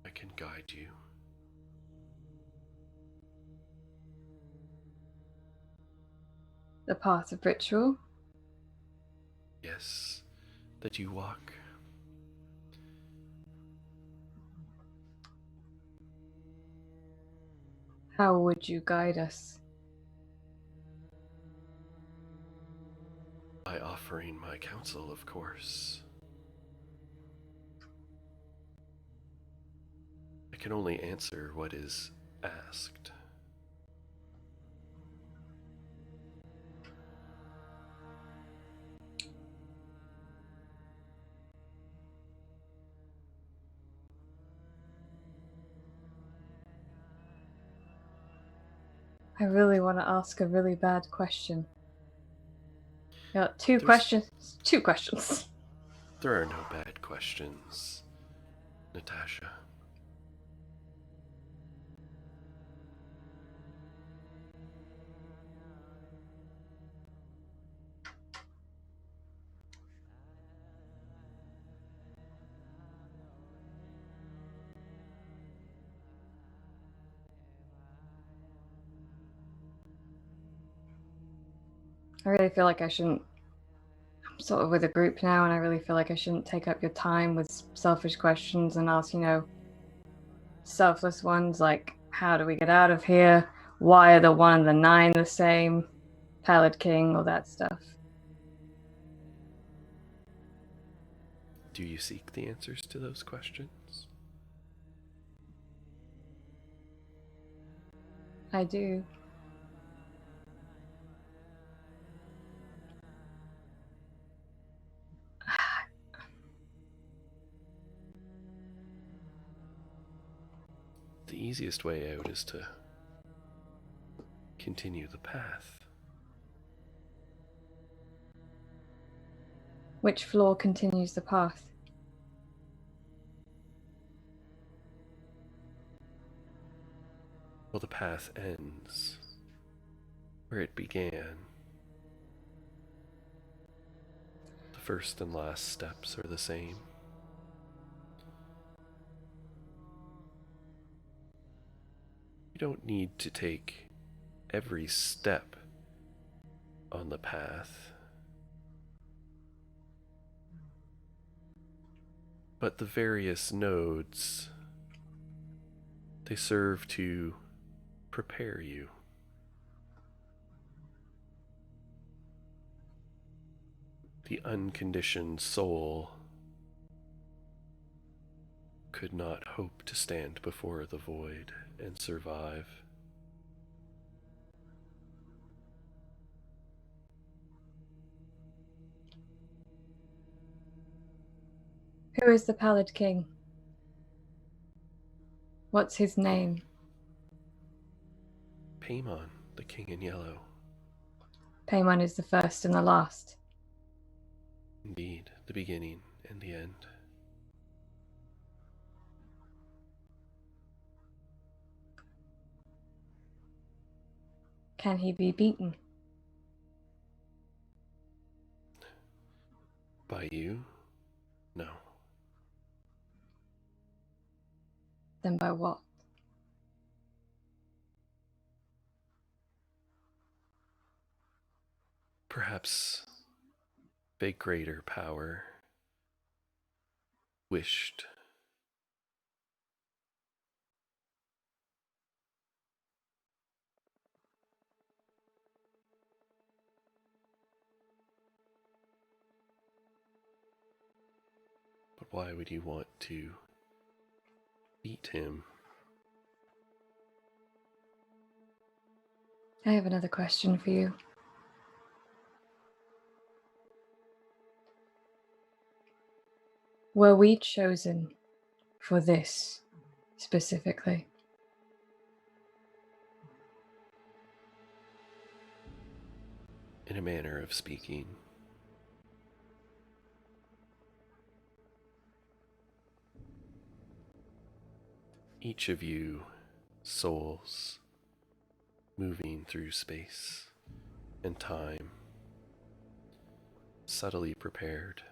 [SPEAKER 3] I can guide you.
[SPEAKER 2] The path of ritual?
[SPEAKER 3] Yes, that you walk.
[SPEAKER 2] How would you guide us?
[SPEAKER 3] By offering my counsel, of course. I can only answer what is asked.
[SPEAKER 2] I really want to ask a really bad question. Got two
[SPEAKER 3] There's-
[SPEAKER 2] questions. Two questions.
[SPEAKER 3] There are no bad questions, Natasha.
[SPEAKER 9] I really feel like I shouldn't. I'm sort of with a group now, and I really feel like I shouldn't take up your time with selfish questions and ask, selfless ones like, how do we get out of here? Why are the 1 and the 9 the same? Pallid King, all that stuff.
[SPEAKER 3] Do you seek the answers to those questions?
[SPEAKER 9] I do.
[SPEAKER 3] The easiest way out is to continue the path.
[SPEAKER 9] Which floor continues the path?
[SPEAKER 3] Well, the path ends where it began. The first and last steps are the same. You don't need to take every step on the path, but the various nodes, they serve to prepare you. The unconditioned soul could not hope to stand before the void and survive.
[SPEAKER 9] Who is the Pallid King? What's his name?
[SPEAKER 3] Paimon, the king in yellow.
[SPEAKER 9] Paimon is the first and the last.
[SPEAKER 3] Indeed, the beginning and the end.
[SPEAKER 9] Can he be beaten?
[SPEAKER 3] By you? No.
[SPEAKER 9] Then by what?
[SPEAKER 3] Perhaps a greater power wished. But why would you want to beat him?
[SPEAKER 9] I have another question for you. Were we chosen for this specifically?
[SPEAKER 3] In a manner of speaking. Each of you souls moving through space and time, subtly prepared.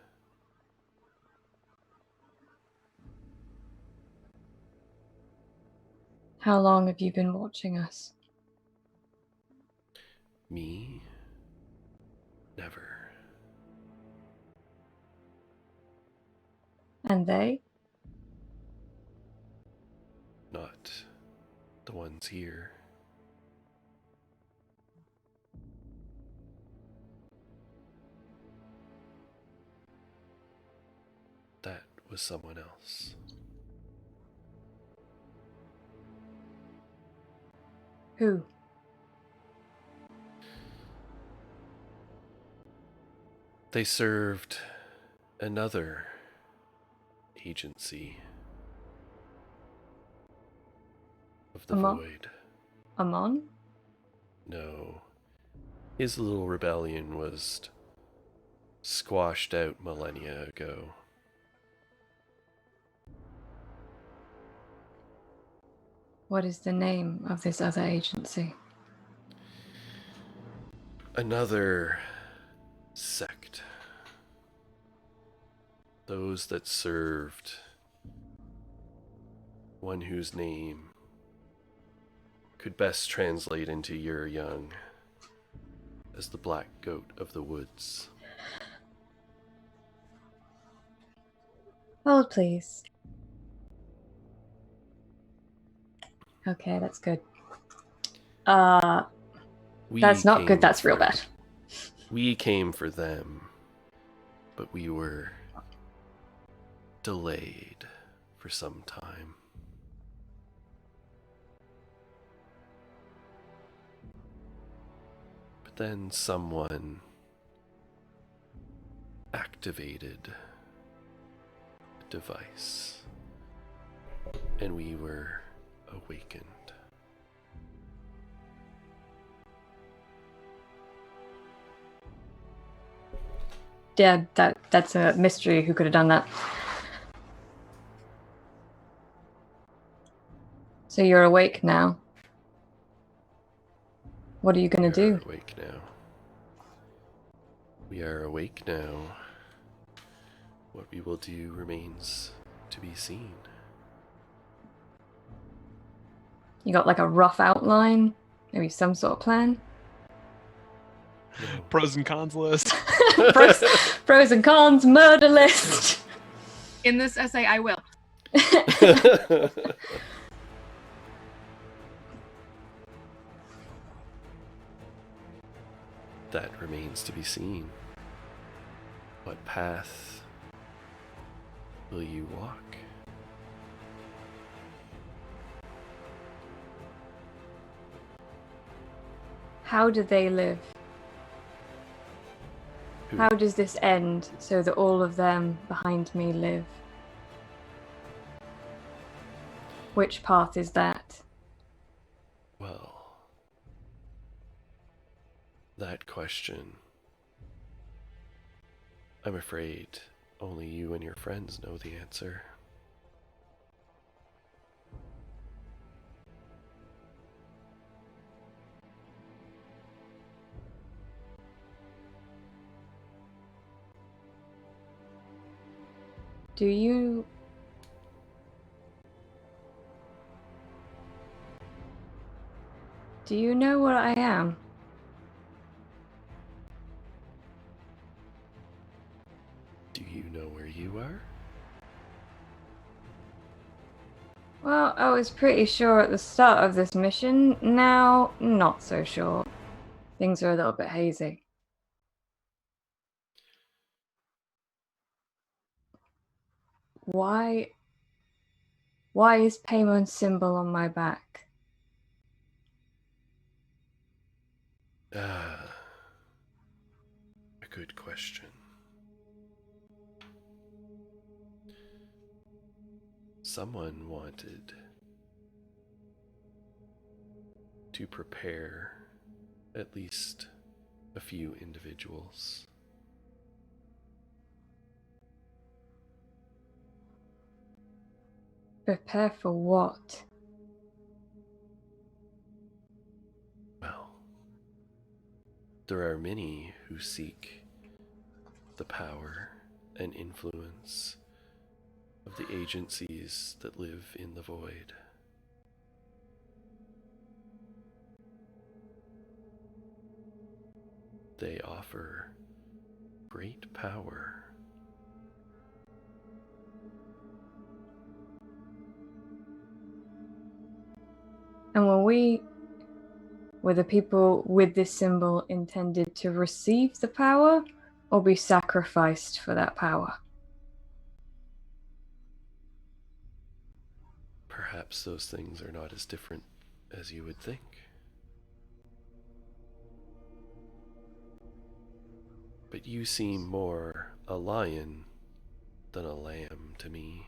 [SPEAKER 9] How long have you been watching us?
[SPEAKER 3] Me? Never.
[SPEAKER 9] And they?
[SPEAKER 3] Not the ones here. That was someone else.
[SPEAKER 9] Who?
[SPEAKER 3] They served another agency of the void.
[SPEAKER 9] Amon?
[SPEAKER 3] No. His little rebellion was squashed out millennia ago.
[SPEAKER 9] What is the name of this other agency?
[SPEAKER 3] Another sect. Those that served one whose name could best translate into your young as the black goat of the woods.
[SPEAKER 9] Hold, please. Okay, that's good. That's not good, that's real bad.
[SPEAKER 3] We came for them, but we were delayed for some time. But then someone activated a device, and we were awakened.
[SPEAKER 9] Yeah, that's a mystery. Who could have done that? So you're awake now. What are you going to do?
[SPEAKER 3] Awake now. We are awake now. What we will do remains to be seen.
[SPEAKER 9] You got like a rough outline? Maybe some sort of plan?
[SPEAKER 3] No.
[SPEAKER 5] Pros and cons list.
[SPEAKER 9] Pros and cons, murder list.
[SPEAKER 7] In this essay, I will.
[SPEAKER 3] That remains to be seen. What path will you walk?
[SPEAKER 9] How do they live?
[SPEAKER 3] Who?
[SPEAKER 9] How does this end so that all of them behind me live? Which path is that?
[SPEAKER 3] Well, that question, I'm afraid only you and your friends know the answer.
[SPEAKER 9] Do you... Do you know what I am?
[SPEAKER 3] Do you know where you are?
[SPEAKER 9] Well, I was pretty sure at the start of this mission. Now, not so sure. Things are a little bit hazy. Why is Paymon's symbol on my back?
[SPEAKER 3] Ah, a good question. Someone wanted to prepare at least a few individuals.
[SPEAKER 9] Prepare for what?
[SPEAKER 3] Well, there are many who seek the power and influence of the agencies that live in the void. They offer great power.
[SPEAKER 9] And were the people with this symbol intended to receive the power or be sacrificed for that power?
[SPEAKER 3] Perhaps those things are not as different as you would think. But you seem more a lion than a lamb to me.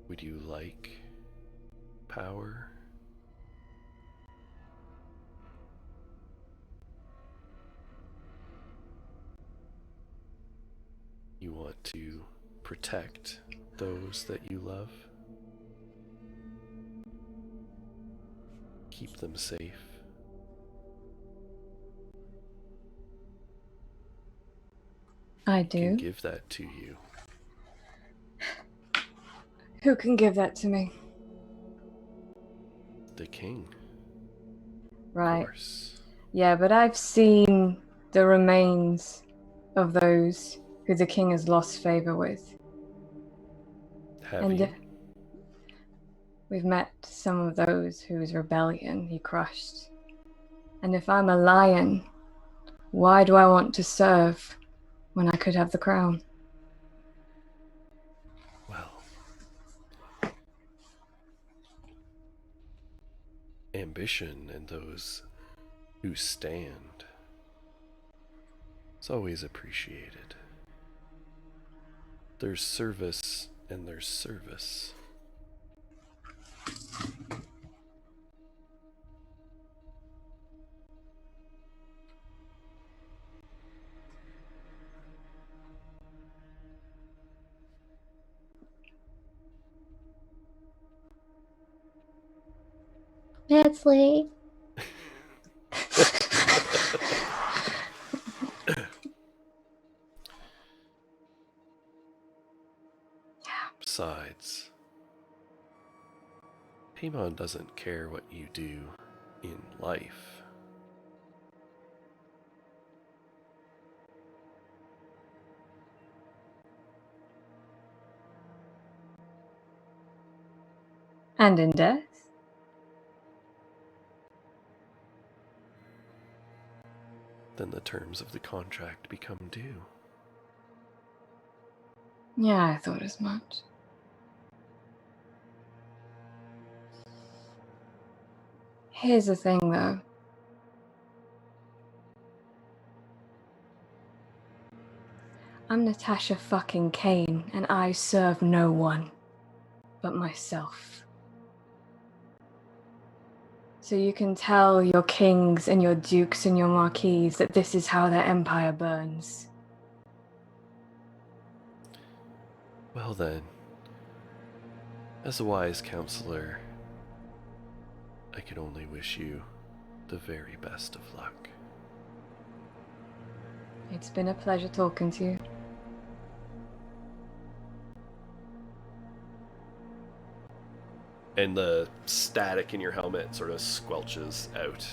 [SPEAKER 3] Would you like power? You want to protect those that you love? Keep them safe?
[SPEAKER 9] I
[SPEAKER 3] I can
[SPEAKER 9] do.
[SPEAKER 3] give that to you.
[SPEAKER 2] Who can give that to me?
[SPEAKER 3] The king, of
[SPEAKER 2] Right.
[SPEAKER 3] course.
[SPEAKER 2] Yeah, but I've seen the remains of those who the king has lost favor with.
[SPEAKER 3] Have
[SPEAKER 2] And
[SPEAKER 3] you?
[SPEAKER 2] we've met some of those whose rebellion he crushed. And if I'm a lion, why do I want to serve when I could have the crown?
[SPEAKER 3] Well, ambition and those who stand is always appreciated. There's service and there's service.
[SPEAKER 9] It's late.
[SPEAKER 3] Besides, Paimon doesn't care what you do in life.
[SPEAKER 2] And in death?
[SPEAKER 3] Then the terms of the contract become due.
[SPEAKER 2] Yeah, I thought as much. Here's the thing, though. I'm Natasha fucking Kane, and I serve no one but myself. So you can tell your kings and your dukes and your marquises that this is how their empire burns.
[SPEAKER 3] Well then, as a wise counselor, I can only wish you the very best of luck.
[SPEAKER 2] It's been a pleasure talking to you.
[SPEAKER 3] And the static in your helmet sort of squelches out.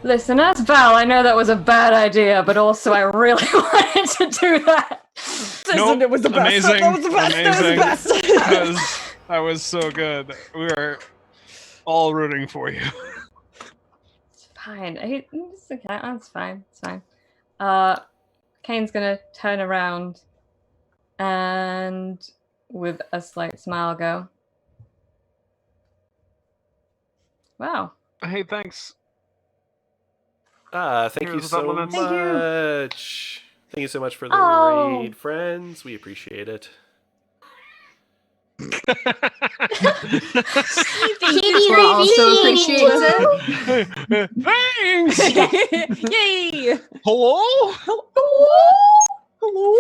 [SPEAKER 2] Listen, as Val, I know that was a bad idea, but also I really wanted to do that.
[SPEAKER 5] Nope,
[SPEAKER 1] it was the best.
[SPEAKER 5] amazing,
[SPEAKER 1] That was the best.
[SPEAKER 5] amazing.
[SPEAKER 1] That was the best.
[SPEAKER 5] That was so good. We are all rooting for you.
[SPEAKER 2] It's fine. It's okay. That's fine. It's fine. Kane's gonna turn around and, with a slight smile, go, "Wow,
[SPEAKER 5] Hey, thanks.
[SPEAKER 3] Thank you
[SPEAKER 5] Here's the
[SPEAKER 3] so
[SPEAKER 5] supplements.
[SPEAKER 3] much. Thank you so much for the
[SPEAKER 9] Oh.
[SPEAKER 3] raid, friends. We appreciate it.
[SPEAKER 6] He also appreciates it.
[SPEAKER 5] Thanks.
[SPEAKER 1] Yay!
[SPEAKER 5] Hello.
[SPEAKER 1] Hello.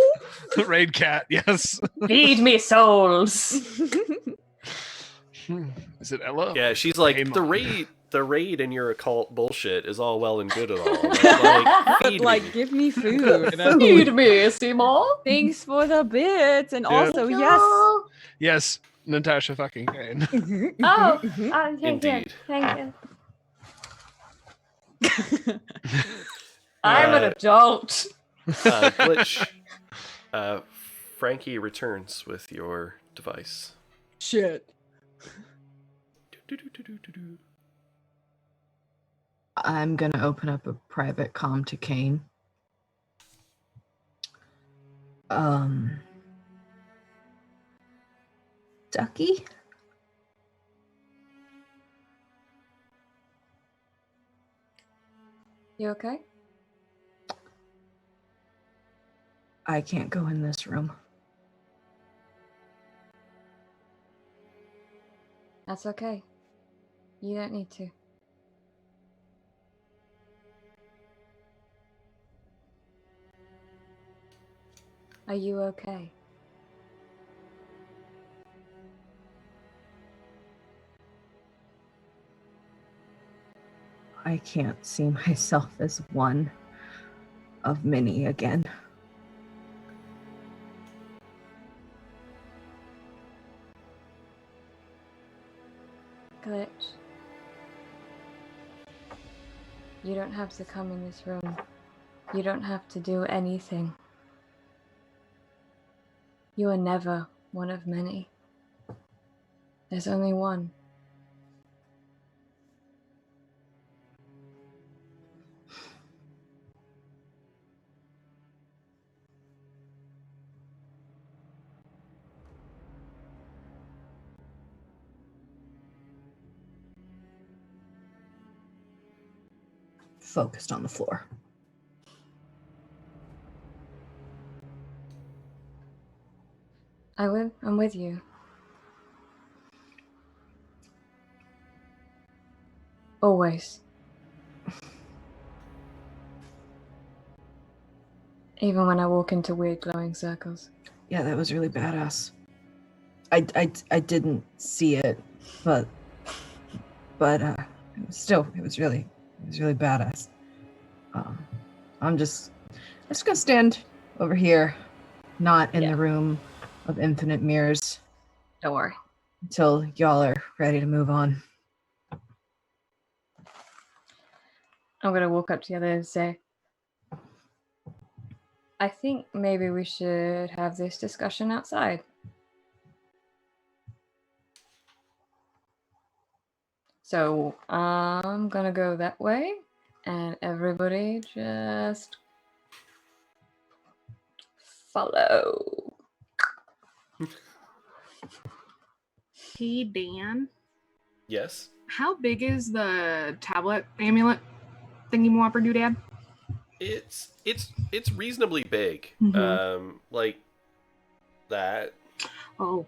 [SPEAKER 5] Raid cat. Yes.
[SPEAKER 2] feed me souls."
[SPEAKER 5] Is it Ella?
[SPEAKER 3] Yeah, she's like,
[SPEAKER 5] Paimon.
[SPEAKER 3] the raid and your occult bullshit is all well and good and all, but like, feed
[SPEAKER 1] Like,
[SPEAKER 3] me.
[SPEAKER 1] give me food.
[SPEAKER 2] Feed me, Seymour.
[SPEAKER 1] Thanks for the bits, and
[SPEAKER 5] Yeah.
[SPEAKER 1] also yes.
[SPEAKER 5] Yes, Natasha fucking Kane.
[SPEAKER 9] Oh,
[SPEAKER 3] Indeed.
[SPEAKER 9] Thank you.
[SPEAKER 2] I'm an adult.
[SPEAKER 3] Glitch. Frankie returns with your device.
[SPEAKER 1] Shit.
[SPEAKER 6] I'm gonna open up a private comm to Kane. Ducky?
[SPEAKER 2] You okay?
[SPEAKER 6] I can't go in this room.
[SPEAKER 2] That's okay. You don't need to. Are you okay?
[SPEAKER 6] I can't see myself as one of Minnie again.
[SPEAKER 2] Glitch. You don't have to come in this room. You don't have to do anything. You are never one of many. There's only one.
[SPEAKER 6] Focused on the floor.
[SPEAKER 2] I'm with you. Always. Even when I walk into weird glowing circles.
[SPEAKER 6] Yeah, that was really badass. I didn't see it, but it was really badass. I'm just gonna stand over here, not in the room of infinite mirrors.
[SPEAKER 2] Don't worry.
[SPEAKER 6] Until y'all are ready to move on.
[SPEAKER 2] I'm gonna walk up to the other and say, I think maybe we should have this discussion outside. So I'm gonna go that way, and everybody just follow.
[SPEAKER 7] Hey, Dan.
[SPEAKER 3] Yes.
[SPEAKER 7] How big is the tablet amulet thingy whopper doodad?
[SPEAKER 3] It's reasonably big. Like that.
[SPEAKER 7] Oh.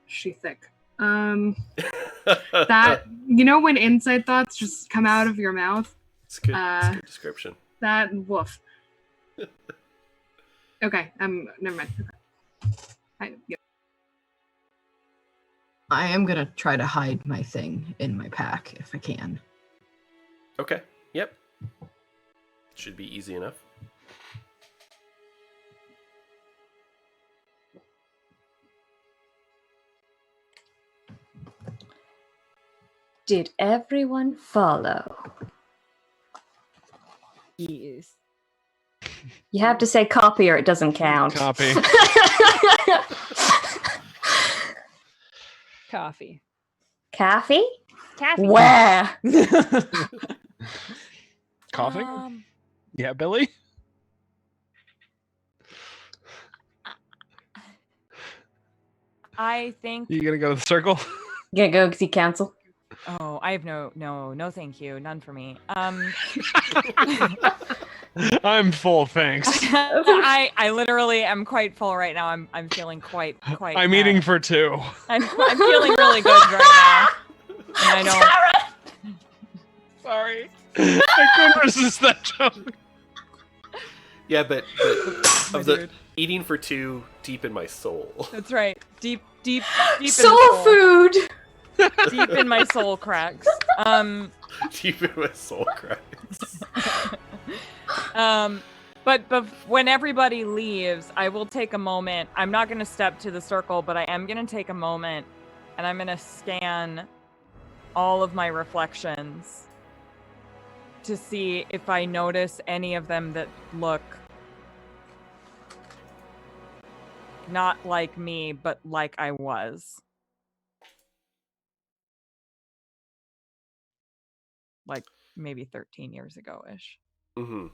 [SPEAKER 7] She thick. That, you know when inside thoughts just come out of your mouth?
[SPEAKER 3] It's a good description.
[SPEAKER 7] That woof. Okay, never mind. Yep.
[SPEAKER 6] I am gonna try to hide my thing in my pack if I can.
[SPEAKER 3] Okay. Yep. Should be easy enough.
[SPEAKER 2] Did everyone follow?
[SPEAKER 1] Yes.
[SPEAKER 9] You have to say copy or it doesn't count.
[SPEAKER 5] Copy.
[SPEAKER 1] Coffee.
[SPEAKER 9] Coffee?
[SPEAKER 1] Caffeine.
[SPEAKER 9] Where?
[SPEAKER 5] Coughing? Yeah, Billy?
[SPEAKER 1] I think.
[SPEAKER 5] You gonna go to the circle?
[SPEAKER 9] You gonna go see council?
[SPEAKER 1] Oh, I have no, thank you, none for me.
[SPEAKER 5] I'm full, thanks.
[SPEAKER 1] I literally am quite full right now. I'm feeling quite.
[SPEAKER 5] I'm eating for two.
[SPEAKER 1] I'm feeling really good right now. And I don't.
[SPEAKER 5] Sorry, I couldn't resist that joke.
[SPEAKER 3] Yeah, but of the eating for two deep in my soul.
[SPEAKER 1] That's right. Deep in
[SPEAKER 9] Soul
[SPEAKER 1] the soul.
[SPEAKER 9] food.
[SPEAKER 1] Deep in my soul cracks.
[SPEAKER 3] Deep in my soul cracks.
[SPEAKER 1] But when everybody leaves, I will take a moment. I'm not going to step to the circle, but I am going to take a moment, and I'm going to scan all of my reflections to see if I notice any of them that look not like me, but like I was. Like maybe 13 years ago-ish.
[SPEAKER 3] And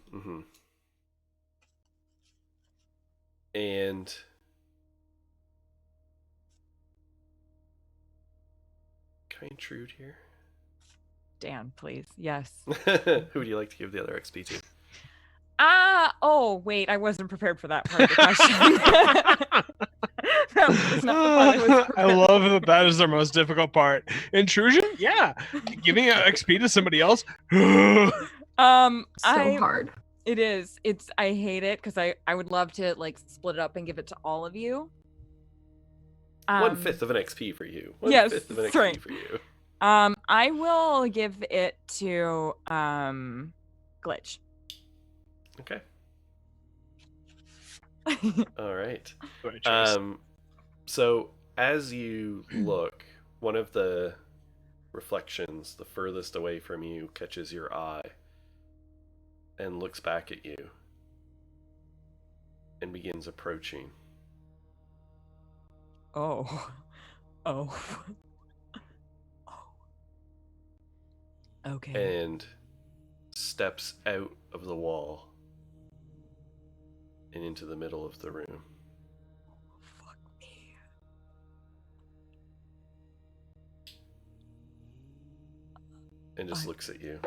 [SPEAKER 3] can I intrude here?
[SPEAKER 1] Dan, please. Yes.
[SPEAKER 3] Who would you like to give the other XP to?
[SPEAKER 1] Oh, wait, I wasn't prepared for that part of the question. That was not the part I was
[SPEAKER 5] I love that is our most difficult part. Intrusion? Yeah. Giving an XP to somebody else?
[SPEAKER 6] So hard.
[SPEAKER 1] It is. I hate it because I would love to like split it up and give it to all of you.
[SPEAKER 3] 1/5 of an XP for you.
[SPEAKER 1] Yes,
[SPEAKER 3] 1/5 of an XP
[SPEAKER 1] right.
[SPEAKER 3] for you.
[SPEAKER 1] I will give it to Glitch.
[SPEAKER 3] Okay. All right.
[SPEAKER 5] Right choice.
[SPEAKER 3] So as you look, one of the reflections, the furthest away from you, catches your eye and looks back at you and begins approaching.
[SPEAKER 1] Oh. Oh. Okay.
[SPEAKER 3] And steps out of the wall and into the middle of the room.
[SPEAKER 1] Fuck me.
[SPEAKER 3] And just looks at you.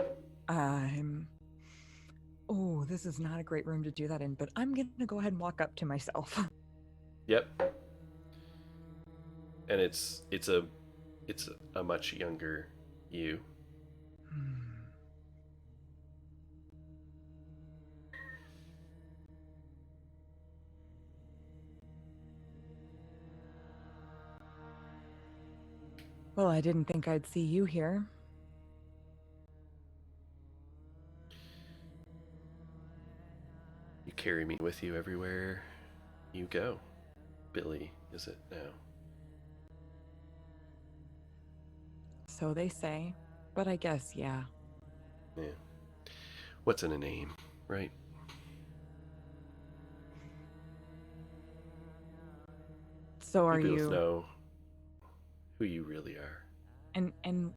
[SPEAKER 1] Oh, this is not a great room to do that in, but I'm gonna go ahead and walk up to myself.
[SPEAKER 3] Yep. And it's a much younger you.
[SPEAKER 1] Well, I didn't think I'd see you here.
[SPEAKER 3] You carry me with you everywhere you go. Billy, is it now?
[SPEAKER 1] So they say, but I guess, yeah.
[SPEAKER 3] Yeah. What's in a name, right?
[SPEAKER 1] So are
[SPEAKER 3] We both
[SPEAKER 1] you.
[SPEAKER 3] know who you really are.
[SPEAKER 1] And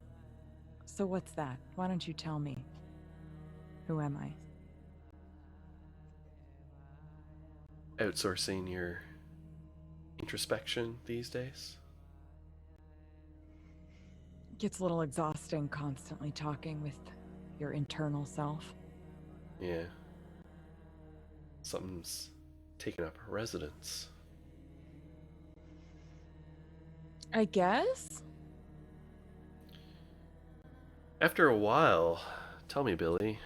[SPEAKER 1] so what's that? Why don't you tell me? Who am I?
[SPEAKER 3] Outsourcing your introspection these days?
[SPEAKER 1] Gets a little exhausting constantly talking with your internal self.
[SPEAKER 3] Yeah. Something's taken up residence.
[SPEAKER 1] I guess?
[SPEAKER 3] After a while, tell me, Billy,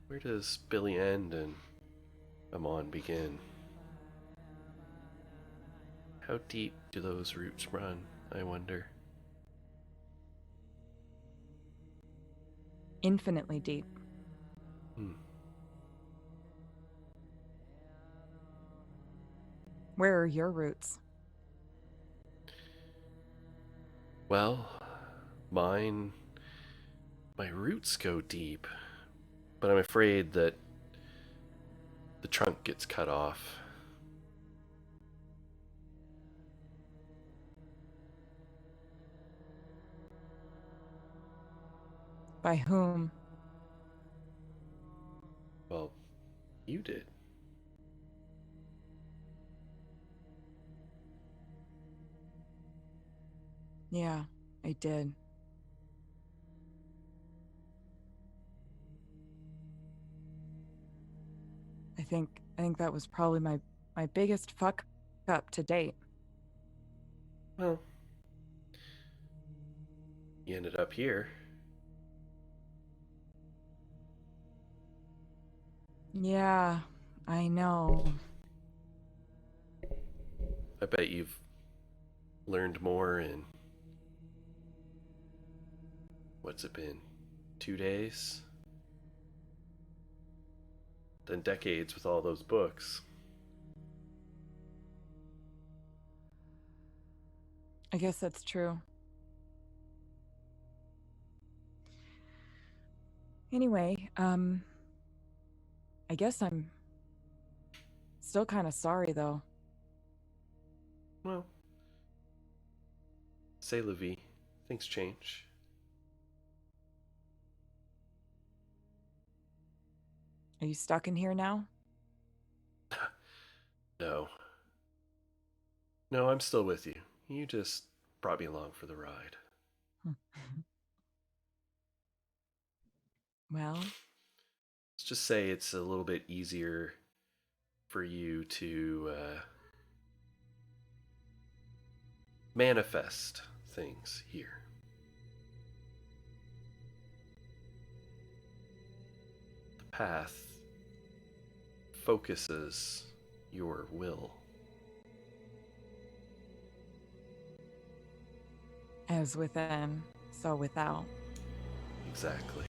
[SPEAKER 3] where does Billy end and Amon begin? How deep do those roots run, I wonder?
[SPEAKER 1] Infinitely deep. Where are your roots?
[SPEAKER 3] Well, my roots go deep, but I'm afraid that the trunk gets cut off.
[SPEAKER 1] By whom?
[SPEAKER 3] Well, you did.
[SPEAKER 1] Yeah, I did. I think that was probably my biggest fuck up to date.
[SPEAKER 3] Well, you ended up here.
[SPEAKER 1] Yeah, I know.
[SPEAKER 3] I bet you've learned more in, what's it been, 2 days? Than decades with all those books.
[SPEAKER 1] I guess that's true. Anyway, I guess I'm still kind of sorry though.
[SPEAKER 3] Well, c'est la vie. Things change.
[SPEAKER 1] Are you stuck in here now?
[SPEAKER 3] No. No, I'm still with you. You just brought me along for the ride.
[SPEAKER 1] Well,
[SPEAKER 3] Let's just say it's a little bit easier for you to manifest things here. The path focuses your will.
[SPEAKER 1] as within, so without.
[SPEAKER 3] Exactly.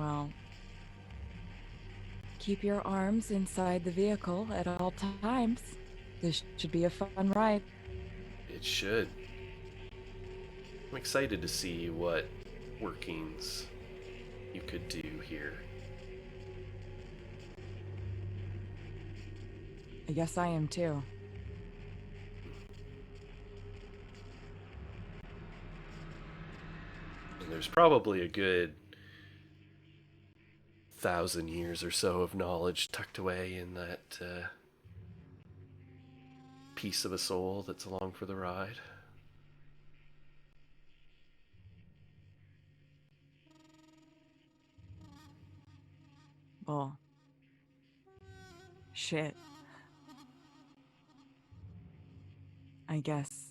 [SPEAKER 1] Well, keep your arms inside the vehicle at all times. This should be a fun ride.
[SPEAKER 3] It should. I'm excited to see what workings you could do here.
[SPEAKER 1] I guess I am too.
[SPEAKER 3] And there's probably a good 1,000 years or so of knowledge tucked away in that piece of a soul that's along for the ride.
[SPEAKER 1] Well, shit. I guess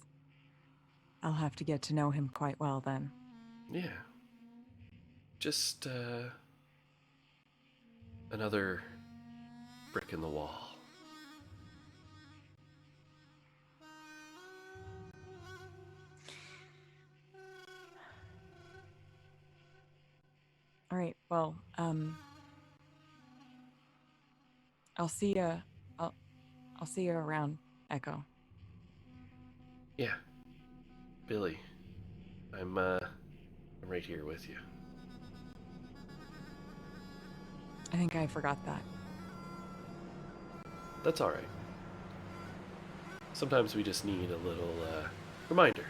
[SPEAKER 1] I'll have to get to know him quite well then.
[SPEAKER 3] Yeah. Just another brick in the wall.
[SPEAKER 1] All right. Well, I'll see you. I'll see you around, Echo.
[SPEAKER 3] Yeah. Billy, I'm right here with you.
[SPEAKER 1] I think I forgot that.
[SPEAKER 3] That's all right. Sometimes we just need a little reminder.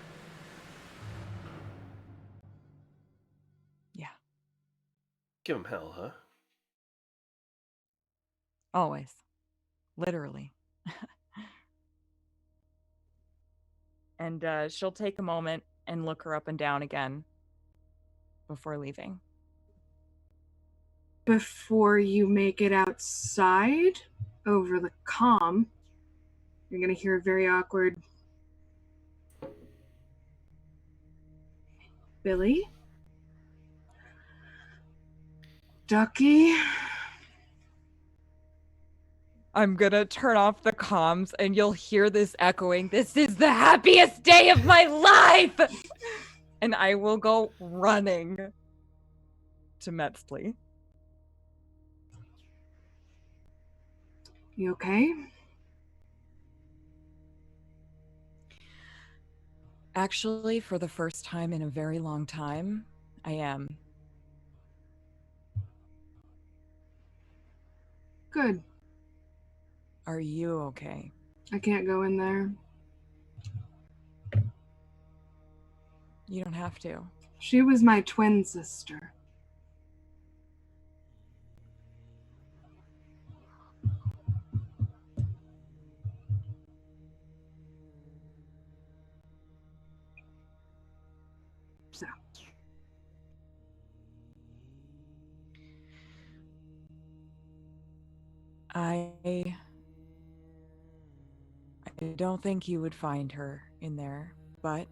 [SPEAKER 1] Yeah.
[SPEAKER 3] Give him hell, huh?
[SPEAKER 1] Always. Literally. And she'll take a moment and look her up and down again before leaving.
[SPEAKER 7] Before you make it outside over the comm, you're going to hear a very awkward Billy? Ducky?
[SPEAKER 1] I'm gonna turn off the comms and you'll hear this echoing. This is the happiest day of my life! And I will go running to Metzley.
[SPEAKER 7] You okay?
[SPEAKER 1] Actually, for the first time in a very long time, I am.
[SPEAKER 7] Good.
[SPEAKER 1] Are you okay?
[SPEAKER 7] I can't go in there.
[SPEAKER 1] You don't have to.
[SPEAKER 7] She was my twin sister. So.
[SPEAKER 1] I don't think you would find her in there, but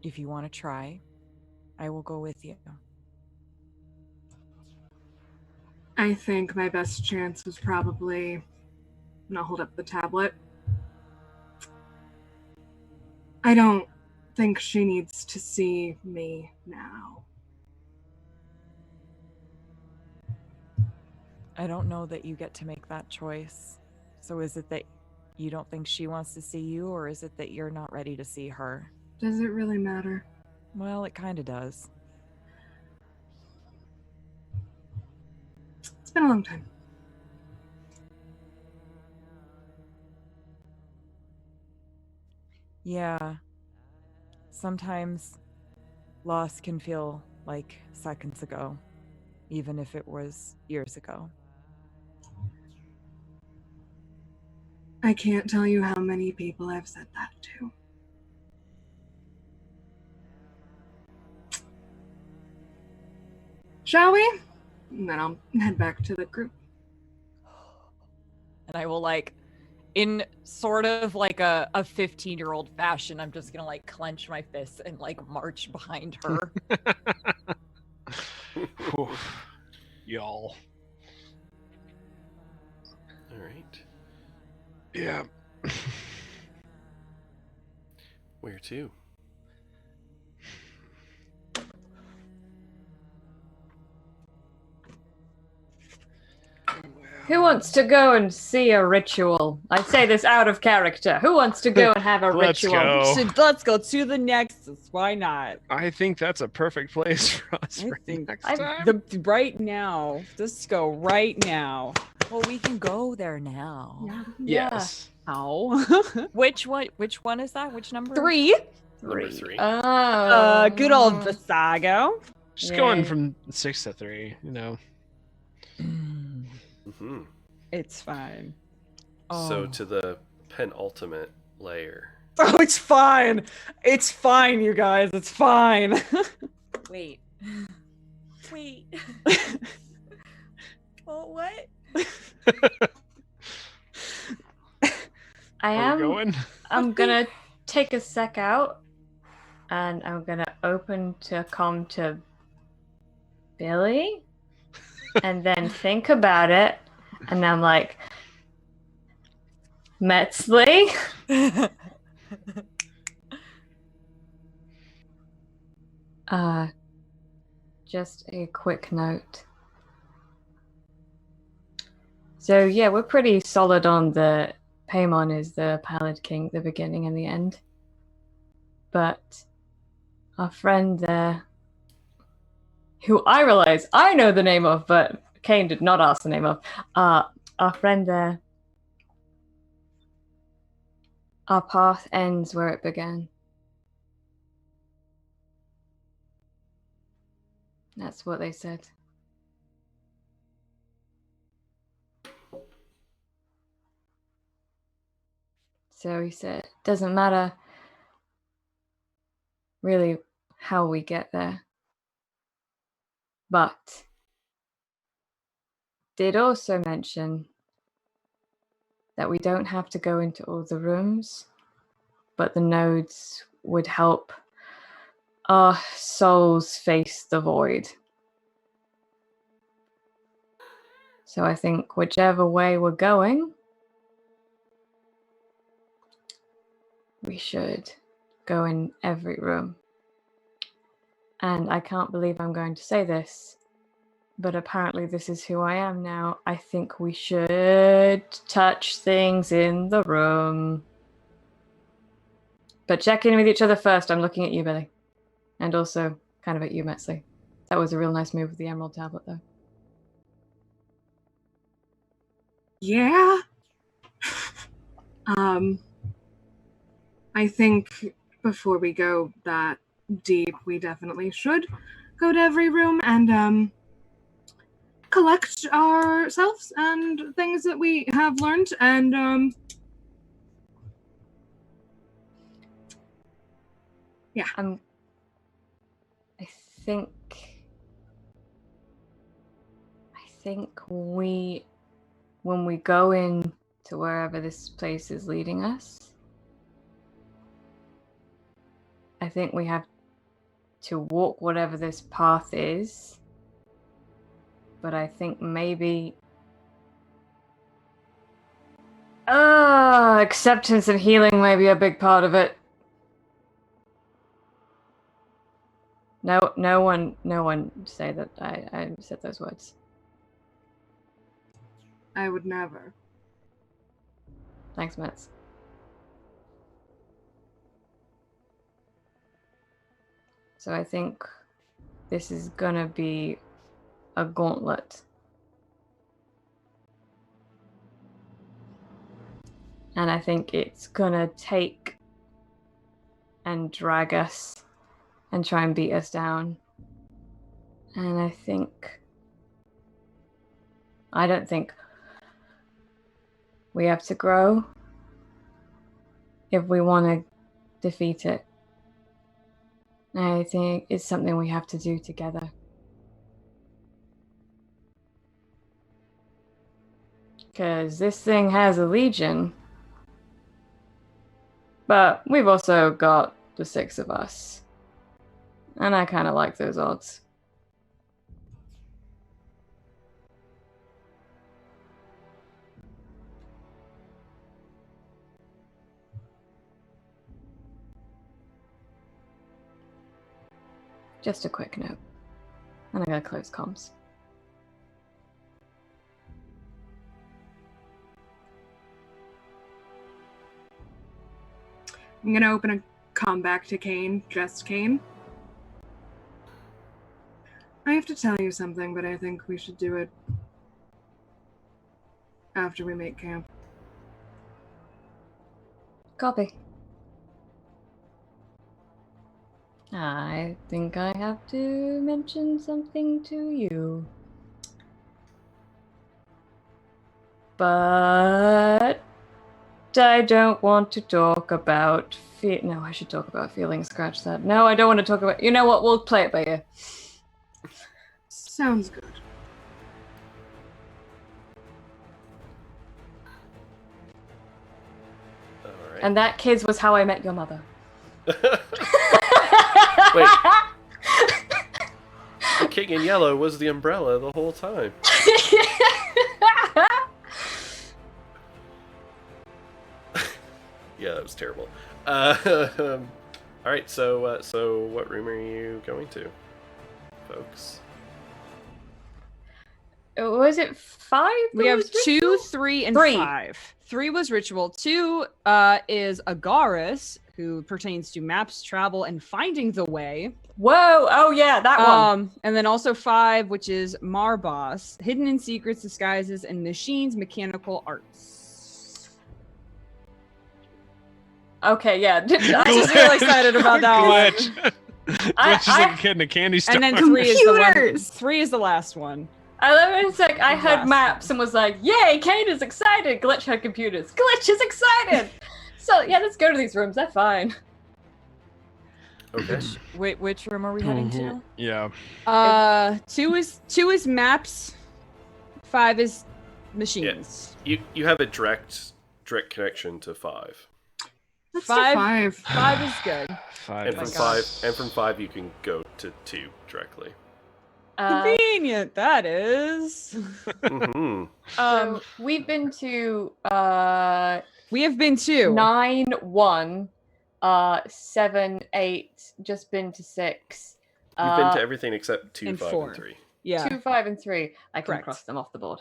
[SPEAKER 1] if you want to try, I will go with you.
[SPEAKER 7] I think my best chance was probably, and I'll hold up the tablet. I don't think she needs to see me now.
[SPEAKER 1] I don't know that you get to make that choice. So is it that you don't think she wants to see you, or is it that you're not ready to see her?
[SPEAKER 7] Does it really matter?
[SPEAKER 1] Well, it kind of does.
[SPEAKER 7] It's been a long time.
[SPEAKER 1] Yeah. Sometimes loss can feel like seconds ago, even if it was years ago.
[SPEAKER 7] I can't tell you how many people I've said that to. Shall we? And then I'll head back to the group.
[SPEAKER 1] And I will, in sort of like a 15-year-old fashion, I'm just gonna clench my fists and march behind her.
[SPEAKER 5] Y'all.
[SPEAKER 3] All right.
[SPEAKER 5] Yeah.
[SPEAKER 3] Where to?
[SPEAKER 9] Who wants to go and see a ritual? I say this out of character. Who wants to go and have a
[SPEAKER 5] Let's
[SPEAKER 9] ritual?
[SPEAKER 5] go.
[SPEAKER 4] Let's go to the Nexus. Why not?
[SPEAKER 5] I think that's a perfect place for us
[SPEAKER 4] I
[SPEAKER 5] for
[SPEAKER 4] think
[SPEAKER 5] next time.
[SPEAKER 4] right now. Let's go right now.
[SPEAKER 1] Well, we can go there now.
[SPEAKER 5] Yes.
[SPEAKER 4] How?
[SPEAKER 1] Which one? Which one is that? Which number?
[SPEAKER 4] 3.
[SPEAKER 3] Number 3.
[SPEAKER 9] Oh.
[SPEAKER 4] Good old Visago.
[SPEAKER 5] Just
[SPEAKER 9] Yay.
[SPEAKER 5] going from 6 to 3, you know.
[SPEAKER 3] Mm-hmm.
[SPEAKER 4] It's fine.
[SPEAKER 3] So to the penultimate layer.
[SPEAKER 4] Oh, it's fine. It's fine, you guys. It's fine.
[SPEAKER 1] Wait. Wait. Oh, what?
[SPEAKER 5] Are we going?
[SPEAKER 9] I'm gonna take a sec out, and I'm gonna open to come to Billy, and then think about it, and I'm like, Metzley. Just a quick note. So yeah, we're pretty solid on the Paimon is the Pallid King, the beginning and the end. But our friend there, who I realize I know the name of, but Kane did not ask the name of, our friend there, our path ends where it began. That's what they said. So he said, doesn't matter really how we get there. But did also mention that we don't have to go into all the rooms, but the nodes would help our souls face the void. So I think whichever way we're going, we should go in every room. And I can't believe I'm going to say this, but apparently this is who I am now. I think we should touch things in the room. But check in with each other first. I'm looking at you, Billy. And also kind of at you, Metzley. That was a real nice move with the Emerald Tablet, though.
[SPEAKER 7] Yeah. I think before we go that deep, we definitely should go to every room and collect ourselves and things that we have learned and yeah.
[SPEAKER 9] I think when we go in to wherever this place is leading us, I think we have to walk whatever this path is. But I think maybe acceptance and healing may be a big part of it. No one say that I said those words.
[SPEAKER 7] I would never.
[SPEAKER 9] Thanks, Metz. So I think this is gonna be a gauntlet. And I think it's gonna take and drag us and try and beat us down. And I don't think we have to grow if we want to defeat it. I think it's something we have to do together. Because this thing has a legion, but we've also got the 6 of us. And I kind of like those odds. Just a quick note. And I'm going to close comms.
[SPEAKER 7] I'm gonna open a comeback to Kane, just Kane. I have to tell you something, but I think we should do it after we make camp.
[SPEAKER 9] Copy. I think I have to mention something to you. But I don't want to talk about no, I should talk about feelings. Scratch that. No, I don't want to talk about. You know what? We'll play it by ear.
[SPEAKER 7] Sounds good.
[SPEAKER 3] All right.
[SPEAKER 9] And that, kids, was how I met your mother.
[SPEAKER 3] Wait. The king in yellow was the umbrella the whole time. Yeah, that was terrible. All right, so what room are you going to, folks?
[SPEAKER 9] Was it 5?
[SPEAKER 4] We
[SPEAKER 9] that
[SPEAKER 4] have
[SPEAKER 9] was
[SPEAKER 4] 2,
[SPEAKER 9] ritual?
[SPEAKER 4] 3, and
[SPEAKER 9] 3.
[SPEAKER 4] 5. 3 was ritual. 2 is Agaris, who pertains to maps, travel, and finding the way.
[SPEAKER 9] Whoa! Oh yeah, that one.
[SPEAKER 4] And then also 5, which is Marbos, hidden in secrets, disguises, and machines, mechanical arts.
[SPEAKER 9] Okay, yeah.
[SPEAKER 4] I'm just really excited about that one.
[SPEAKER 5] Glitch is like a kid in a candy store.
[SPEAKER 4] And then 3 is the one.
[SPEAKER 6] Computers!
[SPEAKER 4] 3 is the last one.
[SPEAKER 9] I love it. It's like I heard
[SPEAKER 4] Last
[SPEAKER 9] maps and was like, "Yay, Kate is excited." Glitch had computers. Glitch is excited. So yeah, let's go to these rooms. They're fine.
[SPEAKER 3] Okay.
[SPEAKER 1] Which room are we heading to?
[SPEAKER 5] Yeah.
[SPEAKER 4] 2 is maps. 5 is machines.
[SPEAKER 3] You have a direct connection to 5.
[SPEAKER 7] Let's
[SPEAKER 4] 5
[SPEAKER 7] do 5.
[SPEAKER 4] 5 is good.
[SPEAKER 3] And from
[SPEAKER 1] God.
[SPEAKER 3] 5 you can go to 2 directly.
[SPEAKER 4] Convenient, that is.
[SPEAKER 3] Mm-hmm.
[SPEAKER 9] So we've been to
[SPEAKER 4] We have been to
[SPEAKER 9] 9, 1, 7, 8. Just been to 6.
[SPEAKER 3] You've been to everything except 2,
[SPEAKER 4] and
[SPEAKER 3] 5,
[SPEAKER 4] 4.
[SPEAKER 3] and 3.
[SPEAKER 4] Yeah.
[SPEAKER 9] 2, 5, and 3. I can
[SPEAKER 4] Correct.
[SPEAKER 9] cross them off the board.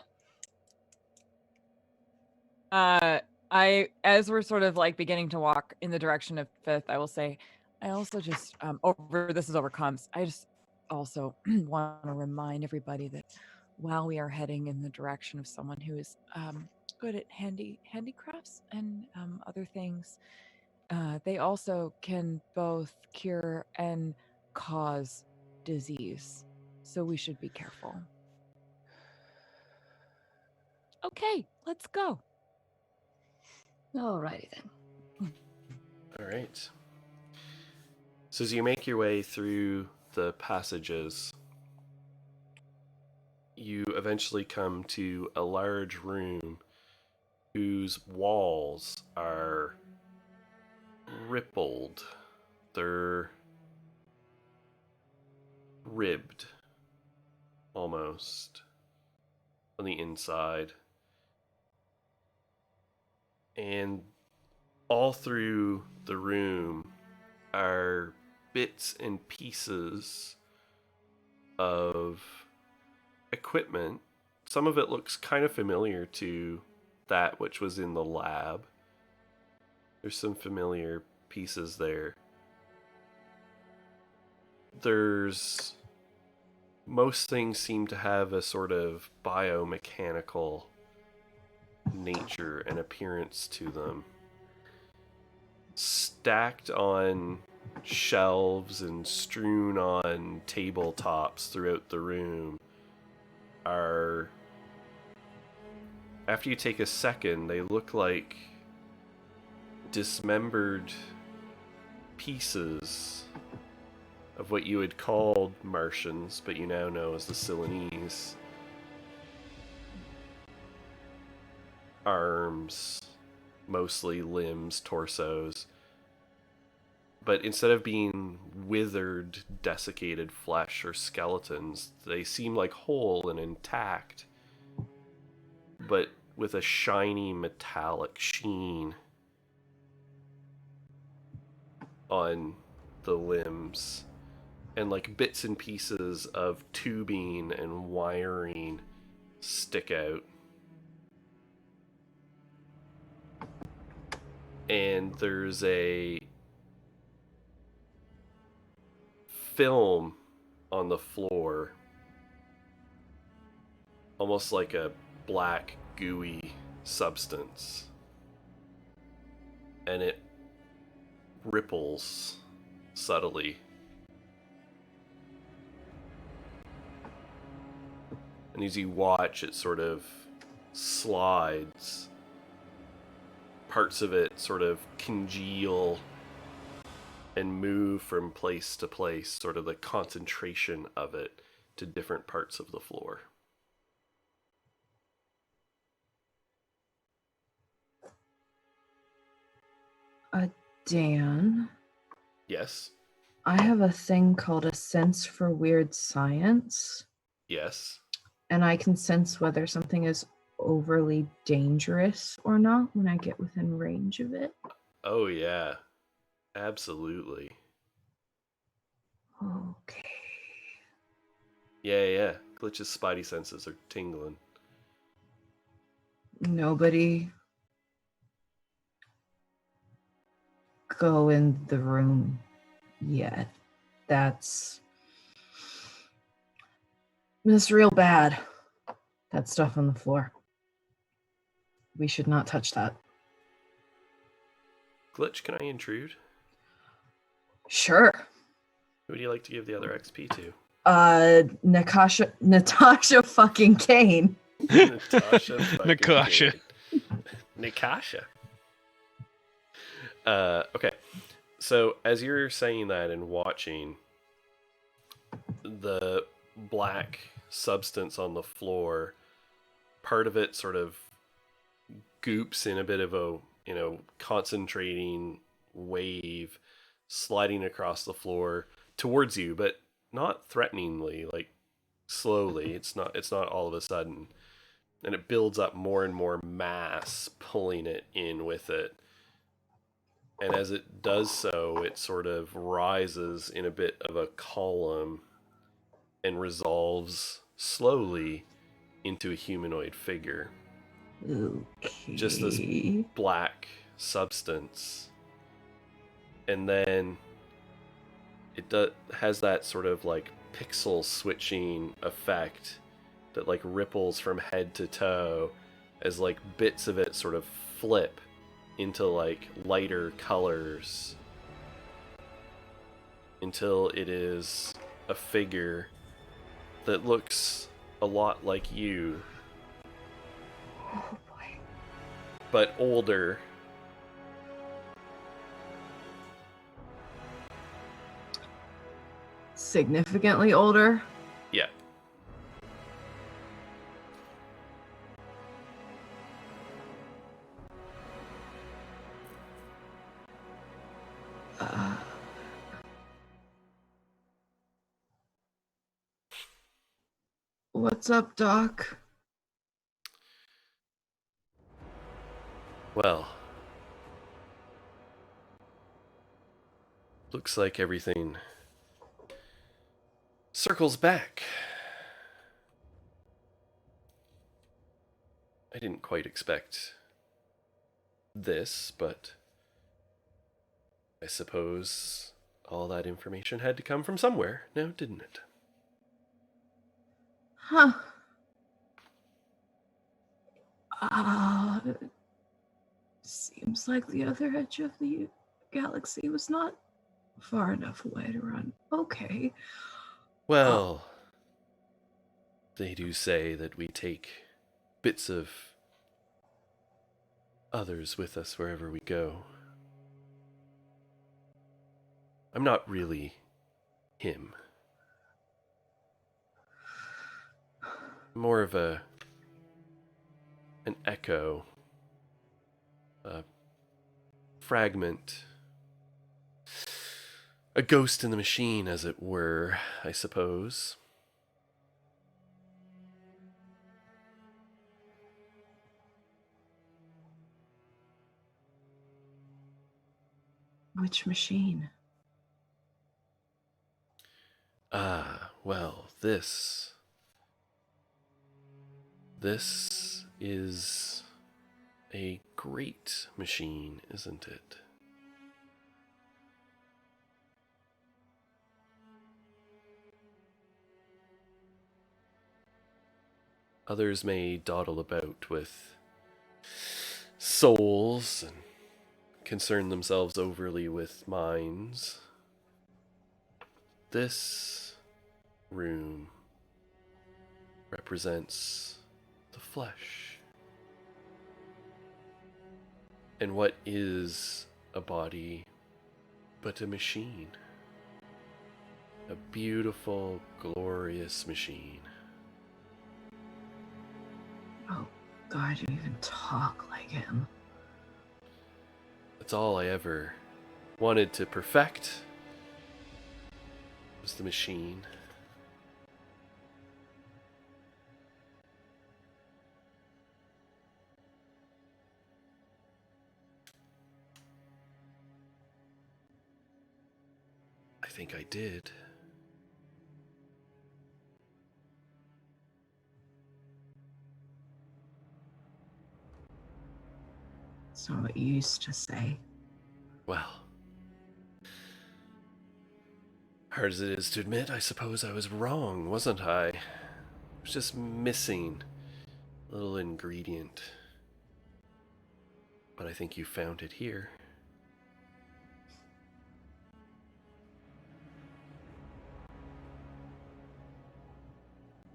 [SPEAKER 1] As we're sort of like beginning to walk in the direction of 5th, I will say, I also just this is overcomes. I just also want to remind everybody that while we are heading in the direction of someone who is good at handicrafts and other things, they also can both cure and cause disease. So we should be careful. Okay, let's go.
[SPEAKER 9] Alrighty then.
[SPEAKER 3] All right. So as you make your way through the passages, you eventually come to a large room whose walls are rippled. They're ribbed, almost, on the inside. And all through the room are bits and pieces of equipment. Some of it looks kind of familiar to that which was in the lab. There's some familiar pieces there. Most things seem to have a sort of biomechanical nature and appearance to them. Stacked on shelves and strewn on tabletops throughout the room are, after you take a second, they look like dismembered pieces of what you had called Martians, but you now know as the Silenese. Arms, mostly limbs, torsos. But instead of being withered, desiccated flesh or skeletons, they seem like whole and intact, but with a shiny metallic sheen on the limbs. And like bits and pieces of tubing and wiring stick out. And there's a film on the floor, almost like a black, gooey substance. And it ripples subtly. And as you watch, it sort of slides. Parts of it sort of congeal and move from place to place, sort of the concentration of it to different parts of the floor.
[SPEAKER 6] Dan,
[SPEAKER 3] Yes.
[SPEAKER 6] I have a thing called a sense for weird science,
[SPEAKER 3] Yes.
[SPEAKER 6] and I can sense whether something is overly dangerous or not when I get within range of it.
[SPEAKER 3] Oh, yeah. Absolutely.
[SPEAKER 6] Okay.
[SPEAKER 3] Yeah. Glitch's spidey senses are tingling.
[SPEAKER 6] Nobody go in the room yet. That's real bad. That stuff on the floor. We should not touch that.
[SPEAKER 3] Glitch, can I intrude?
[SPEAKER 6] Sure.
[SPEAKER 3] Who would you like to give the other XP to?
[SPEAKER 6] Natasha fucking Kane.
[SPEAKER 3] Natasha fucking
[SPEAKER 5] Natasha.
[SPEAKER 3] Kane. Natasha. Okay. So as you're saying that and watching, the black substance on the floor, part of it sort of goops in a bit of a, concentrating wave sliding across the floor towards you, but not threateningly, like slowly. It's not all of a sudden. And it builds up more and more mass, pulling it in with it. And as it does so, it sort of rises in a bit of a column and resolves slowly into a humanoid figure.
[SPEAKER 6] Okay.
[SPEAKER 3] Just this black substance. And then it has that sort of like pixel switching effect that like ripples from head to toe as like bits of it sort of flip into like lighter colors until it is a figure that looks a lot like you.
[SPEAKER 6] Oh boy.
[SPEAKER 3] But older.
[SPEAKER 6] Significantly older.
[SPEAKER 3] Yeah.
[SPEAKER 6] What's up, Doc?
[SPEAKER 3] Well, looks like everything circles back. I didn't quite expect this, but I suppose all that information had to come from somewhere, now didn't it?
[SPEAKER 6] Huh. Seems like the other edge of the galaxy was not far enough away to run. Okay.
[SPEAKER 3] Well, they do say that we take bits of others with us wherever we go. I'm not really him. More of an echo, a fragment, a ghost in the machine, as it were, I suppose.
[SPEAKER 6] Which machine?
[SPEAKER 3] Well, this is a great machine, isn't it? Others may dawdle about with souls and concern themselves overly with minds. This room represents the flesh. And what is a body but a machine? A beautiful, glorious machine.
[SPEAKER 6] Oh, God, you even talk like him.
[SPEAKER 3] That's all I ever wanted to perfect, was the machine. I think I did.
[SPEAKER 6] It's not what you used to say.
[SPEAKER 3] Well, hard as it is to admit, I suppose I was wrong, wasn't I? I was just missing a little ingredient. But I think you found it here.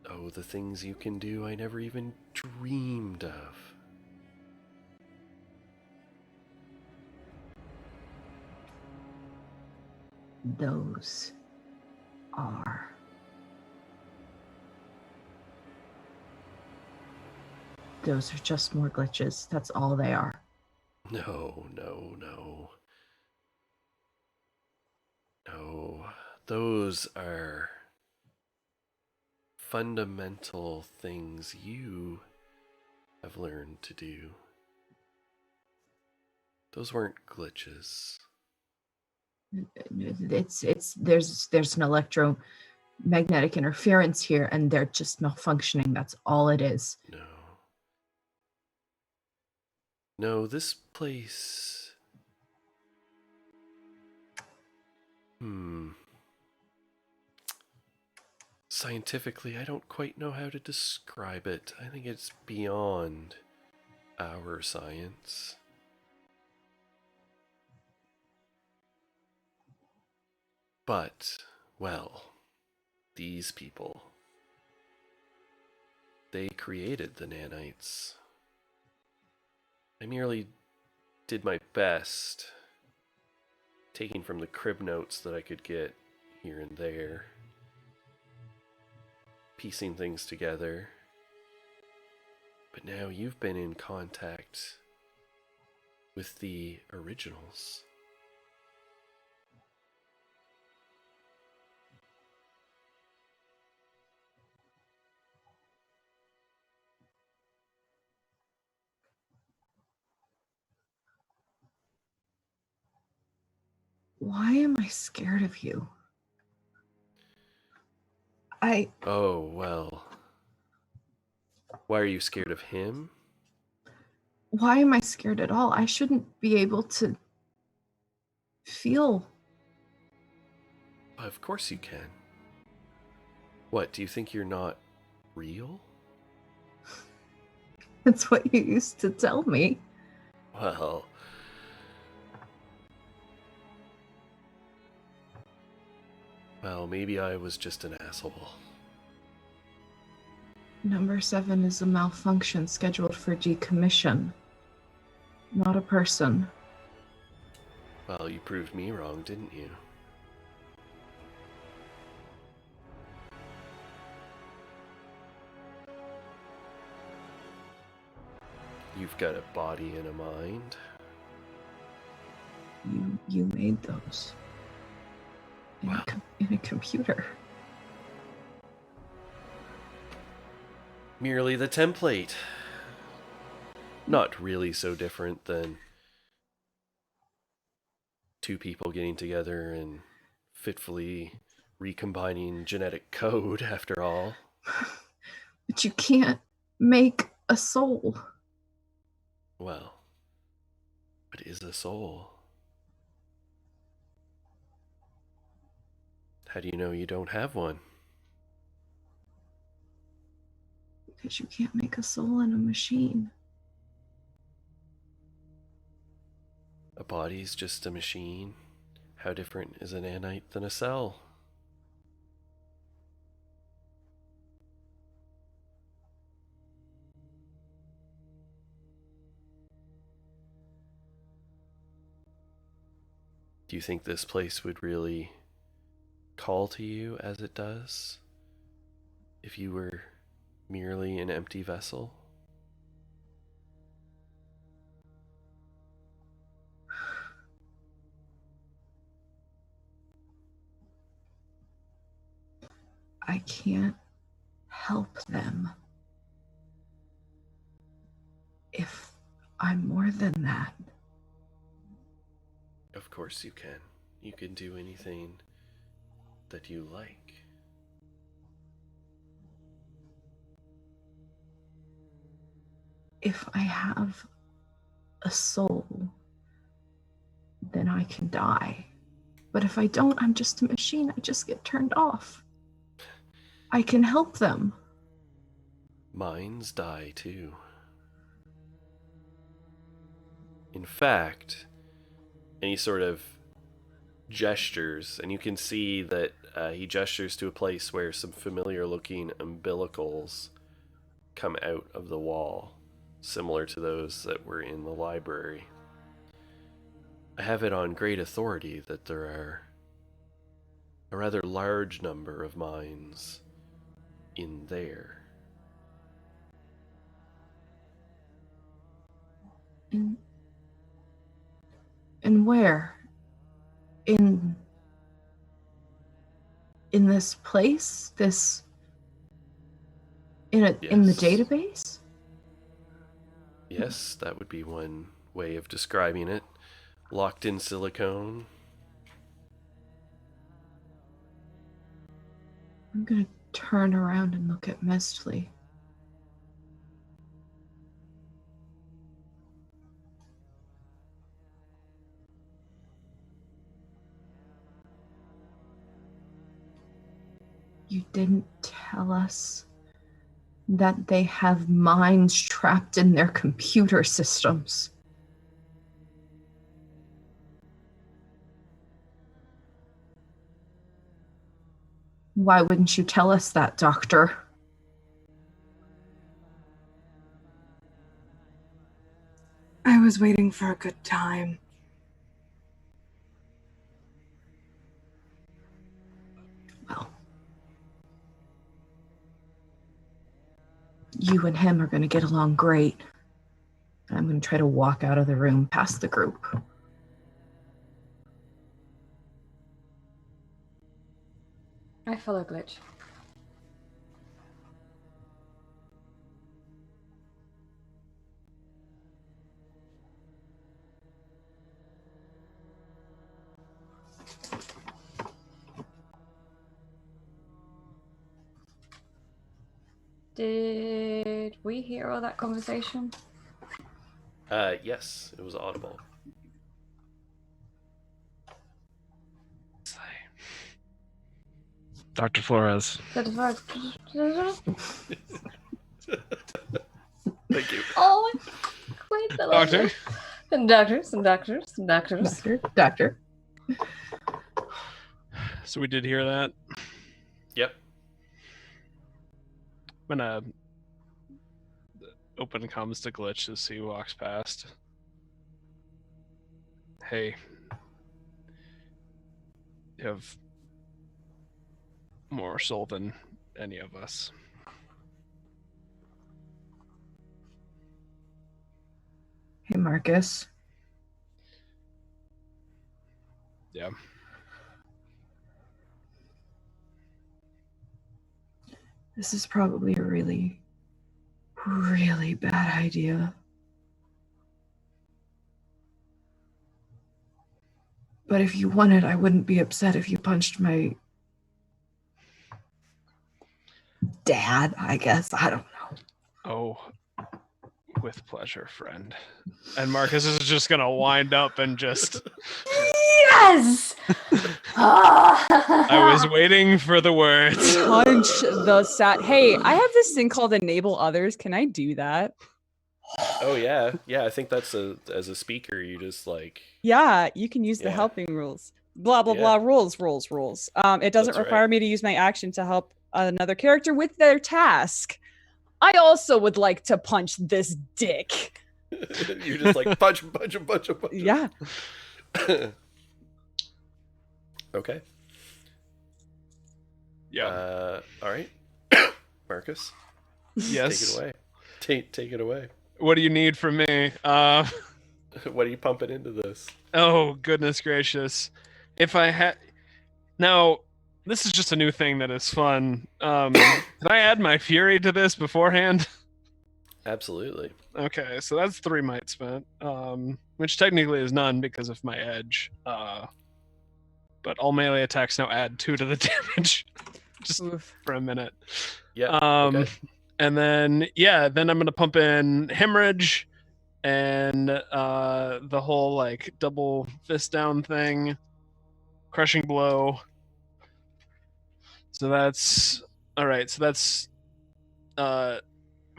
[SPEAKER 3] Oh, the things you can do I never even dreamed of.
[SPEAKER 6] Those are. Those are just more glitches. That's all they are.
[SPEAKER 3] No, no, no. No, those are fundamental things you have learned to do. Those weren't glitches.
[SPEAKER 6] There's an electromagnetic interference here, and they're just malfunctioning. That's all it is.
[SPEAKER 3] No. No, this place... Scientifically, I don't quite know how to describe it. I think it's beyond our science. But, well, these people, they created the nanites. I merely did my best, taking from the crib notes that I could get here and there, piecing things together. But now you've been in contact with the originals.
[SPEAKER 6] Why am I scared of you?
[SPEAKER 3] Oh, well. Why are you scared of him?
[SPEAKER 6] Why am I scared at all? I shouldn't be able to feel.
[SPEAKER 3] Of course you can. What, do you think you're not real?
[SPEAKER 6] That's what you used to tell me.
[SPEAKER 3] Well, maybe I was just an asshole.
[SPEAKER 6] Number 7 is a malfunction scheduled for decommission. Not a person.
[SPEAKER 3] Well, you proved me wrong, didn't you? You've got a body and a mind.
[SPEAKER 6] You made those. In a computer.
[SPEAKER 3] Merely the template. Not really so different than two people getting together and fitfully recombining genetic code, after all.
[SPEAKER 6] But you can't make a soul.
[SPEAKER 3] Well, what is a soul? How do you know you don't have one?
[SPEAKER 6] Because you can't make a soul in a machine.
[SPEAKER 3] A body's just a machine. How different is a nanite than a cell? Do you think this place would really call to you as it does if you were merely an empty vessel?
[SPEAKER 6] I can't help them if I'm more than that.
[SPEAKER 3] Of course you can. You can do anything that you like.
[SPEAKER 6] If I have a soul, then I can die. But if I don't, I'm just a machine. I just get turned off. I can help them.
[SPEAKER 3] Minds die too. In fact, and he sort of gestures, and you can see that he gestures to a place where some familiar looking umbilicals come out of the wall, similar to those that were in the library. I have it on great authority that there are a rather large number of minds in there.
[SPEAKER 6] And where? In this place? In the database?
[SPEAKER 3] Yes, that would be one way of describing it. Locked in silicone.
[SPEAKER 6] I'm gonna turn around and look at Mistly. You didn't tell us that they have minds trapped in their computer systems. Why wouldn't you tell us that, Doctor?
[SPEAKER 7] I was waiting for a good time.
[SPEAKER 6] Well, you and him are going to get along great. I'm going to try to walk out of the room past the group.
[SPEAKER 9] I follow Glitch. Did we hear all that conversation?
[SPEAKER 3] Yes, it was audible.
[SPEAKER 5] Dr. Flores.
[SPEAKER 3] Thank you.
[SPEAKER 9] Oh, quite the
[SPEAKER 5] Doctor?
[SPEAKER 9] Some doctors.
[SPEAKER 6] Doctor.
[SPEAKER 5] So we did hear that.
[SPEAKER 3] Yep.
[SPEAKER 5] I'm gonna open comms to Glitch as he walks past. Hey. You have more soul than any of us.
[SPEAKER 6] Hey, Marcus.
[SPEAKER 5] Yeah.
[SPEAKER 6] This is probably a really, really bad idea. But if you wanted, I wouldn't be upset if you punched my dad, I guess. I don't know.
[SPEAKER 5] Oh, with pleasure, friend. And Marcus is just gonna wind up and just
[SPEAKER 9] Yes!
[SPEAKER 5] I was waiting for the words.
[SPEAKER 4] Punch the sat. Hey, I have this thing called enable others. Can I do that?
[SPEAKER 3] Oh yeah, yeah. I think that's as a speaker, you just like
[SPEAKER 4] Yeah, you can use the
[SPEAKER 3] Yeah.
[SPEAKER 4] helping rules. Blah blah
[SPEAKER 3] Yeah.
[SPEAKER 4] blah. Rules. It doesn't
[SPEAKER 3] That's
[SPEAKER 4] require
[SPEAKER 3] right.
[SPEAKER 4] me to use my action to help another character with their task. I also would like to punch this dick.
[SPEAKER 3] You're just like punch him, punch him, punch him, punch him.
[SPEAKER 4] Yeah.
[SPEAKER 3] Okay.
[SPEAKER 5] Yeah.
[SPEAKER 3] All right. Marcus,
[SPEAKER 5] Yes.
[SPEAKER 3] take it away. Take it away.
[SPEAKER 5] What do you need from me?
[SPEAKER 3] What are you pumping into this?
[SPEAKER 5] Oh, goodness gracious. If I had... Now, this is just a new thing that is fun. Can I add my fury to this beforehand?
[SPEAKER 3] Absolutely.
[SPEAKER 5] Okay, so that's 3 might spent, which technically is none because of my edge. But all melee attacks now add 2 to the damage, just
[SPEAKER 4] Oof.
[SPEAKER 5] for a minute.
[SPEAKER 3] Yeah. Okay.
[SPEAKER 5] And then then I'm gonna pump in hemorrhage, and the whole like double fist down thing, crushing blow. So that's all right. So that's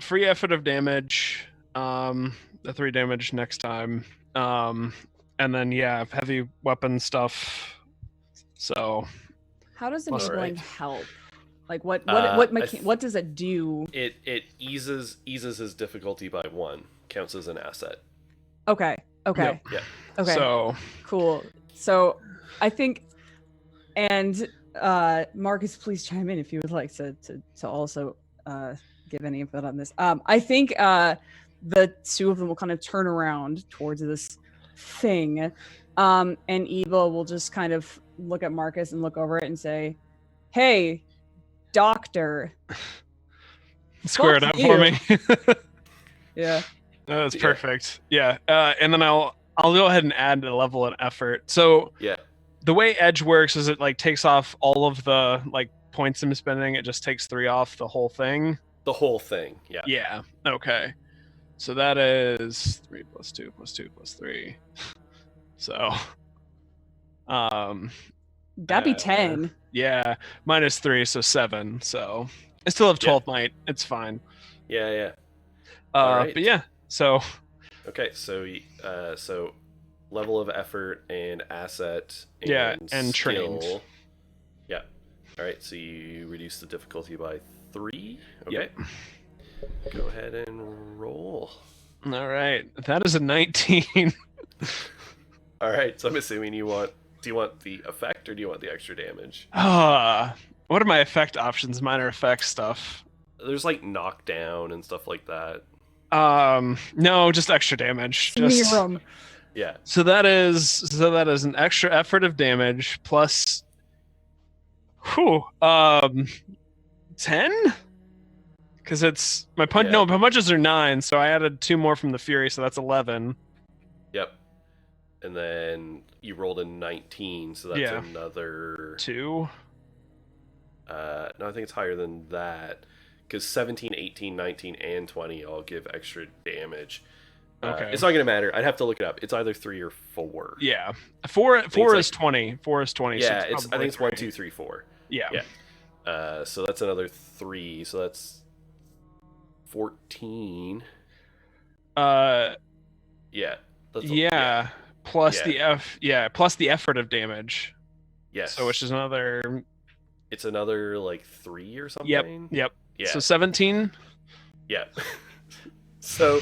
[SPEAKER 5] free effort of damage. The 3 damage next time. And then heavy weapon stuff. So
[SPEAKER 4] How does
[SPEAKER 3] All
[SPEAKER 4] enabling
[SPEAKER 3] right.
[SPEAKER 4] help? Like what
[SPEAKER 3] I
[SPEAKER 4] what does it do?
[SPEAKER 3] It eases his difficulty by 1. Counts as an asset.
[SPEAKER 4] Okay.
[SPEAKER 5] Yep.
[SPEAKER 3] Yeah.
[SPEAKER 4] Okay.
[SPEAKER 5] So
[SPEAKER 4] Cool. So I think, and Marcus, please chime in if you would like to also give any input on this. I think the 2 of them will kind of turn around towards this thing, and Eva will just kind of look at Marcus and look over it and say, "Hey, doctor."
[SPEAKER 5] square it
[SPEAKER 4] Fuck
[SPEAKER 5] up for
[SPEAKER 4] you.
[SPEAKER 5] me.
[SPEAKER 4] Yeah.
[SPEAKER 5] That's
[SPEAKER 3] Yeah.
[SPEAKER 5] perfect. Yeah. And then I'll go ahead and add a level of effort. So
[SPEAKER 3] Yeah.
[SPEAKER 5] the way edge works is it like takes off all of the like points I'm spending. It just takes 3 off the whole thing.
[SPEAKER 3] The whole thing. Yeah.
[SPEAKER 5] Yeah. Okay. So that is 3 plus 2 plus 2 plus 3. So
[SPEAKER 4] That'd be 10.
[SPEAKER 5] yeah, minus 3, so 7. So I still have 12 might. It's fine.
[SPEAKER 3] Yeah. Yeah. All right.
[SPEAKER 5] But yeah. So
[SPEAKER 3] Okay. So so level of effort and asset. And
[SPEAKER 5] Yeah, and
[SPEAKER 3] skill.
[SPEAKER 5] trained.
[SPEAKER 3] Yeah. All right. So you reduce the difficulty by 3. Okay.
[SPEAKER 5] Yep.
[SPEAKER 3] Go ahead and roll.
[SPEAKER 5] All right. That is a 19.
[SPEAKER 3] All right. So I'm assuming you want. Do you want the effect or do you want the extra damage?
[SPEAKER 5] What are my effect options? Minor effect stuff.
[SPEAKER 3] There's like knockdown and stuff like that.
[SPEAKER 5] No, just extra damage. Just
[SPEAKER 4] Miram.
[SPEAKER 3] Yeah.
[SPEAKER 5] so that is an extra effort of damage plus 10? Because it's my punch.
[SPEAKER 3] Yeah.
[SPEAKER 5] No, my punches are 9, so I added 2 more from the fury, so that's 11.
[SPEAKER 3] Yep. And then you rolled a 19, so that's
[SPEAKER 5] Yeah.
[SPEAKER 3] another
[SPEAKER 5] 2.
[SPEAKER 3] No, I think it's higher than that. Because 17, 18, 19, and 20 all give extra damage.
[SPEAKER 5] Okay.
[SPEAKER 3] It's not going to matter. I'd have to look it up. It's either 3 or 4.
[SPEAKER 5] Yeah, 4
[SPEAKER 3] it's
[SPEAKER 5] is
[SPEAKER 3] like-
[SPEAKER 5] 20. 4 is 20. so
[SPEAKER 3] Yeah, I think
[SPEAKER 5] probably
[SPEAKER 3] it's 1,
[SPEAKER 5] 3.
[SPEAKER 3] 2, 3, 4.
[SPEAKER 5] Yeah.
[SPEAKER 3] Yeah. So that's another 3. So that's 14.
[SPEAKER 5] Uh,
[SPEAKER 3] Yeah.
[SPEAKER 5] yeah. Plus
[SPEAKER 3] Yeah.
[SPEAKER 5] plus the effort of damage.
[SPEAKER 3] Yes.
[SPEAKER 5] So which is another.
[SPEAKER 3] It's another like 3 or something.
[SPEAKER 5] Yep.
[SPEAKER 3] Yeah.
[SPEAKER 5] So 17.
[SPEAKER 3] Yeah. So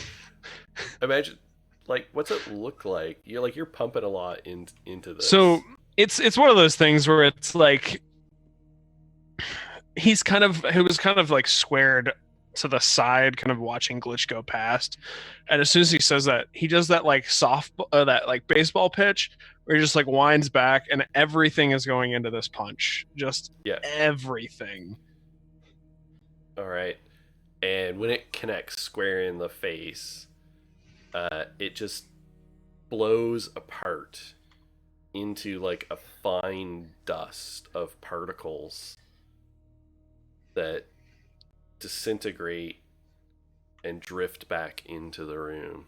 [SPEAKER 3] imagine, like, what's it look like? You're pumping a lot into this.
[SPEAKER 5] So it's one of those things where it's like he was kind of like squared to the side, kind of watching Glitch go past, and as soon as he says that, he does that like that like baseball pitch where he just like winds back, and everything is going into this punch, just everything.
[SPEAKER 3] All right, and when it connects square in the face, it just blows apart into like a fine dust of particles that disintegrate and drift back into the room.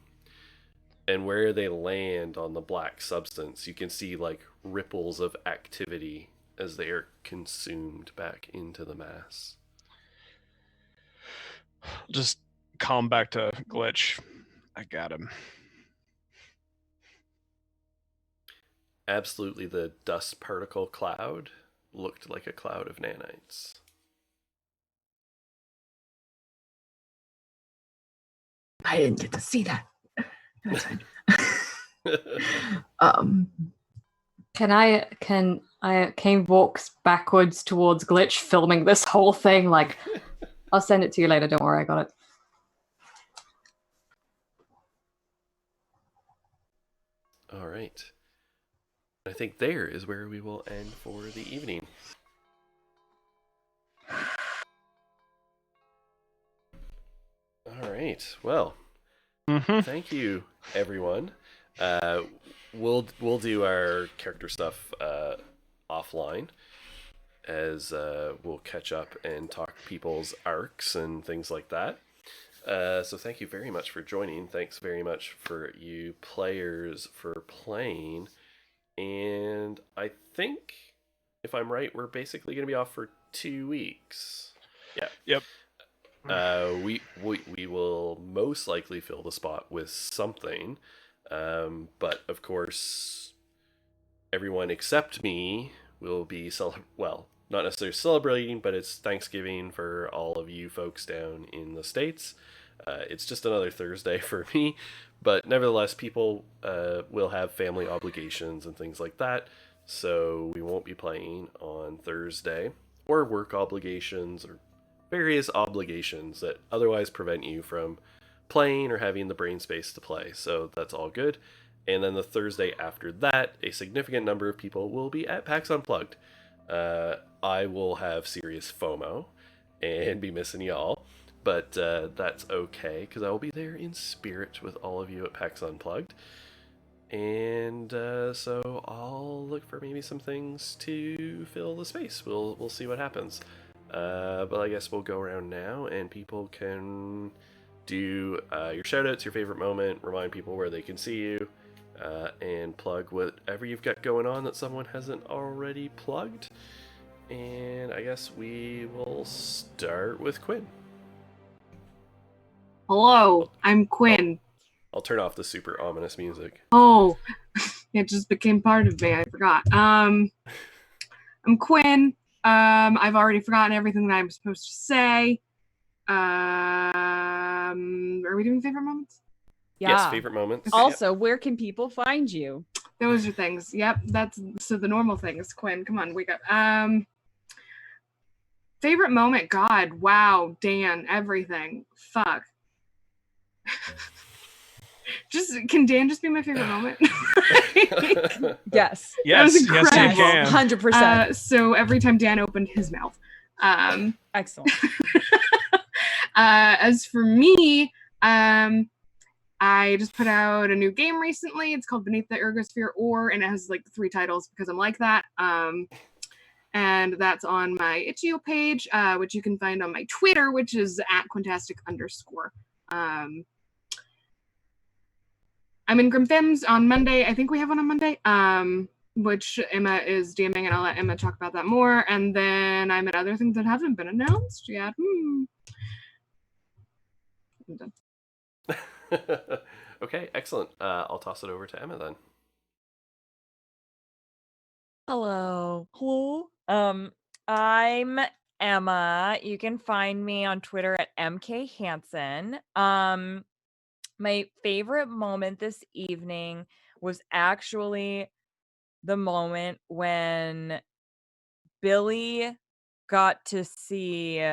[SPEAKER 3] And where they land on the black substance, you can see like ripples of activity as they are consumed back into the mass.
[SPEAKER 5] Just calm back to Glitch. I got him.
[SPEAKER 3] Absolutely, the dust particle cloud looked like a cloud of nanites.
[SPEAKER 6] I didn't get to see that. That's fine. um,
[SPEAKER 9] Kane walks backwards towards Glitch, filming this whole thing. Like, I'll send it to you later. Don't worry, I got it.
[SPEAKER 3] All right. I think there is where we will end for the evening. All right. Well, thank you, everyone. We'll do our character stuff offline, as we'll catch up and talk people's arcs and things like that. So thank you very much for joining. Thanks very much for you players for playing. And I think, if I'm right, we're basically going to be off for 2 weeks. Yeah.
[SPEAKER 5] Yep.
[SPEAKER 3] We will most likely fill the spot with something, but of course, everyone except me will be not necessarily celebrating, but it's Thanksgiving for all of you folks down in the States. It's just another Thursday for me, but nevertheless, people will have family obligations and things like that, so we won't be playing on Thursday, or work obligations, or various obligations that otherwise prevent you from playing or having the brain space to play. So that's all good. And then the Thursday after that, a significant number of people will be at PAX Unplugged. I will have serious FOMO and be missing y'all, but that's okay because I will be there in spirit with all of you at PAX Unplugged. And so I'll look for maybe some things to fill the space. We'll see what happens. But I guess we'll go around now, and people can do your shoutouts, your favorite moment, remind people where they can see you, and plug whatever you've got going on that someone hasn't already plugged. And I guess we will start with Quinn.
[SPEAKER 7] Hello, I'm Quinn.
[SPEAKER 3] I'll turn off the super ominous music.
[SPEAKER 7] Oh, it just became part of me. I forgot. I'm Quinn. I've already forgotten everything that I'm supposed to say. Are we doing favorite moments?
[SPEAKER 1] Yeah.
[SPEAKER 3] Yes, favorite moments.
[SPEAKER 4] Also, where can people find you?
[SPEAKER 7] Those are things. Yep, that's so the normal things. Quinn, come on, wake up. Favorite moment? God, wow, Dan, everything. Fuck. Can Dan just be my favorite moment?
[SPEAKER 4] Yes.
[SPEAKER 5] Yes,
[SPEAKER 7] was
[SPEAKER 5] yes, you
[SPEAKER 7] incredible.
[SPEAKER 5] can.
[SPEAKER 4] 100%.
[SPEAKER 7] So every time Dan opened his mouth.
[SPEAKER 4] Excellent.
[SPEAKER 7] As for me, I just put out a new game recently. It's called Beneath the Ergosphere Ore, and it has like 3 titles because I'm like that. And that's on my itch.io page, which you can find on my Twitter, which is @Quintastic_. I'm in Grimfems on Monday. I think we have one on Monday, which Emma is DMing, and I'll let Emma talk about that more. And then I'm at other things that haven't been announced yet. I'm done.
[SPEAKER 3] Okay, excellent. I'll toss it over to Emma then.
[SPEAKER 1] Hello. I'm Emma. You can find me on Twitter at MKHansen. My favorite moment this evening was actually the moment when Billy got to see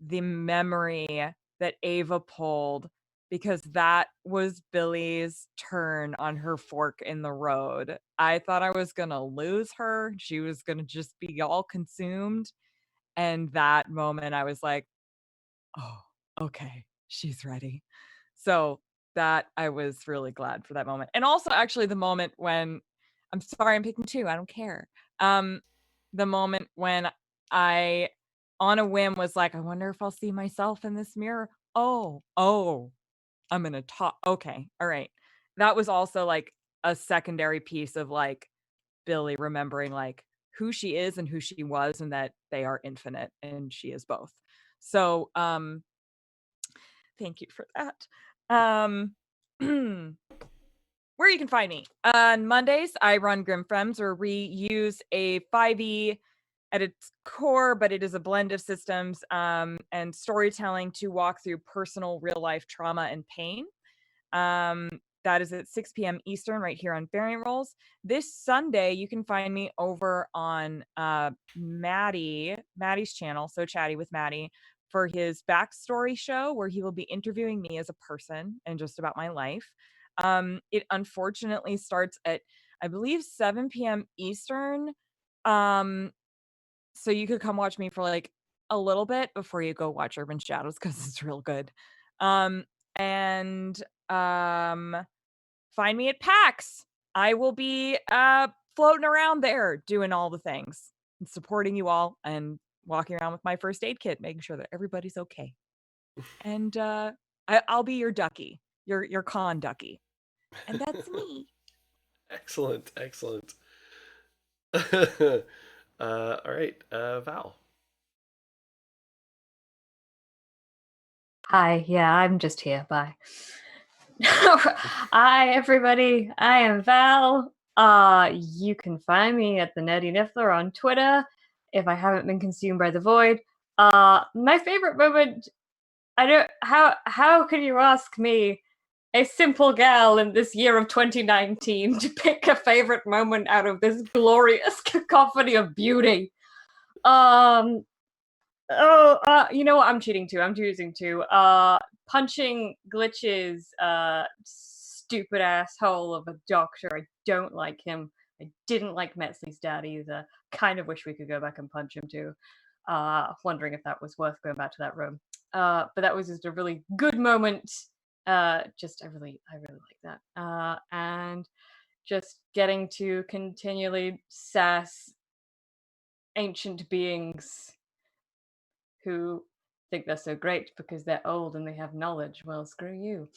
[SPEAKER 1] the memory that Ava pulled, because that was Billy's turn on her fork in the road. I thought I was going to lose her. She was going to just be all consumed. And that moment, I was like, oh, okay, she's ready. So that I was really glad for that moment. And also actually the moment when, I'm sorry, I'm picking 2, I don't care. The moment when I, on a whim, was like, I wonder if I'll see myself in this mirror. Oh, I'm gonna talk. Okay, all right. that was also like a secondary piece of like Billy remembering like who she is and who she was, and that they are infinite and she is both. So thank you for that. Where you can find me. On Mondays, I run Grim Femmes, where we use a 5e at its core, but it is a blend of systems and storytelling to walk through personal real life trauma and pain. That is at 6 p.m. Eastern, right here on Variant Rolls. This Sunday, you can find me over on Maddie's channel, So Chatty with Maddie, for his backstory show, where he will be interviewing me as a person and just about my life. It unfortunately starts at, I believe, 7 p.m. Eastern. So you could come watch me for like a little bit before you go watch Urban Shadows, because it's real good. And find me at PAX. I will be floating around there doing all the things and supporting you all and walking around with my first aid kit, making sure that everybody's okay. And I'll be your ducky, your con ducky. And that's me.
[SPEAKER 3] Excellent. All right, Val.
[SPEAKER 9] Hi, yeah, I'm just here. Bye. Hi, everybody. I am Val. You can find me at the Nerdy Niffler on Twitter if I haven't been consumed by the void. My favorite moment. I don't. How can you ask me, a simple gal in this year of 2019, to pick a favorite moment out of this glorious cacophony of beauty? You know what? I'm cheating too. I'm choosing to. Punching Glitch's stupid asshole of a doctor. I don't like him. I didn't like Metzley's dad either. Kind of wish we could go back and punch him too. Wondering if that was worth going back to that room. But that was just a really good moment. I really like that. And just getting to continually sass ancient beings who think they're so great because they're old and they have knowledge. Well, screw you.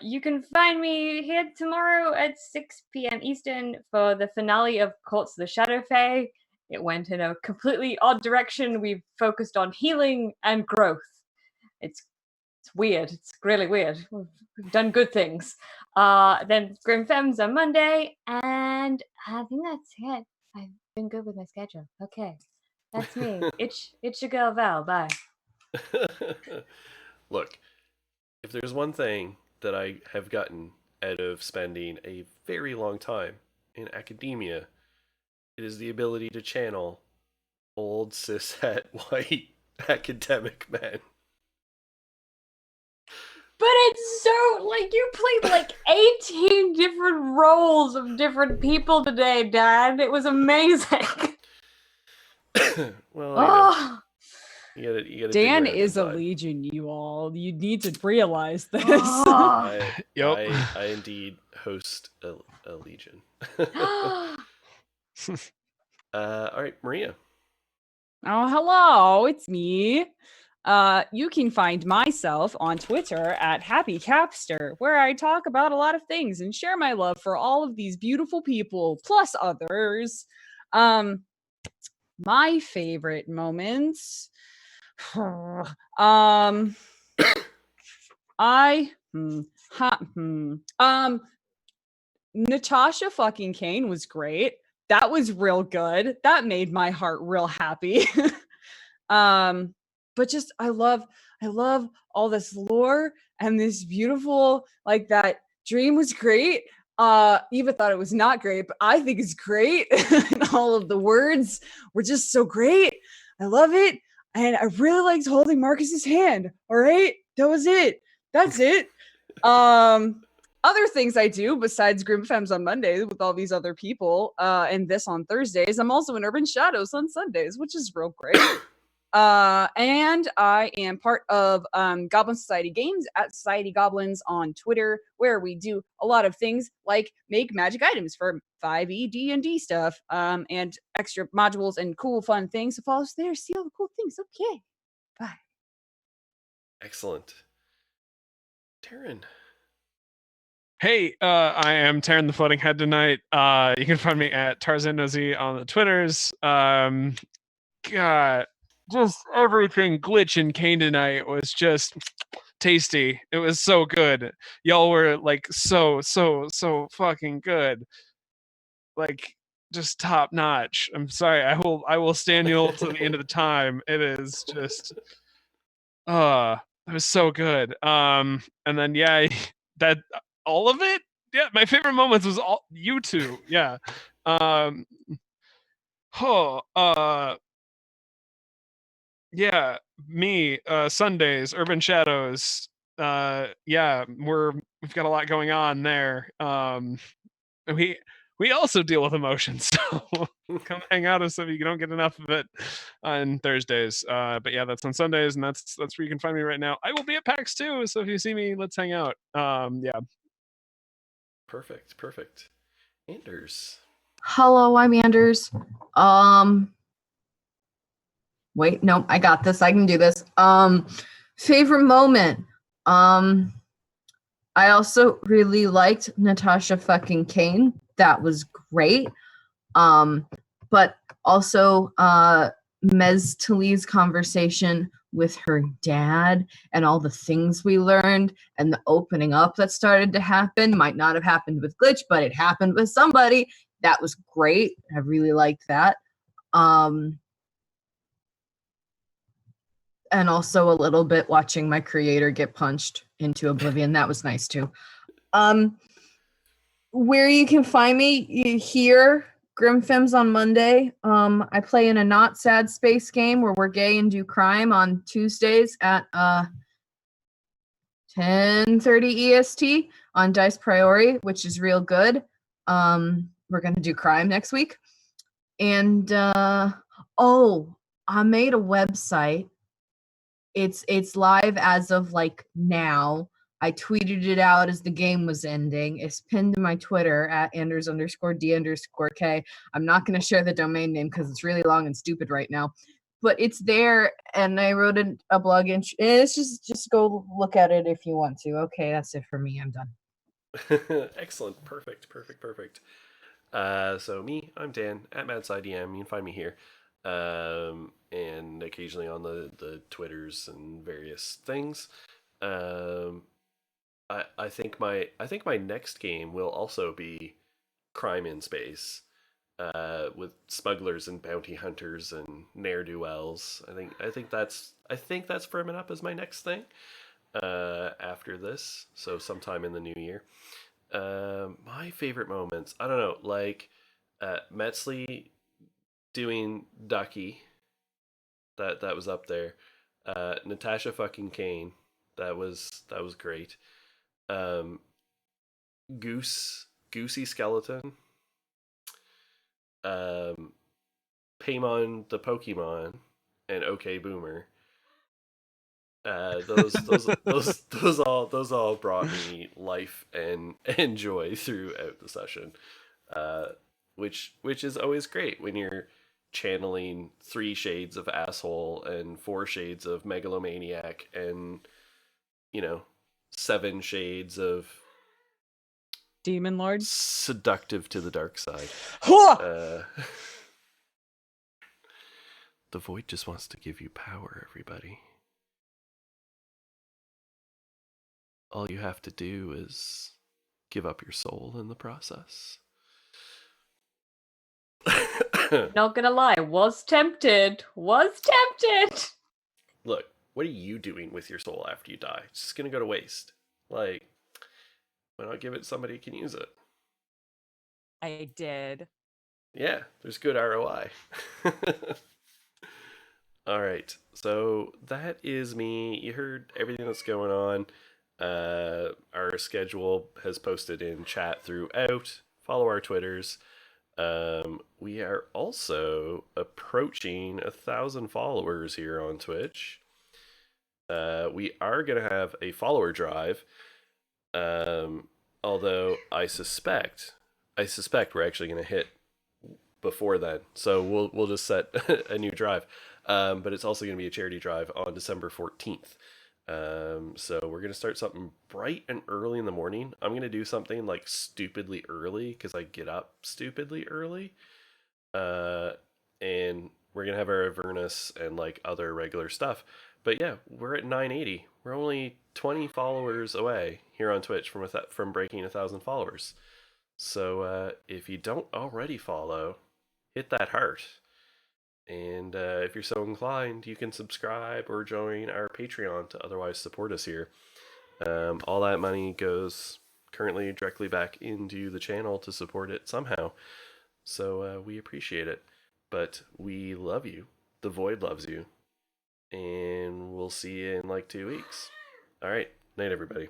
[SPEAKER 9] You can find me here tomorrow at 6 p.m. Eastern for the finale of Courts of the Shadow Fae. It went in a completely odd direction. We've focused on healing and growth. It's weird. It's really weird. We've done good things. Then Grim Femmes on Monday, and I think that's it. I've been good with my schedule. Okay, that's me. It's your girl Val. Bye.
[SPEAKER 3] Look, if there's one thing that I have gotten out of spending a very long time in academia, it is the ability to channel old cishet white academic men.
[SPEAKER 9] But it's so, like, you played like 18 different roles of different people today, Dad. It was amazing.
[SPEAKER 3] Well, you gotta
[SPEAKER 4] Dan is a legion, you all. You need to realize this.
[SPEAKER 5] Yep.
[SPEAKER 3] I indeed host a legion. All right, Maria.
[SPEAKER 4] Oh, hello, it's me. You can find myself on Twitter at Happy Capster, where I talk about a lot of things and share my love for all of these beautiful people, plus others. My favorite moments. Natasha fucking Kane was great. That was real good. That made my heart real happy. But just I love all this lore and this beautiful, like, that dream was great. Eva thought it was not great, but I think it's great. And all of the words were just so great. I love it. And I really liked holding Marcus's hand. All right. That was it. That's it. Other things I do besides Grim Femmes on Mondays with all these other people, and this on Thursdays, I'm also in Urban Shadows on Sundays, which is real great. And I am part of Goblin Society Games at Society Goblins on Twitter, where we do a lot of things like make magic items for 5e D&D stuff, and extra modules and cool fun things. So follow us there, see all the cool things. Okay, bye.
[SPEAKER 3] Excellent. Taryn.
[SPEAKER 5] Hey, I am Taryn the Floating Head tonight. You can find me at Tarzan Nosy on the Twitters. God, just everything Glitch and Kane tonight was just tasty. It was so good. Y'all were like so fucking good. Like just top notch. I'm sorry. I will stand you all to the end of the time. It is just it was so good. And then yeah, that all of it. Yeah, my favorite moments was all you two. Yeah. Um. Oh. Yeah. Me. Sundays. Urban Shadows. Yeah. We've got a lot going on there. And we also deal with emotions. So come hang out with us if you don't get enough of it on Thursdays. But yeah, that's on Sundays, and that's where you can find me right now. I will be at PAX too, so if you see me, let's hang out. Yeah.
[SPEAKER 3] Perfect. Anders.
[SPEAKER 6] Hello, I'm Anders. Wait, no, I got this. I can do this. Favorite moment. I also really liked Natasha fucking Kane. That was great. But also Mez Tali's conversation with her dad and all the things we learned and the opening up that started to happen. Might not have happened with Glitch, but it happened with somebody. That was great. I really liked that. And also a little bit watching my creator get punched into oblivion. That was nice too. Where you can find me here, Grimfems on Monday. I play in a not sad space game where we're gay and do crime on Tuesdays at 10:30 EST on Dice Priori, which is real good. We're gonna do crime next week. And I made a website. It's live as of like now. I tweeted it out as the game was ending. It's pinned to my Twitter at Anders_D_K. I'm not going to share the domain name because it's really long and stupid right now. But it's there, and I wrote a blog entry. It's just go look at it if you want to. Okay, that's it for me. I'm done.
[SPEAKER 3] Excellent. Perfect. So me, I'm Dan at MadSideDM. You can find me here. And occasionally on the Twitters and various things. I think my next game will also be crime in space, with smugglers and bounty hunters and ne'er do wells. I think that's firming up as my next thing. After this, so sometime in the new year. My favorite moments, I don't know, like Metzley doing Ducky. That was up there. Natasha fucking Kane. That was great. Goosey Skeleton. Paimon the Pokemon, and OK Boomer. Those all brought me life and joy throughout the session, which is always great when you're channeling 3 shades of asshole and 4 shades of megalomaniac and 7 shades of
[SPEAKER 4] Demon Lord.
[SPEAKER 3] seductive to the dark side. The void just wants to give you power, everybody. All you have to do is give up your soul in the process.
[SPEAKER 9] Not gonna lie, was tempted.
[SPEAKER 3] Look, what are you doing with your soul after you die? It's just gonna go to waste. Like, why not give it to somebody who can use it?
[SPEAKER 1] I did.
[SPEAKER 3] Yeah, there's good ROI. All right, so that is me. You heard everything that's going on. Our schedule has posted in chat throughout. Follow our Twitters. We are also approaching 1,000 followers here on Twitch. We are going to have a follower drive. Although I suspect we're actually going to hit before then. So we'll just set a new drive. But it's also going to be a charity drive on December 14th. So we're going to start something bright and early in the morning. I'm going to do something like stupidly early because I get up stupidly early. And we're going to have our Avernus and like other regular stuff. But yeah, we're at 980. We're only 20 followers away here on Twitch from breaking 1,000 followers. So if you don't already follow, hit that heart. And if you're so inclined, you can subscribe or join our Patreon to otherwise support us here. All that money goes currently directly back into the channel to support it somehow. So we appreciate it. But we love you. The Void loves you. And we'll see you in like 2 weeks. All right. Night, everybody.